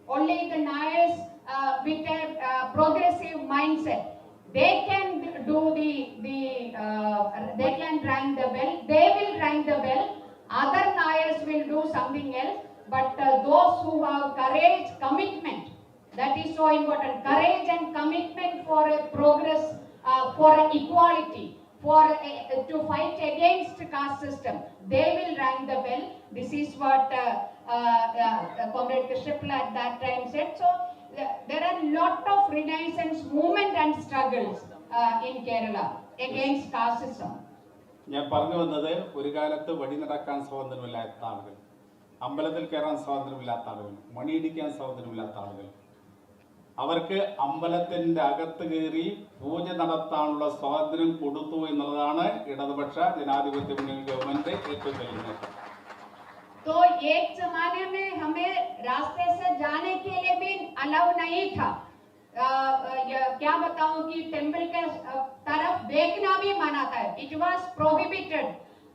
only the Nayars with a progressive mindset, they can do they can ring the bell. They will ring the bell. Other Nayars will do something else. But those who have courage, commitment, that is so important. Courage and commitment for a progress, for an equality, to fight against caste system. They will ring the bell. This is what Comrade Krishnapilla at that time said. So there are a lot of renaissance movement and struggles in Kerala against casteism. ഞാൻ പറഞ്ഞു വന്നത്, ഒരു കാലത്ത് വഴി നടക്കാൻ സ്വാതന്ത്ര്യമില്ലാത്ത ആളുകൾ, അമ്പലത്തിൽ കയറാൻ സ്വാതന്ത്ര്യമില്ലാത്ത ആളുകൾ, മണിയടിക്കാൻ സ്വാതന്ത്ര്യമില്ലാത്ത ആളുകൾ, അവർക്ക് അമ്പലത്തിന്റെ അകത്ത് കയറി പൂജ നടത്താനുള്ള സ്വാതന്ത്ര്യം കൊടുത്തു എന്നുള്ളതാണ് ഇടതുപക്ഷ ജനാധിപത്യ മുന്നണി ഗവൺമെന്റ് ഏറ്റവും വലിയ നേട്ടം. तो एक जमाने में हमें रास्ते से जाने के लिए भी अलाउ नहीं था. क्या बताऊं कि टेम्पल के तरफ देखना भी मना था. It was prohibited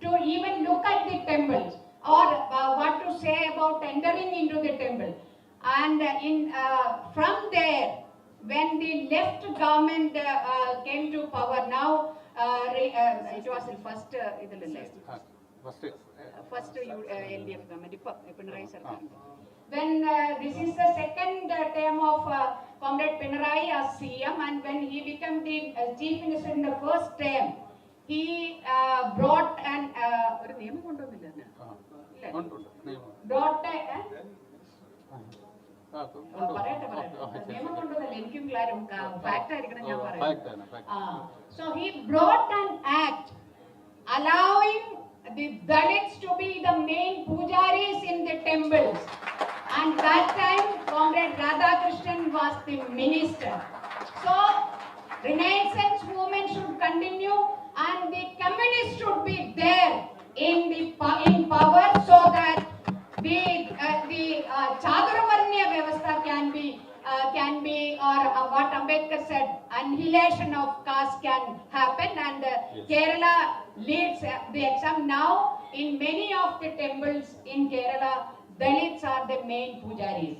to even look at the temples or what to say about entering into the temple. And from there, when the left government came to power, now it was the first First LDF government, Pinarayi Sarkar. When this is the second term of Comrade Pinarayi as CM, and when he became the Chief Minister in the first term, he brought an brought so he brought an act allowing the Dalits to be the main pujaris in the temples. And that time, Comrade Radhakrishnan was the minister. So, Renaissance movement should continue, and the communists should be there in power, so that the Chaturvarnya Vyavastha can be, or what Ambedkar said, annihilation of caste can happen, and Kerala leads the exam now. In many of the temples in Kerala, Dalits are the main pujaris.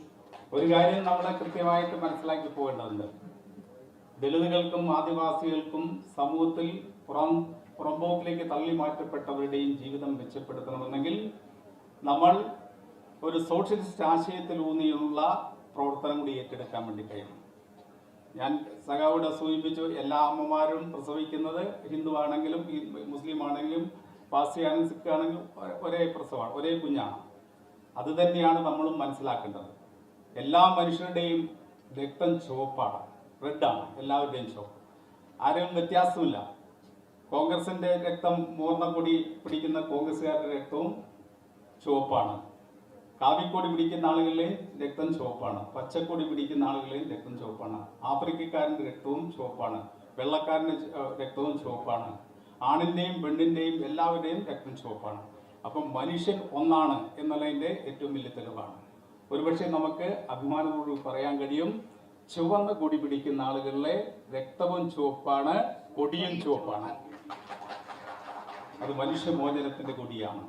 ഒരു കാര്യം നമ്മൾ കൃത്യമായിട്ട് മനസ്സിലാക്കി പോകേണ്ടതുണ്ട്. ദളിതുകൾക്കും ആദിവാസികൾക്കും സമൂഹത്തിൽ പുറമ്പോക്കിലേക്ക് തള്ളി മാറ്റപ്പെട്ടവരുടെയും ജീവിതം മെച്ചപ്പെടുത്തണമെന്നെങ്കിൽ നമ്മൾ ഒരു സോഷ്യലിസ്റ്റ് ആശയത്തിലൂന്നിയുള്ള പ്രവർത്തനം കൂടി ഏറ്റെടുക്കാൻ വേണ്ടി കഴിയും. ഞാൻ സഖാവിടെ സൂചിപ്പിച്ചു, എല്ലാ അമ്മമാരും പ്രസവിക്കുന്നത് ഹിന്ദു ആണെങ്കിലും മുസ്ലിം ആണെങ്കിലും പാർസി ആണെങ്കിലും സിഖ് ആണെങ്കിലും ഒരേ പ്രസവമാണ്, ഒരേ കുഞ്ഞാണ്. അത് തന്നെയാണ് നമ്മളും മനസ്സിലാക്കേണ്ടത്. എല്ലാ മനുഷ്യരുടെയും രക്തം ചുവപ്പാണ്, റെഡാണ്, എല്ലാവരുടെയും ചുവപ്പ്. ആരും വ്യത്യാസമില്ല. കോൺഗ്രസിന്റെ രക്തം മൂർന്ന കൊടി പിടിക്കുന്ന കോൺഗ്രസ്സുകാരുടെ രക്തവും ചുവപ്പാണ്. കാവിക്കൊടി പിടിക്കുന്ന ആളുകളുടെയും രക്തം ചുവപ്പാണ്. പച്ചക്കൊടി പിടിക്കുന്ന ആളുകളുടെയും രക്തം ചുവപ്പാണ്. ആഫ്രിക്കക്കാരൻ്റെ രക്തവും ചുവപ്പാണ്. വെള്ളക്കാരൻ്റെ രക്തവും ചുവപ്പാണ്. ആണിൻ്റെയും പെണ്ണിൻ്റെയും എല്ലാവരുടെയും രക്തം ചുവപ്പാണ്. അപ്പം മനുഷ്യൻ ഒന്നാണ് എന്നുള്ളതിൻ്റെ ഏറ്റവും വലിയ തെളിവാണ്. ഒരുപക്ഷെ നമുക്ക് അഭിമാനത്തോട് പറയാൻ കഴിയും, ചുവന്ന കൊടി പിടിക്കുന്ന ആളുകളിലെ രക്തവും ചുവപ്പാണ്, കൊടിയും ചുവപ്പാണ്. അത് മനുഷ്യമോചനത്തിൻ്റെ കൊടിയാണ്.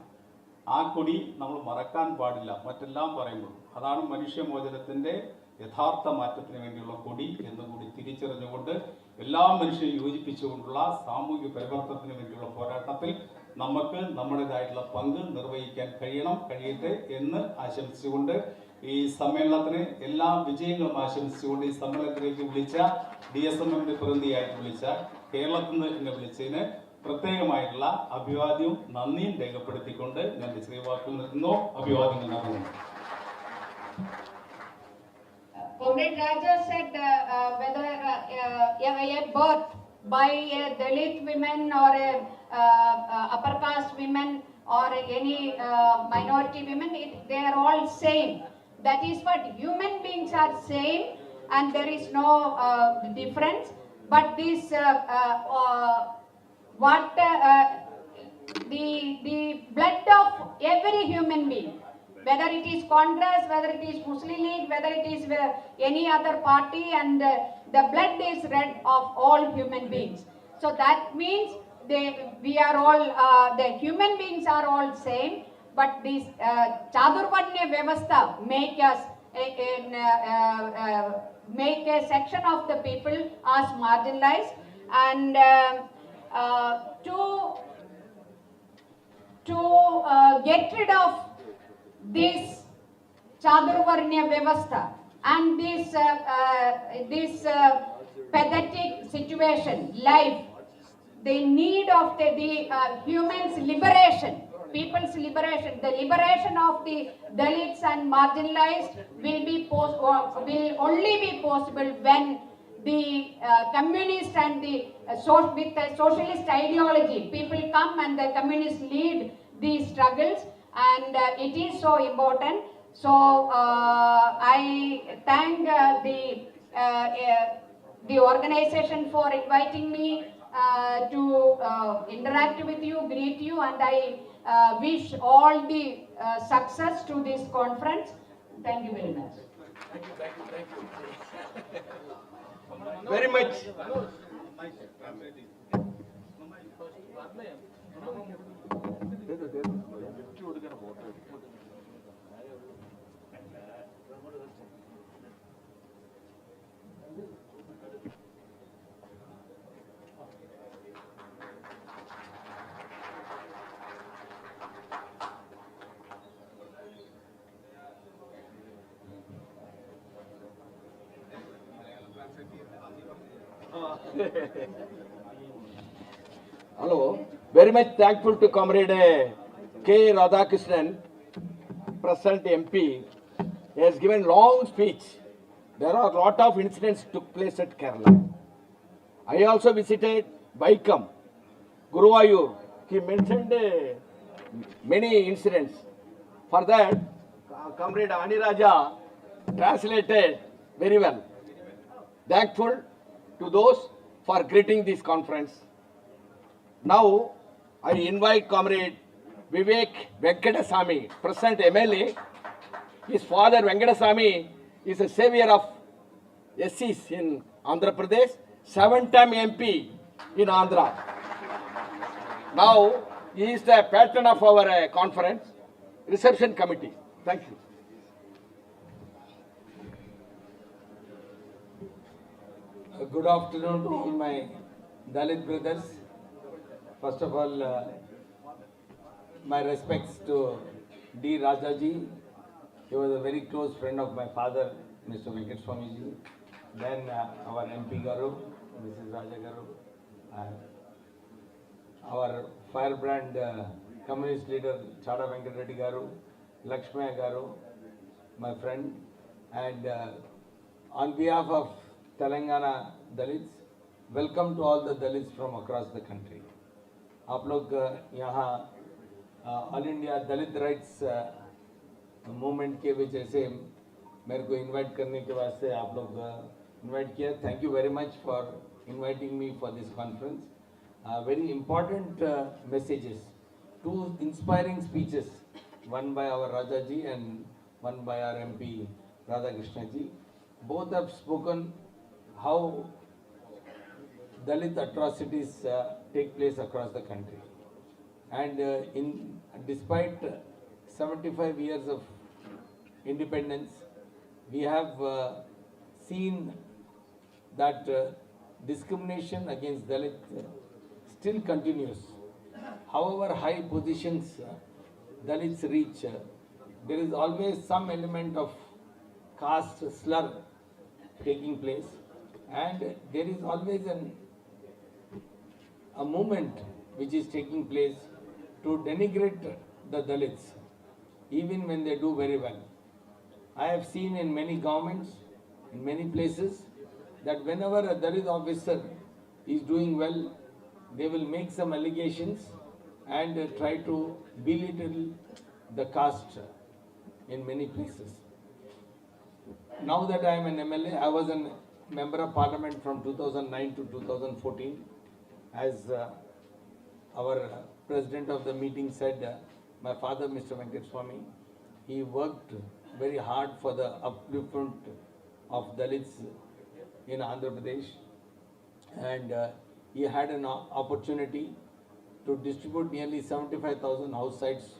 ആ കൊടി നമ്മൾ മറക്കാൻ പാടില്ല, മറ്റെല്ലാം പറയുമ്പോൾ. അതാണ് മനുഷ്യമോചനത്തിൻ്റെ യഥാർത്ഥ മാറ്റത്തിന് വേണ്ടിയുള്ള കൊടി എന്നുകൂടി തിരിച്ചറിഞ്ഞുകൊണ്ട് എല്ലാ മനുഷ്യരും യോജിപ്പിച്ചുകൊണ്ടുള്ള സാമൂഹിക പരിവർത്തനത്തിന് വേണ്ടിയുള്ള പോരാട്ടത്തിൽ നമുക്ക് നമ്മുടേതായിട്ടുള്ള പങ്ക് നിർവഹിക്കാൻ കഴിയട്ടെ എന്ന് ആശംസിച്ചുകൊണ്ട് ഈ സമ്മേളനത്തിന് എല്ലാ വിജയങ്ങളും ആശംസിച്ചുകൊണ്ട് ഈ സമ്മേളനത്തിലേക്ക് വിളിച്ച DSMന്റെ പ്രതിനിധിയായിട്ട് വിളിച്ച കേരളത്തിൽ നിന്ന് എന്നെ വിളിച്ചതിന് പ്രത്യേകമായിട്ടുള്ള അഭിവാദ്യവും നന്ദിയും രേഖപ്പെടുത്തിക്കൊണ്ട് ഞാൻ ശ്രീവാക്കിൽ നിൽക്കുന്നു. അഭിവാദ്യങ്ങൾ നൽകുന്നു. Comrade Raja said whether a birth by a Dalit women or a upper caste women or any minority women, they are all same. That is what human beings are same, and there is no difference. But this the blood of every human being, whether it is Congress, whether it is Muslim League, whether it is any other party, and the blood is red of all human beings. So that means we are all, the human beings are all same, but this Chaturvarnya Vyavastha make a section of the people as marginalized, and to get rid of this Chaturvarnya Vyavastha and this pathetic situation, life, the need of the humans' liberation, people's liberation, the liberation of the Dalits and marginalized will only be possible when the communist and the with the socialist ideology, people come and the communists lead these struggles, and it is so important. So I thank the organization for inviting me to interact with you, greet you, and I wish all the success to this conference. Thank you very much. Thank you. Very much. Hello. Very much thankful to Comrade K. Radhakrishnan, present MP. He has given long speech. There are a lot of incidents took place at Kerala. I also visited Vaikam, Guruvayur. He mentioned many incidents. For that, Comrade Aniraja translated very well. Thankful to those for greeting this conference. Now, I invite Comrade Vivek Venkadasamy, present MLA. His father Venkadasamy is a savior of SCs in Andhra Pradesh, 7-time MP in Andhra. Now, he is the patron of our conference, reception committee. Thank you. Good afternoon to all my Dalit brothers. First of all, my respects to D. Rajaji. He was a very close friend of my father, Mr. Venkat Swamiji. Then our MP Garu, Mrs. Raja Garu, our firebrand communist leader Chada Venkat Reddy Garu, Lakshmaya Garu, my friend, and on behalf of Telangana Dalits, welcome to all the Dalits from across the country. आप लोग यहाँ all India दलित rights movement के वजह से मेरे को invite करने के वास्ते आप लोग इनवाइट किया. Thank you very much for inviting me for this conference. Very important messages, two inspiring speeches, one by our Raja ji and one by our MP Radhakrishna ji. Both have spoken how Dalit atrocities take place across the country. And despite 75 years of independence, we have seen that discrimination against Dalit still continues. However high positions Dalits reach, there is always some element of caste slur taking place, and there is always a movement which is taking place to denigrate the Dalits, even when they do very well. I have seen in many governments, in many places, that whenever a Dalit officer is doing well, they will make some allegations and try to belittle the caste in many places. Now that I am an MLA, I was a member of parliament from 2009 to 2014. As our president of the meeting said, my father, Mr. Venkat Swami, he worked very hard for the upliftment of Dalits in Andhra Pradesh, and he had an opportunity to distribute nearly 75,000 house sites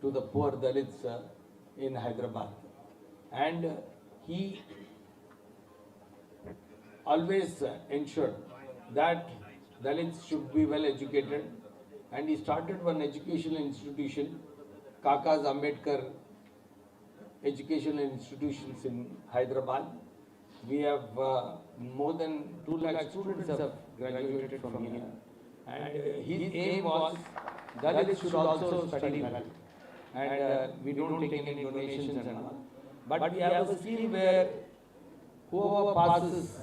to the poor Dalits in Hyderabad. And he always ensured that Dalits should be well educated, and he started one educational institution, Kaka's Ambedkar Educational Institutions in Hyderabad. We have more than 2 lakh students have graduated from here, and his aim was Dalits should also study well, and we don't take any donations and all. But we have a scheme where whoever passes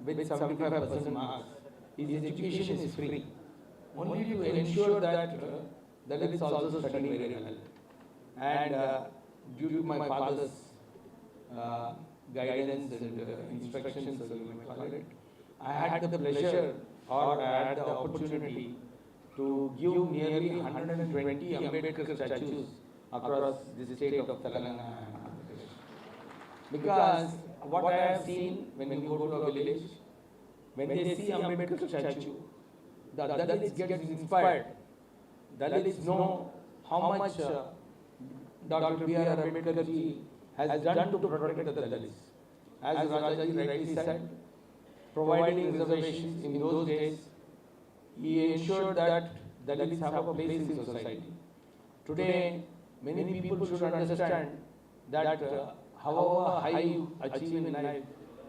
with 75% marks, his education is free, only to ensure that Dalits also study very well. And due to my father's guidance and instructions, as you may call it, I had the pleasure or I had the opportunity to give nearly 120 Ambedkar statues across the state of Telangana. Because what I have seen when we go to a village, when they see Ambedkar statue, the Dalits get inspired. Dalits know how much Dr. B.R. Ambedkar ji has done to protect the Dalits. As Rajaji rightly said, providing reservations in those days, he ensured that Dalits have a place in society. Today, many people should understand that however high you achieve in life,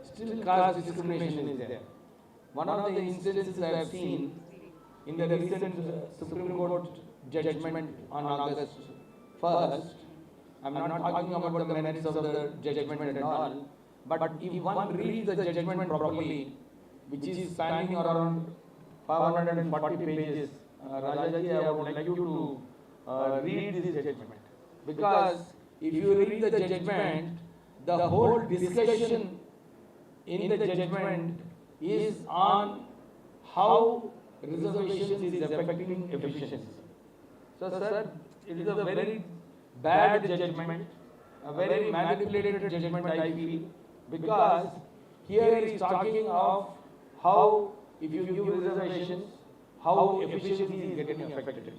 still caste discrimination is there. one of the instances I have seen in the recent Supreme Court judgment on August 1st, I'm not talking about the merits of the judgment and all, but if one reads the judgment properly, which is spanning around 540 pages, Rajaji, I would like you to read this judgment. Because if you read the judgment, the whole discussion in the judgment is on how reservations is affecting efficiency. So, sir, it is a very bad judgment, a very manipulated judgment, I feel, because here he is talking of how, if you give reservations, how efficiency is getting affected.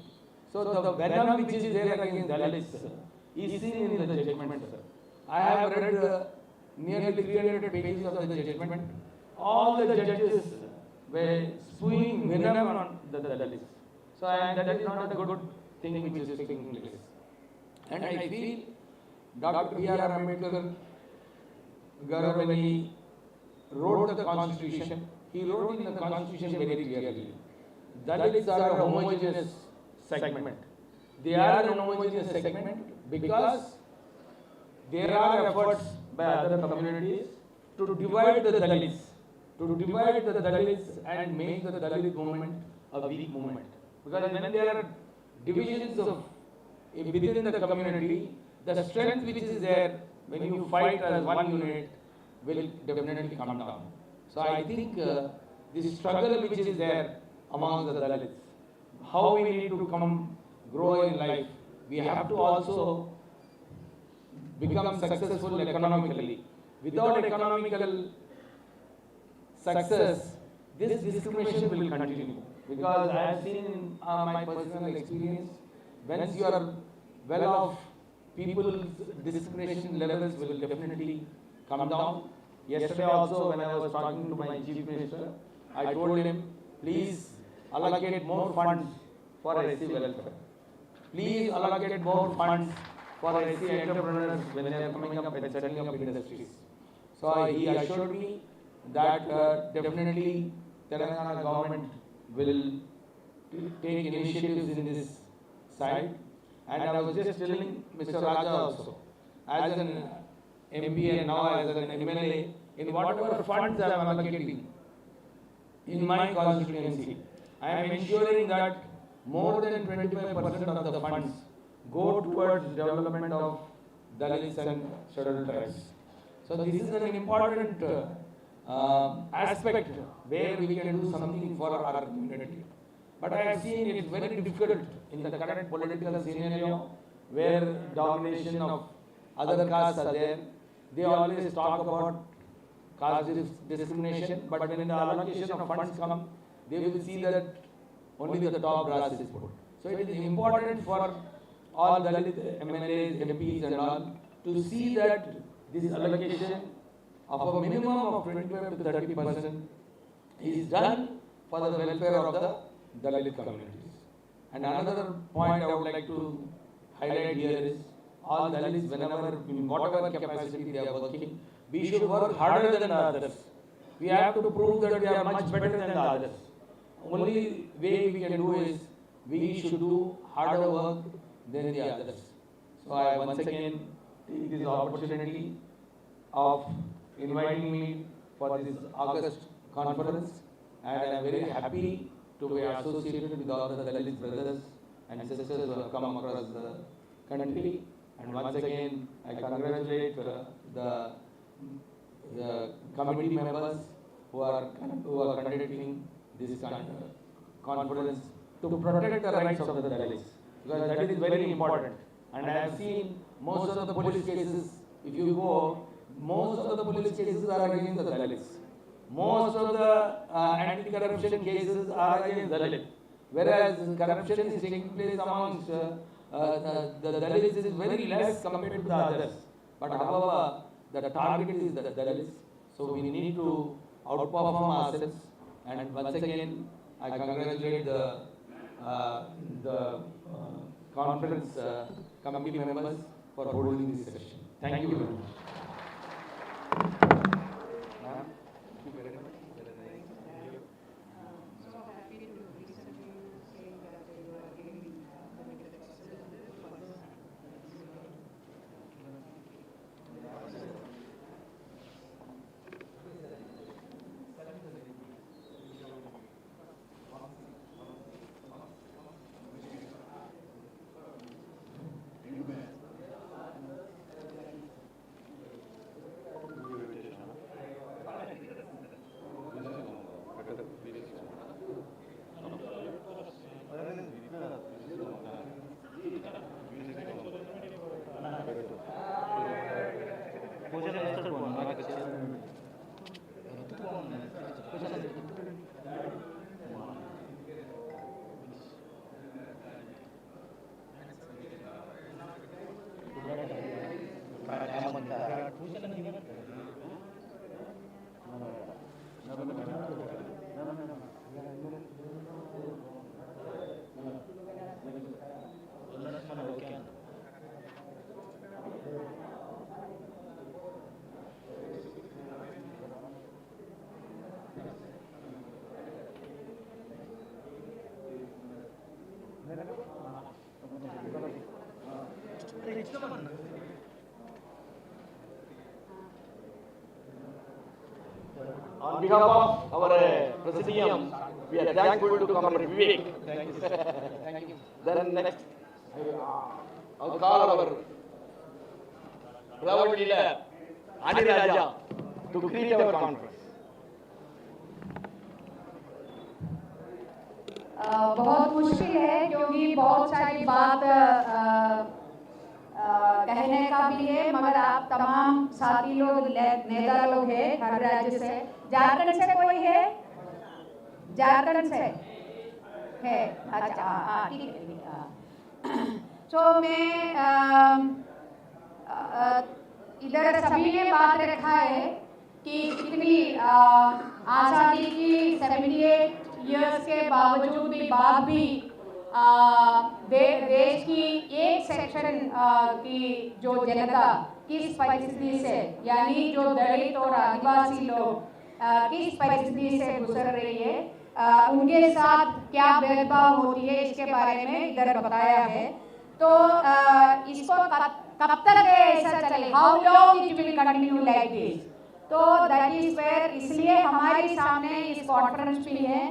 So the venom which is there against Dalits is seen in the judgment, sir. I have read nearly 300 pages of the judgment. All the judges were spewing venom on the Dalits. So that is not a good thing which is taking place. And I feel Dr. B.R. Ambedkar, when he wrote the Constitution, he wrote in the Constitution very clearly. Dalits are a homogeneous segment. They are an homogeneous segment because there are efforts by other communities to divide the Dalits, and make the Dalit movement a weak movement. Because when there are divisions of within the community, the strength which is there when you fight as one unit will definitely come down. So I think this struggle which is there among the Dalits, how we need to grow in life, we have to also become successful economically. Without economical success, this discrimination will continue. Because I have seen in my personal experience, once you are well off, people's discrimination levels will definitely come down. Yesterday also, when I was talking to my Chief Minister, I told him, please allocate more funds for SC welfare. Please allocate more funds for SC entrepreneurs when they are coming up and setting up industries. So he assured me that definitely Telangana government will take initiatives in this side. And I was just telling Mr. Raja also, as an MP and now as an MLA, in whatever funds I am allocating in my constituency, I am ensuring that more than 25% of the funds go towards development of Dalits and scheduled tribes. So this is an important aspect where we can do something for our community. But I have seen it is very difficult in the current political scenario where domination of other castes are there. They always talk about caste discrimination, but when the allocation of funds come, they will see that only the top brass is put. So it is important for all Dalit MLAs, MPs and all to see that this allocation of a minimum of 25 to 30% is done for the welfare of the Dalit communities. And another point I would like to highlight here is all Dalits, whenever, in whatever capacity they are working, we should work harder than the others. We have to prove that we are much better than the others. Only way we can do is we should do harder work than the others. So I once again take this opportunity of inviting me for this August conference, and I am very happy to be associated with all the Dalit brothers and sisters who have come across the country. And once again, I congratulate the committee members who are conducting this conference to protect the rights of the Dalits, because that is very important. And I have seen most of the police cases, if you go, most of the police cases are against the Dalits. Most of the anti-corruption cases are against Dalits, whereas corruption is taking place amongst the Dalits is very less compared to the others. But however, the target is the Dalits, so we need to outperform ourselves. And once again, I congratulate the conference committee members for holding this session. Thank you very much. On behalf of our Presidium, we are thankful to Comrade Vivek. Thank you. Then next, I'll call our beloved leader, Adiraja, to greet our conference. बहुत मुश्किल है क्योंकि बहुत सारी बात कहने का भी है, मगर आप तमाम साथी लोग नेता लोग हैं हर राज्य से। झारखंड से कोई है? झारखंड से है? अच्छा, हाँ ठीक है। तो मैं इधर सभी ने बात रखा है कि कितनी आज़ादी की 78 इयर्स के बावजूद भी देश की एक सेक्शन की जो जनता किस परिस्थिति से, यानी जो दलित और आदिवासी लोग किस परिस्थिति से गुजर रही है, उनके साथ क्या भेदभाव होती है, इसके बारे में इधर बताया है। तो इसको कब तक ऐसा चले, how long it will continue like this. तो दैट इज वेयर, इसलिए हमारे सामने इस कॉन्फ्रेंस भी है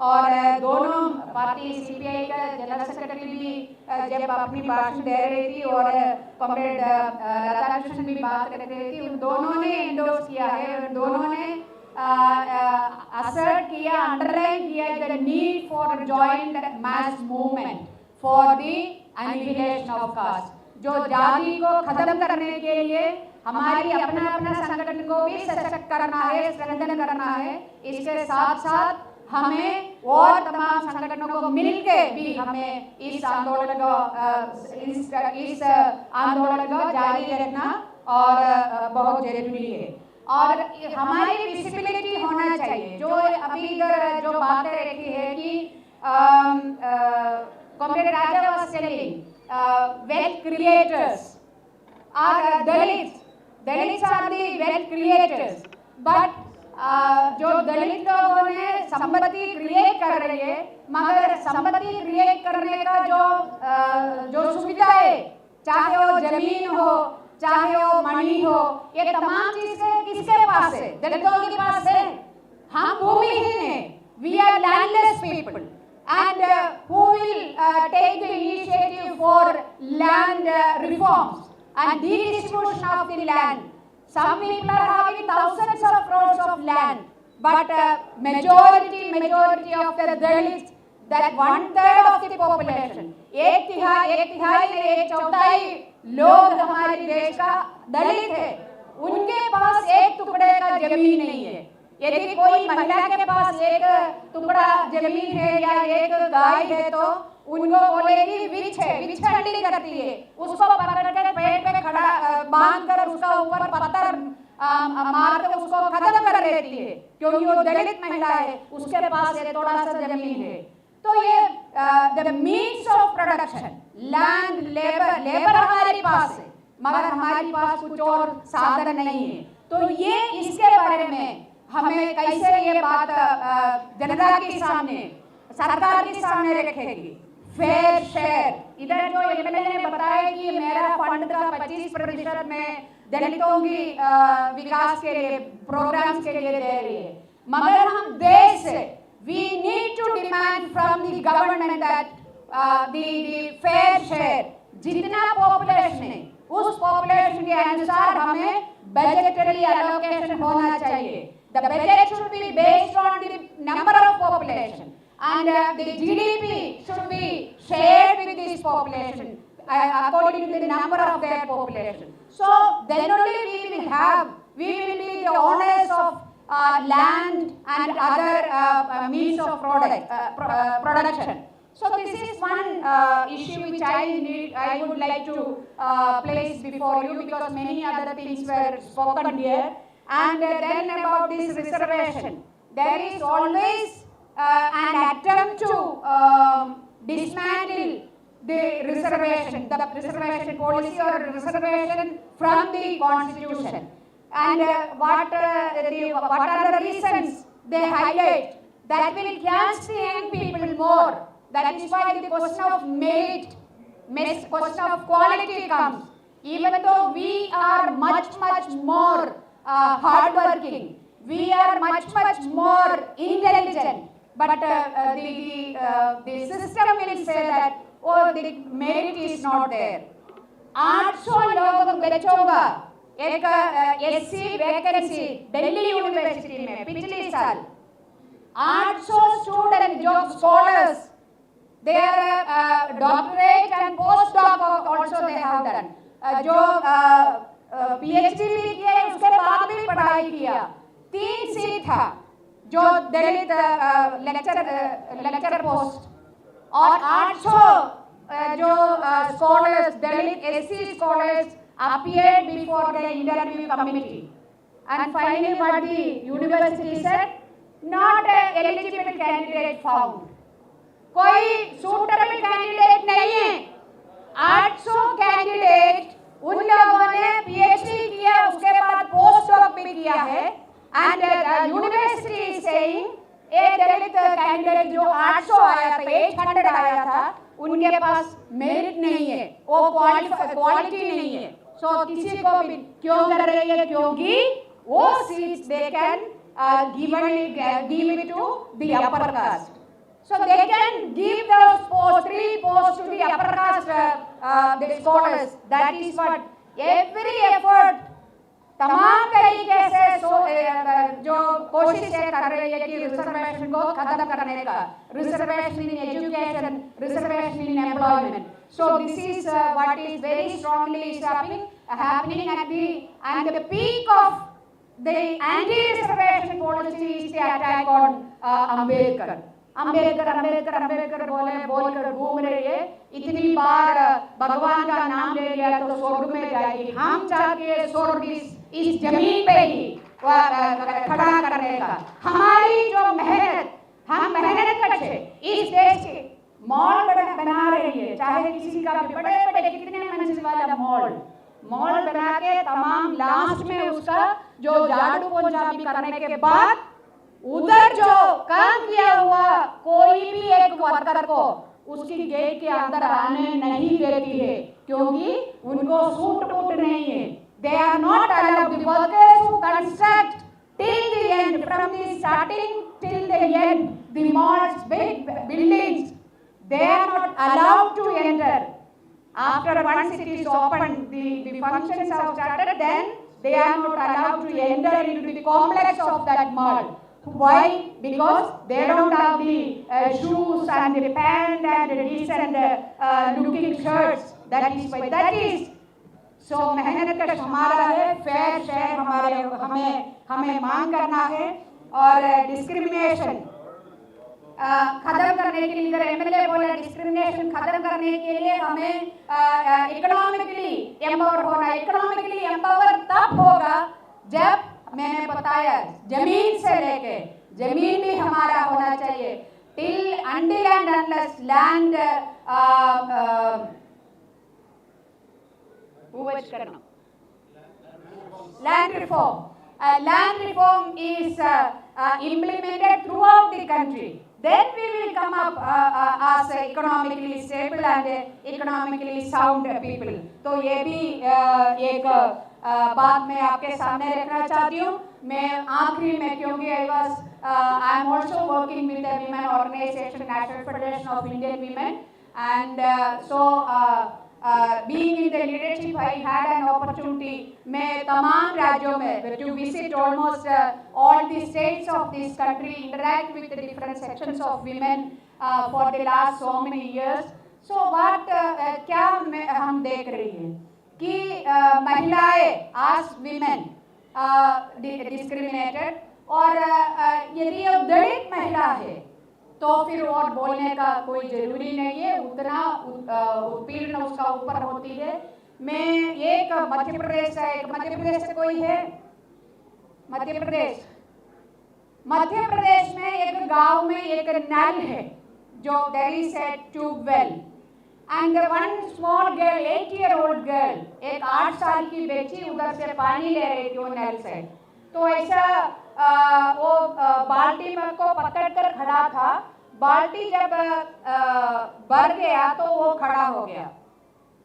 और दोनों पार्टी CPI का जनरल सेक्रेटरी भी जब अपनी भाषण दे रही थी और कॉमरेड राधाकृष्णन भी बात कर रही थी, उन दोनों ने एंडोर्स किया है, उन दोनों ने असर्ट किया, अंडरलाइन किया the need for joint mass movement for the annihilation of caste. जो जाति को खत्म करने के लिए हमारी अपना संगठन को भी सशक्त करना है, स्ट्रेंथन करना है। इसके साथ साथ हमें और तमाम संगठनों को मिलके भी हमें इस आंदोलन को जारी रखना और बहुत जरूरी है। और हमारी विजिबिलिटी होना चाहिए। जो अभी इधर जो बातें रखी है कि comrade Raja was telling wealth creators are Dalits are the wealth creators, but जो दलित लोगों ने संपत्ति क्रिएट कर रही है, मगर संपत्ति क्रिएट करने का जो सुविधा है, चाहे वो जमीन हो, चाहे वो मनी हो, ये तमाम चीजें किसके पास है? दलितों के पास है। हम भूमिहीन हैं, we are landless people, and who will take the initiative for land reforms and redistribution of the land? Some people are having thousands of crores of land, but majority of the Dalits, that 1/3 of the population, एक चौथाई लोग हमारे देश का दलित है, उनके पास एक टुकड़े का जमीन नहीं है। यदि कोई महिला के पास एक टुकड़ा जमीन है या एक गाय है तो उनको बोलेगी विच है, विच हंडी करती है, उसको पकड़ कर पेड़ पे खड़ा बांध कर उसका ऊपर पत्थर मार कर उसको खत्म कर देती है, क्योंकि वो दलित महिला है, उसके पास ये थोड़ा सा जमीन है। तो ये the means of production, land, labour हमारे पास है, मगर हमारे पास कुछ और साधन नहीं है। तो ये इसके बारे में हमें कैसे ये बात जनता के सामने, सरकार के सामने रखेगी। फेयर शेयर, इधर जो MLA ने बताया कि मेरा फंड का 25% में दलितों की विकास के लिए, प्रोग्राम्स के लिए दे रही है, मगर हम देश से we need to demand from the government that the fair share, जितना पॉपुलेशन है उस पॉपुलेशन के अनुसार हमें बजटरी एलोकेशन होना चाहिए। The budget should be based on the number of population, and the GDP should be shared with this population according to the number of their population. So then only we will be the owners of land and other means of production. So this is one issue which I would like to place before you, because many other things were spoken here. And then about this reservation, there is always an attempt to dismantle the reservation policy or reservation from the constitution. And what are the reasons they highlight that will catch the young people more That is why the question of merit, question of quality comes. Even though we are much more hardworking, we are much more intelligent, but the system will say that, oh, the merit is not there. 800 लोग बच्चों का एक SC vacancy Delhi university में पिछले साल 800 student जो scholars, their doctorate and postdoc also they have done, जो PhD भी किए उसके बाद भी पढ़ाई किया, 3 सीट था जो दलित लेक्चर पोस्ट, और 800 जो scholars, Dalit SC scholars appeared before the interview committee, and finally what the university said, not a eligible candidate found. कोई suitable candidate नहीं है. 800 candidate उन लोगों ने PhD किया, उसके बाद पोस्ट डॉक भी किया है, and the university is saying एक दलित कैंडिडेट जो 800 आया था, 800 आया था, उनके पास मेरिट नहीं है, वो क्वालिटी नहीं है. सो किसी को भी क्यों कर रही है? क्योंकि वो seats they can give it to the upper caste. So they can give those posts, 3 posts to the upper caste, the scholars. That is what every effort तमाम तरीके से जो कोशिश कर रही है कि रिजर्वेशन को खत्म करने का, reservation in education, reservation in employment. So this is what is very strongly is happening at the peak of the anti-reservation policy is the attack on Ambedkar. Ambedkar बोलकर घूम रही है. इतनी बार भगवान का नाम ले लिया तो स्वर्ग में जाएगी. हम चाहते हैं स्वर्ग इस जमीन पे ही खड़ा करने का. हमारी जो मेहनत, हम मेहनत करके इस देश के मॉल बना रही है, चाहे किसी का भी बड़े कितने मंजिल वाला मॉल बना के तमाम लास्ट में उसका जो झाड़ू पोंछा भी करने के बाद उधर जो काम किया हुआ कोई भी एक वर्कर को उसकी गेट के अंदर आने नहीं देती है, क्योंकि उनको सूट बूट नहीं है. They are not allowed. The workers who construct till the end, from the starting till the end, the malls, big buildings, they are not allowed to enter. After once it is opened, the functions have started, then they are not allowed to enter into the complex of that mall. Why? Because they don't have the shoes and the pant and the decent looking shirts. That is why. That is. So मेहनत का हमारा है, fair share हमें मांग करना है. और discrimination खत्म करने के लिए, एमएलए बोला डिस्क्रिमिनेशन खत्म करने के लिए हमें इकोनॉमिकली एम्पावर होना. इकोनॉमिकली एम्पावर तब होगा जब मैंने बताया जमीन से लेके जमीन भी हमारा होना चाहिए. Till until and unless land land reform is implemented throughout the country, then we will come up as economically stable and economically sound people. तो ये भी एक बात मैं आपके सामने रखना चाहती हूँ. मैं आखिरी में, क्योंकि I am also working with the women organization, National Federation of Indian Women, and being in the leadership, I had an opportunity मैं तमाम राज्यों में to visit almost all the states of this country, interact with the different sections of women for the last so many years. So what क्या हम देख रही हैं कि महिलाएं as women discriminated, और यदि वो दलित महिला है तो फिर और बोलने का कोई जरूरी नहीं है, उतना उत्पीड़न उसका ऊपर होती है. मैं एक मध्य प्रदेश से कोई है? मध्य प्रदेश में एक गांव में एक नल है जो there is a tube well, and one small girl, 8-year-old girl, एक 8 साल की बच्ची उधर से पानी ले रही थी वो नल से. तो ऐसा वो बाल्टी में को पकड़ कर खड़ा था. बाल्टी जब भर गया तो वो खड़ा हो गया.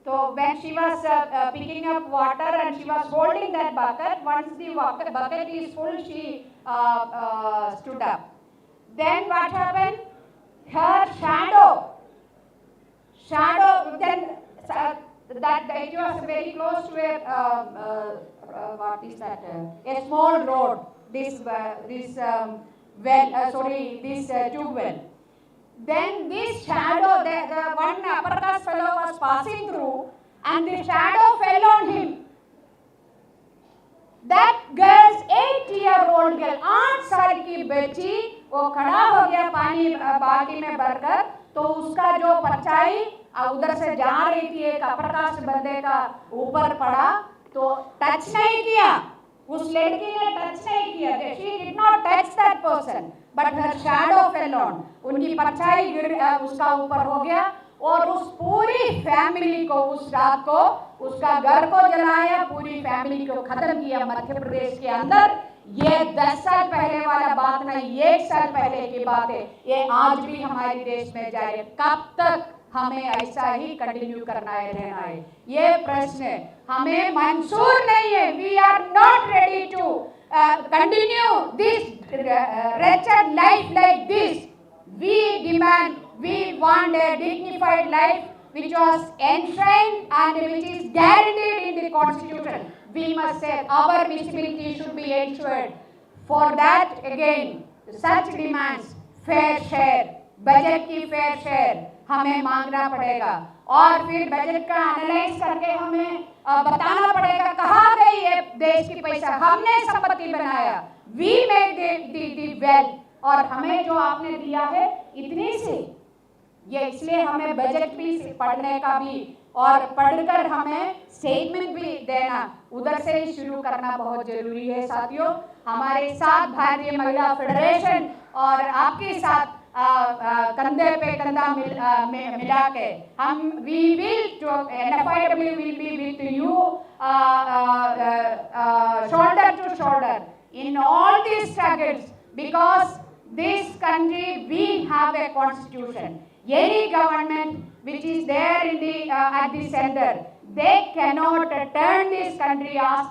So when she was picking up water and she was holding that bucket, once the bucket is full, she stood up. Then what happened? Her shadow, then that it was very close to a what is that? A small road. This tube well. Then this shadow, the one upper caste fellow was passing through, and the shadow fell on him. That girl's 8-year-old girl, 8 साल की बच्ची, वो खड़ा हो गया पानी बाल्टी में भरकर, तो उसका जो परछाई उधर से जा रही थी एक अपर कास्ट बंदे का ऊपर पड़ा, तो टच नहीं किया, उस लड़की ने टच नहीं किया. She did not touch that person, but her shadow fell on. उनकी परछाई उसका ऊपर हो गया और उस पूरी फैमिली को उस रात को उसका घर को जलाया, पूरी फैमिली को खत्म किया मध्य प्रदेश के अंदर. ये 10 साल पहले वाला बात नहीं, 1 साल पहले की बात है. ये आज भी हमारे देश में जारी है. कब तक हमें ऐसा ही कंटिन्यू करना है, रहना है, ये प्रश्न हमें मंजूर नहीं है. We are not ready to continue this wretched life like this. We demand, we want a dignified life which was enshrined and which is guaranteed in the constitution. We must say our visibility should be ensured. For that, again, such demands, fair share, budget की fair share हमें मांगना पड़ेगा और फिर budget का analyse करके हमें बताना पड़ेगा कहाँ गई है देश की पैसा. हमने संपत्ति बनाया, वी मेड द वेल्थ, और हमें जो आपने दिया है इतनी सी. ये इसलिए हमें बजट भी पढ़ने का भी और पढ़कर हमें स्टेटमेंट भी देना उधर से ही शुरू करना बहुत जरूरी है. साथियों, हमारे साथ भारतीय महिला फेडरेशन और आपके साथ कंधे पे कंधा मिला के हम we will NFIW will be with you shoulder to shoulder in all these struggles, because this country we have a constitution. Any government which is there in the at the center, they cannot turn this country as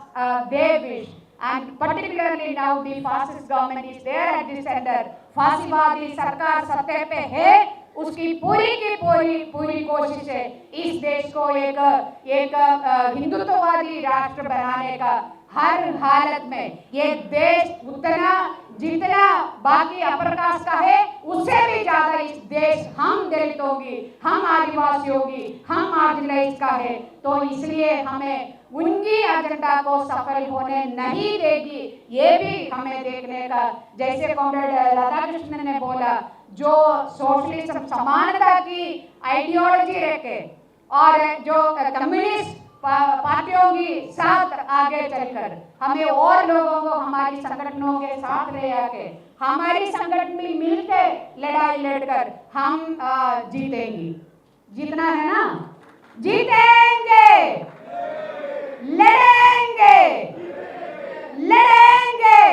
they wish. And particularly now the fascist government is there at the center. फासीवादी सरकार सत्ता पे है, उसकी पूरी की पूरी कोशिश है इस देश को एक हिंदुत्ववादी राष्ट्र बनाने का. हर हालत में ये देश उतना जितना बाकी अपर कास्ट का है उससे भी ज्यादा इस देश हम दलितों की, हम आदिवासियों की, हम मार्जिनलाइज का है. तो इसलिए हमें उनकी एजेंडा को सफल होने नहीं देगी, ये भी हमें देखने का. जैसे कॉमरेड राधाकृष्णन ने बोला, जो सोशलिज्म समानता की आइडियोलॉजी रखे और जो कम्युनिस्ट पार्टियों की साथ आगे चलकर हमें और लोगों को हमारी संगठनों के साथ ले आके हमारी संगठन में मिलकर लड़ाई लड़कर हम जीतेंगे. जीतना है ना, जीतेंगे, लड़ेंगे, लड़ेंगे.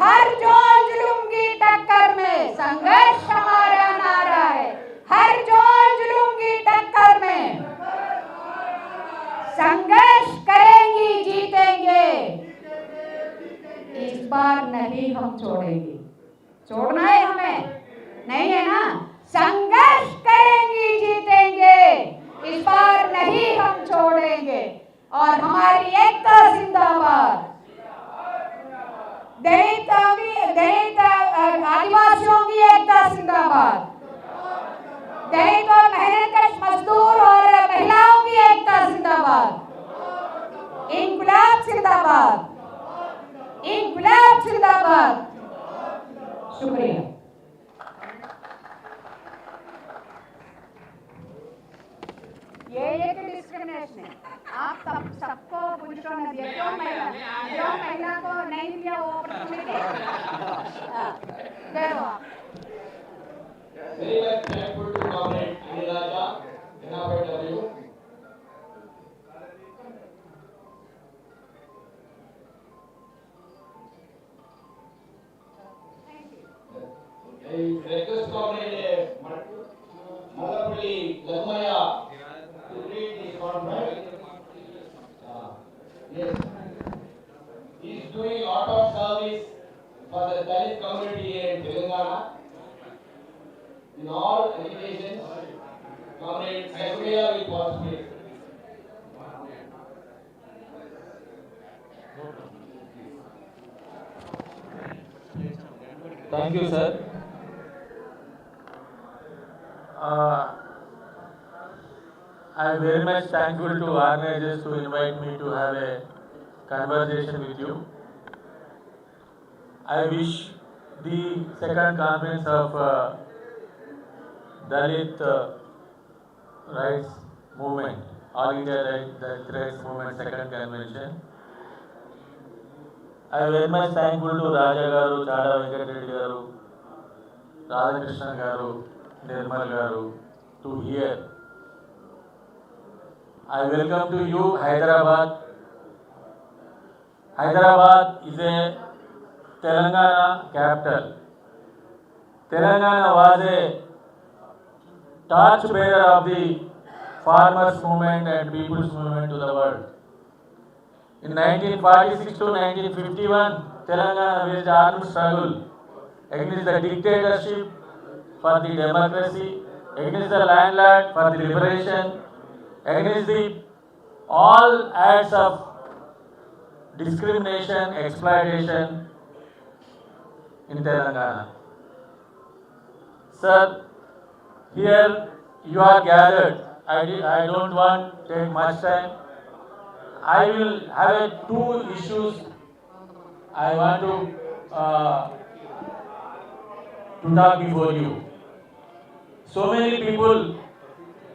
हर जोल जुल्म की टक्कर में संघर्ष हमारा नारा है. हर जोल जुल्म की टक्कर में संघर्ष करेंगे, जीतेंगे. इस बार नहीं हम छोड़ेंगे. छोड़ना है हमें नहीं है ना. संघर्ष करेंगे, जीतेंगे. इस बार नहीं हम छोड़ेंगे. और हमारी एकता जिंदाबाद. दलित आदिवासियों की एकता जिंदाबाद. दलित और मेहनतकश मजदूर और महिलाओं की एकता जिंदाबाद. इनकलाब जिंदाबाद, इनकलाब जिंदाबाद. शुक्रिया. ये एक डिस्क्रिमिनेशन है. आप सबको पुरुषों ने दिया, क्यों महिला को नहीं दिया वो opportunity. Very much thankful to Comrade Ideological, NFIW. I request Comrade in all educations, Comrade Saifullah will participate. Thank you, sir. I am very much thankful to organizers to invite me to have a conversation with you. I wish the second conference of Dalit Rights Movement, All India Dalit Rights Movement second convention. I am very much thankful to Raja Garu, Chada Venkatreddy Garu, Radhakrishna Garu, Nirmal Garu to hear. I welcome to you Hyderabad. Hyderabad is a Telangana capital. Telangana was a torchbearer of the farmers movement and people's movement to the world. In 1946 to 1951, Telangana waged armed struggle against the dictatorship for the democracy, against the landlord for the liberation, against the all acts of discrimination, exploitation in Telangana. Sir, here you are gathered. I don't want to take much time. I will have two issues I want to talk before you. So many people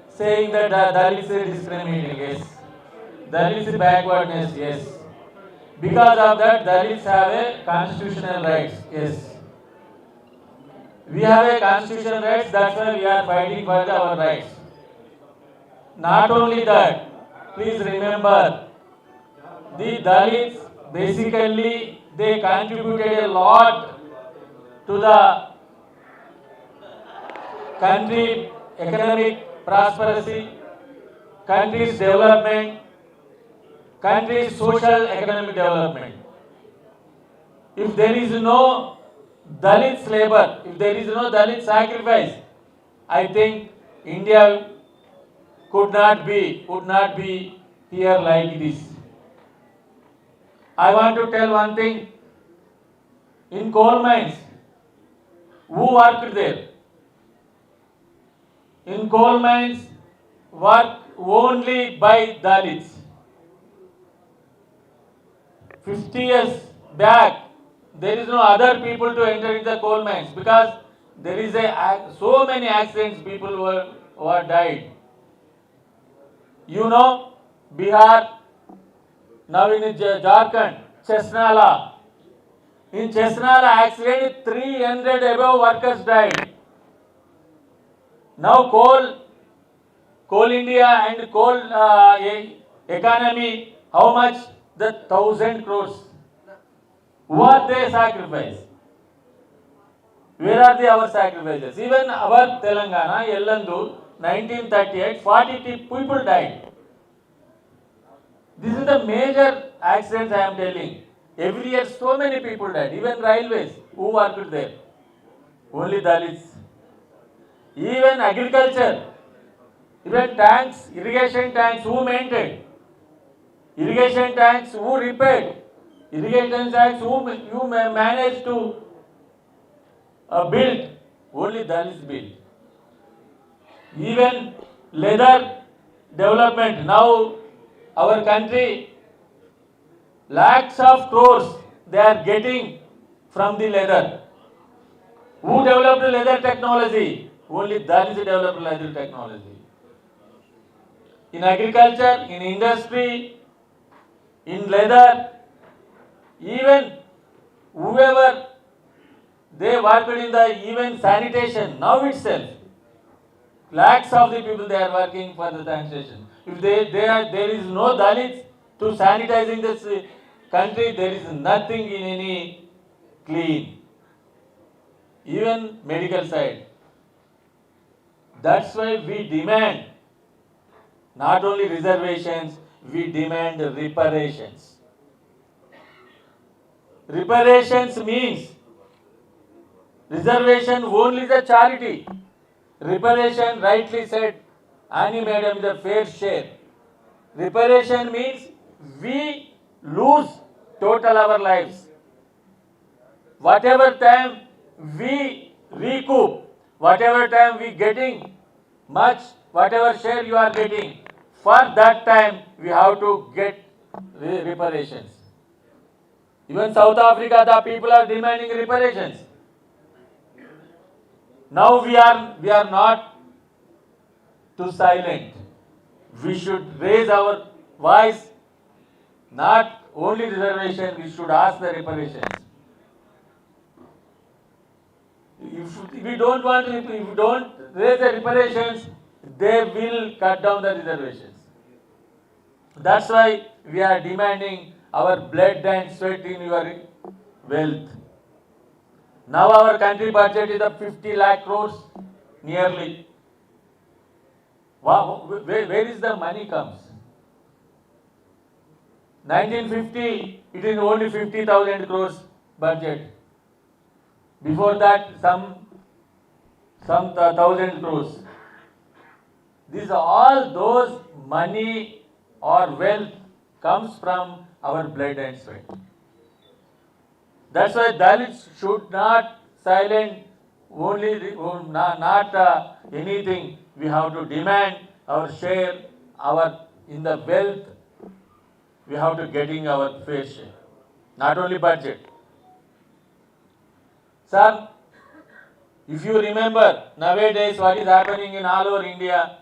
saying that Dalits are discriminating, yes. Dalits is backwardness, yes. Because of that, Dalits have a constitutional rights, yes. We have a constitutional rights, that's why we are fighting for our rights. Not only that, please remember, the Dalits basically they contributed a lot to the country economic prosperity, country's development, country's social economic development. If there is no Dalit labor, if there is no Dalit sacrifice, I think India would not be here like this. I want to tell one thing. In coal mines, who worked there? In coal mines, work only by Dalits. 50 years back, there is no other people to enter in the coal mines because there is so many accidents, people were died. You know, Bihar, now in Jharkhand, Chesnala. In Chesnala accident, 300 above workers died. Now coal India and coal economy, how much? The 1,000 crores. What they sacrifice? Where are our sacrifices? Even our Telangana, Yellandu, 1938, 40 people died. This is the major accidents I am telling. Every year so many people died. Even railways, who worked there? Only Dalits. Even agriculture, even tanks, irrigation tanks, who maintained? Irrigation tanks, who repaired? Irrigation tanks, who managed to build? Only Dalits built. Even leather development, now our country, lakhs of crores they are getting from the leather. Who developed leather technology? Only Dalits developed leather technology. In agriculture, in industry, in leather, even whoever they worked in the even sanitation, now itself, lakhs of the people they are working for the sanitation. If there is no Dalits to sanitizing this country, there is nothing in any clean. Even medical side. That's why we demand not only reservations, we demand reparations. Reparations means reservation only the charity. Reparation, rightly said, Annie madam, is a fair share. Reparation means we lose total our lives. Whatever time we recoup, whatever time we getting much, whatever share you are getting, for that time we have to get reparations. Even South Africa, the people are demanding reparations. Now we are not too silent. We should raise our voice, not only reservation, we should ask the reparations. If we don't want, if we don't raise the reparations, they will cut down the reservations. That's why we are demanding our blood and sweat in your wealth. Now our country budget is of 50 lakh crores nearly. Wow, where is the money comes? 1950, it is only 50,000 crores budget. Before that, some 1,000 crores. These are all those money or wealth comes from our blood and sweat. That's why Dalits should not silent only not anything. We have to demand our share, our in the wealth. We have to getting our fair share, not only budget. Sir, if you remember, nowadays what is happening in all over India,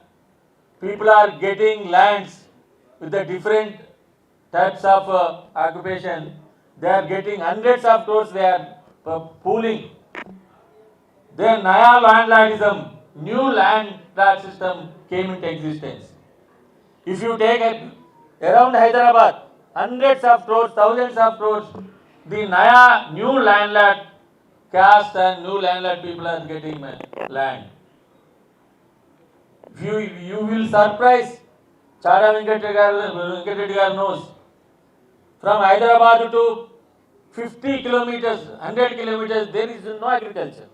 people are getting lands with the different types of occupation. They are getting hundreds of crores, they are pooling. Then Naya landlordism, new land system came into existence. If you take around Hyderabad, hundreds of crores, thousands of crores, the Naya new landlord caste and new landlord people are getting land. You will surprise, Chada Venkatreddy Garu knows, from Hyderabad to 50 kilometers, 100 kilometers, there is no agriculture.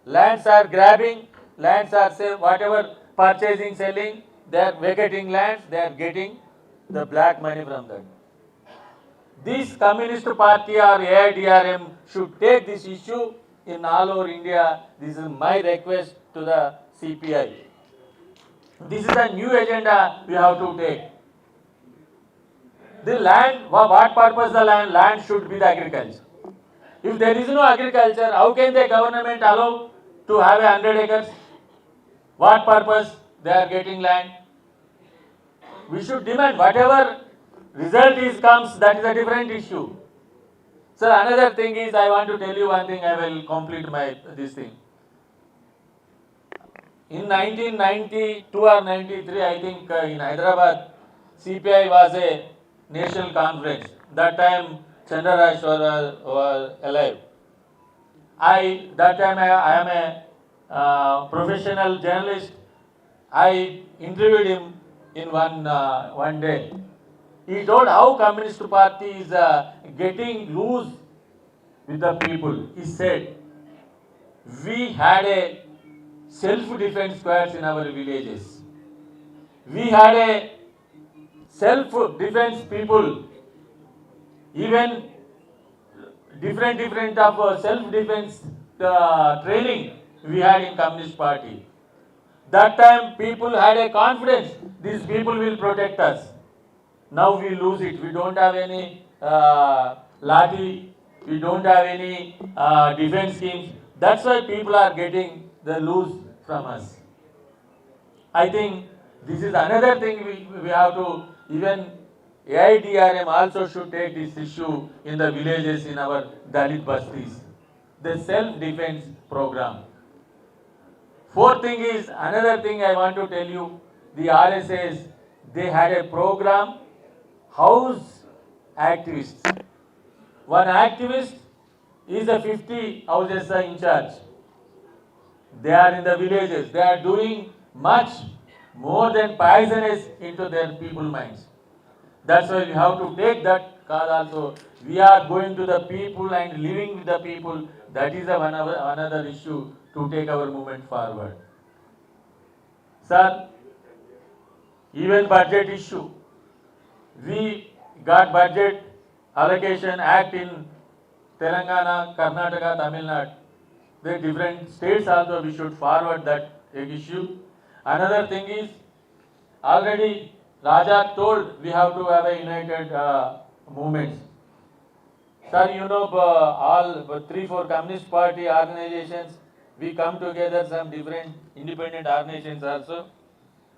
Lands are grabbing, lands are whatever purchasing, selling, they are vacating lands, they are getting the black money from that. This Communist Party or AIDRM should take this issue in all over India. This is my request to the CPI. This is a new agenda we have to take. The land, what purpose the land? Land should be the agriculture. If there is no agriculture, how can the government allow to have 100 acres? What purpose they are getting land? We should demand whatever result comes, that is a different issue. So another thing is, I want to tell you one thing, I will complete this thing. In 1992 or 93, I think in Hyderabad, CPI was a national conference. That time Chandraraj was alive. That time I am a professional journalist. I interviewed him in one day. He told how Communist Party is getting loose with the people. He said, we had a self-defense squads in our villages. We had a self-defense people, even different of self-defense training we had in Communist Party. That time people had a confidence, these people will protect us. Now we lose it. We don't have any lathi, we don't have any defense schemes. That's why people are getting the loose from us. I think this is another thing we have to, even AIDRM also should take this issue in the villages, in our Dalit bastis. The self-defense program. Fourth thing is, another thing I want to tell you, the RSS, they had a program, house activists. One activist is a 50 houses in charge. They are in the villages. They are doing much more than poisonous into their people minds. That's why we have to take that call also. We are going to the people and living with the people. That is another issue to to take our movement forward. Sir, even budget issue, we got budget allocation act in Telangana, Karnataka, Tamil Nadu. The different states also we should forward that issue. Another thing is, already Raja told we have to have a united movements. Sir, you know, all 3-4 Communist Party organizations, we come together, some different independent organizations also.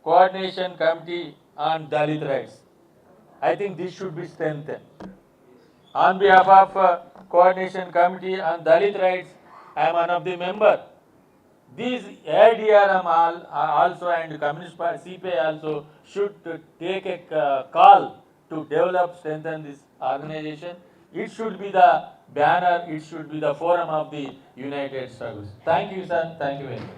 Coordination Committee on Dalit Rights. I think this should be strengthened. On behalf of Coordination Committee on Dalit Rights, I am one of the member. These AIDRM also and Communist Party CPI also should take a call to develop, strengthen this organization. It should be the banner, it should be the forum of the united struggles. Thank you, sir. Thank you very much.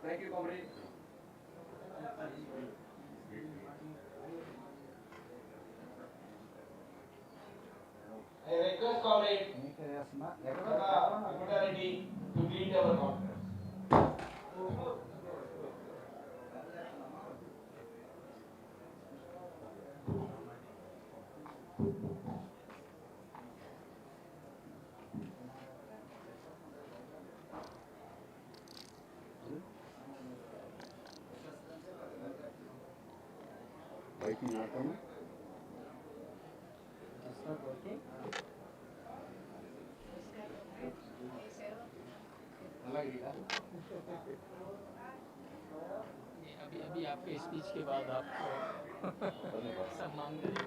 Thank you, comrade. I request comrade Immunity to lead our conference. अभी आपके speech के बाद आपको सम्मान देंगे.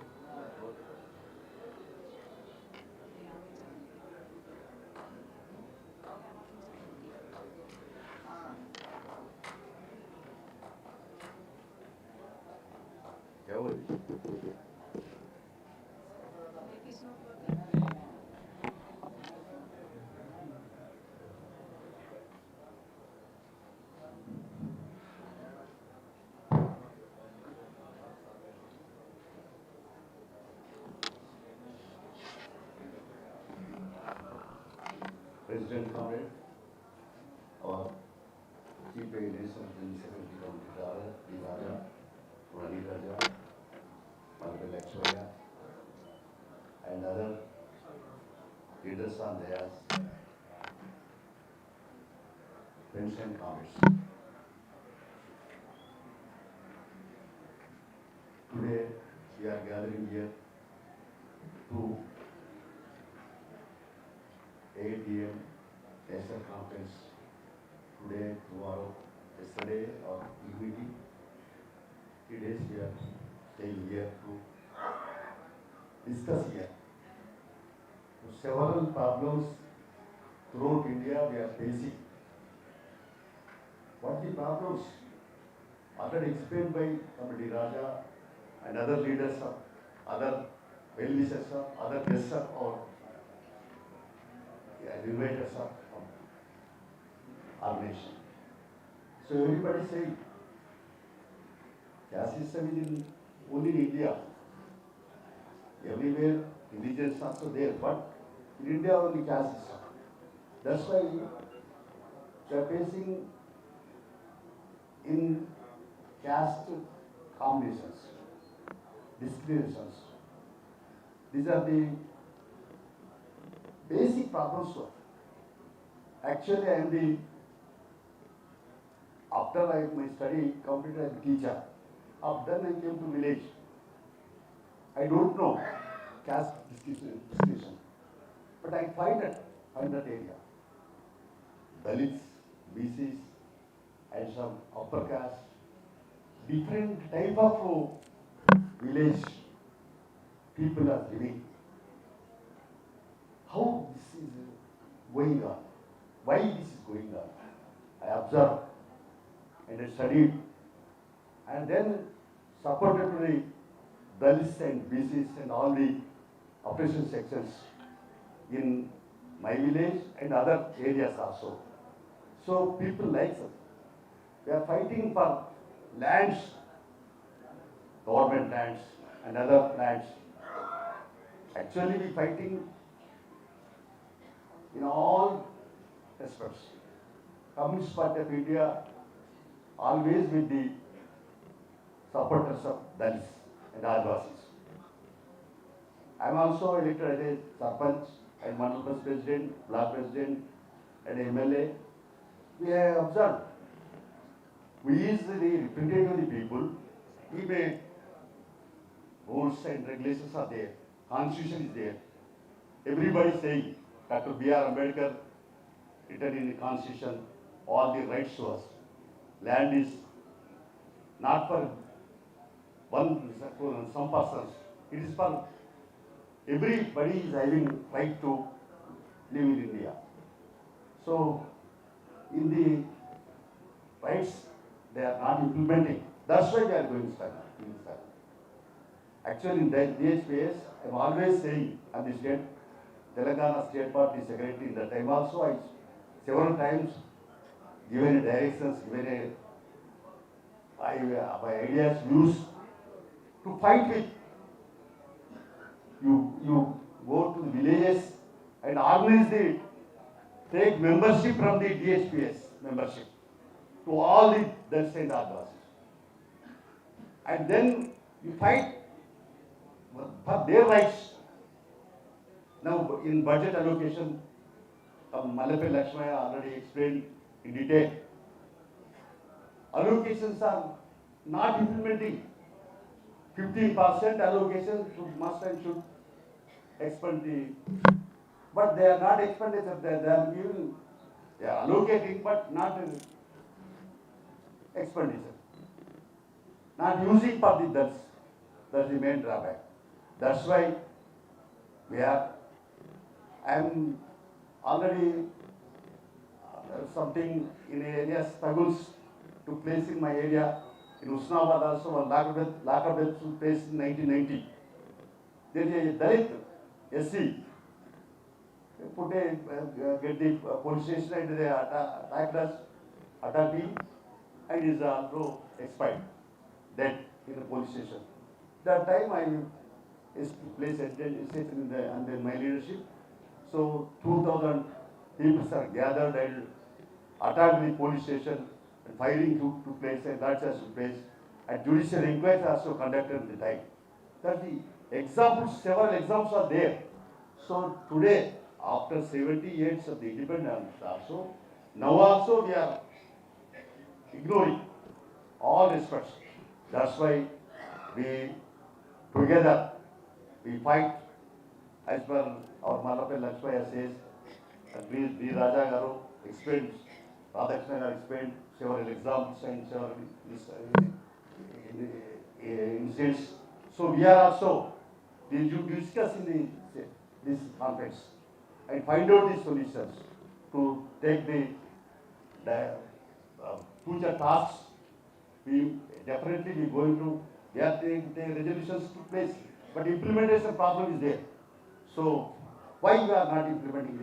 President comrade, our CPI National General Secretary Committee Raja, Rani Raja, Malpel Lakshmaya, and other leaders on the friends and comrades. Today we are gathering here to AIDRM National Conference today, tomorrow, yesterday or evening. 3 days we are staying here to discuss here. Several problems throughout India we are facing. What the problems? Already explained by Comrade Raja and other leaders of other well-wishers of other guests of our innovators of our nation. So everybody saying caste system is in only in India. Everywhere religions also there, but in India only caste system. That's why they are facing in caste combinations, discriminations. These are the basic problems. Actually, I am the, after my study completed as a teacher, after I came to village. I don't know caste discrimination, but I find that area. Dalits, BCs, and some upper caste, different type of village people are living. how this is going on, why this is going on. I observed and I studied and then supported to the Dalits and BCs and all the oppression sections in my village and other areas also. So people like us. We are fighting for lands, government lands and other lands. Actually we are fighting in all aspects. Communist Party of India always with the supporters of Dalits and Adivasis. I am also elected as a Sarpanch and Mandal President, Block President and MLA. We have observed. We is the representative of the people. Even rules and regulations are there. Constitution is there. Everybody is saying Dr. B.R. Ambedkar written in the Constitution all the rights to us. Land is not for some persons. It is for everybody is having right to live in India. So in the rights they are not implementing. That's why they are going stuck. Actually in the DHPS, I am always saying I'm the state, Telangana State Party Secretary in that time also, I several times given a directions, given my ideas, views to fight with. You go to the villages and organize take membership from the DHPS membership to all the Dalits and Adivasis. And then you fight for their rights. Now in budget allocation, Malape Lakshmaya already explained in detail. Allocations are not implementing. 15% allocation must and should expend the, but they are not expenditure. They are giving, they are allocating, but not expenditure. Not using for the Dalits. That's the main drawback. That's why I am already something in areas struggles to place in my area. In Usnabad also, one lockup took place in 1990. There is a Dalit SC put get the police station and they attacked us, attacked him, and is also expired, dead in the police station. That time I is placed under my leadership. So 2,000 people are gathered and attacked the police station. And firing took place and that has took place. And judicial inquiry also conducted at the time. That the examples, several examples are there. So today, after 70 years of the independence also, now also we are ignoring all respects. That's why we together we fight as per our Malape Lakshmaya says, please B. Raja Garu explained, Radhakrishna Garu explained several examples and several incidents. So we are also, we discuss in this conference and find out the solutions to take the future tasks. We definitely be going to, we are taking the resolutions to place, but implementation problem is there. So why we are not implementing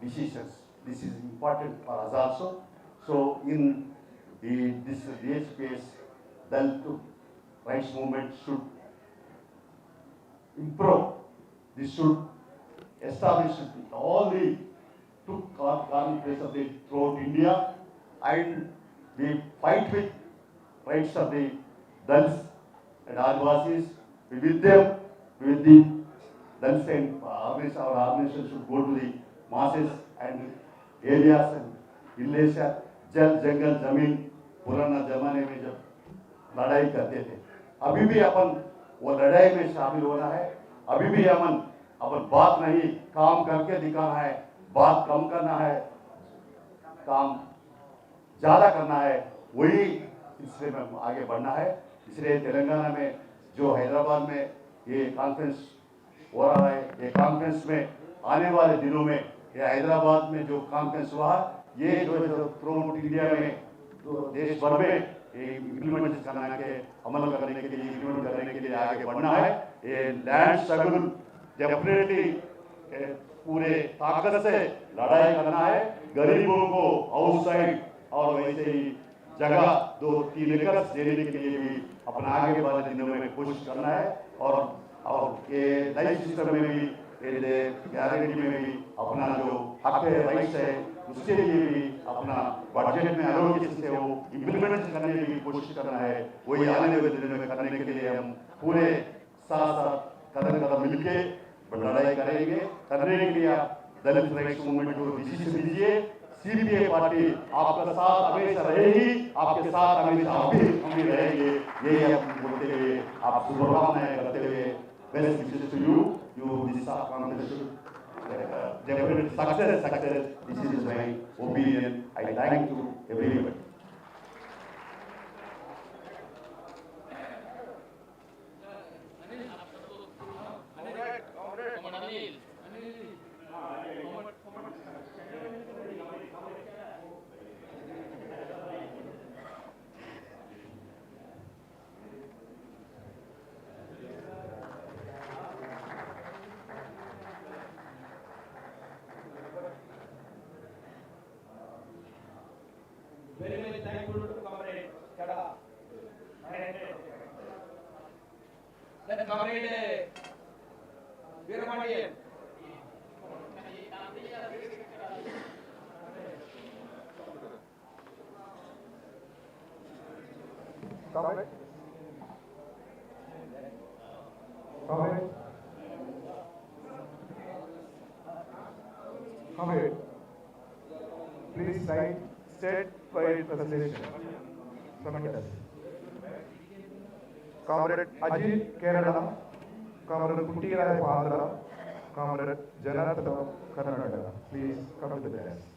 the decisions? This is important for us also. So in this DHPS, Dalit rights movement should improve. This should establish all the two place of the throughout India, and we fight with rights of the Dalits and Adivasis. We with them, with the Dalits and our organization should go to the masses and areas and villages. जल जंगल जमीन पुराना जमाने में जब लड़ाई करते थे, अभी भी अपन वो लड़ाई में शामिल होना है. अभी भी अपन बात नहीं, काम करके दिखाना है. बात कम करना है, काम ज्यादा करना है. वही सिलसिले में आगे बढ़ना है. इसलिए तेलंगाना में जो हैदराबाद में ये कॉन्फ्रेंस हो रहा है, ये कॉन्फ्रेंस में आने वाले दिनों में ये हैदराबाद में जो कॉन्फ्रेंस हुआ, ये जो प्रोमोट इंडिया में तो देश भर में इम्प्लीमेंट करना के अमल करने के लिए इम्प्लीमेंट करने के लिए आगे बढ़ना है। ये लैंड स्ट्रगल डेफिनेटली पूरे ताकत से लड़ाई करना है। गरीबों को आउटसाइड और वैसे ही जगह 2-3 एकड़ देने के लिए भी अपना आगे वाले दिनों में कोशिश करना है। और ये लाइफ सिस्टम में भी, गारंटी में भी अपना जो हक है, राइट्स है, उसके लिए भी अपना बजट में एलोकेशन से वो इम्प्लीमेंट करने की भी कोशिश करना है। वही आने वाले दिनों में करने के लिए हम पूरे साथ साथ कदम मिलके लड़ाई करेंगे। करने के लिए आप दलित राइट्स मूवमेंट को डिसीजन दीजिए। CPI पार्टी आपका साथ हमेशा रहेगी, आपके साथ हमेशा हम भी रहेंगे। यही हम बोलते हुए, आप शुभकामनाएं करते हुए, best wishes to you, this conference definite success. This is my opinion. I thank to everybody. Very much thankful to Comrade Chada. Then Comrade Veeramandiyan. Comrade. Please cite state wide presentation. Submit. Comrade Ajit Kerala, Comrade Kuttirai Andhra, Comrade Janatha Karnataka. Please come to the desk.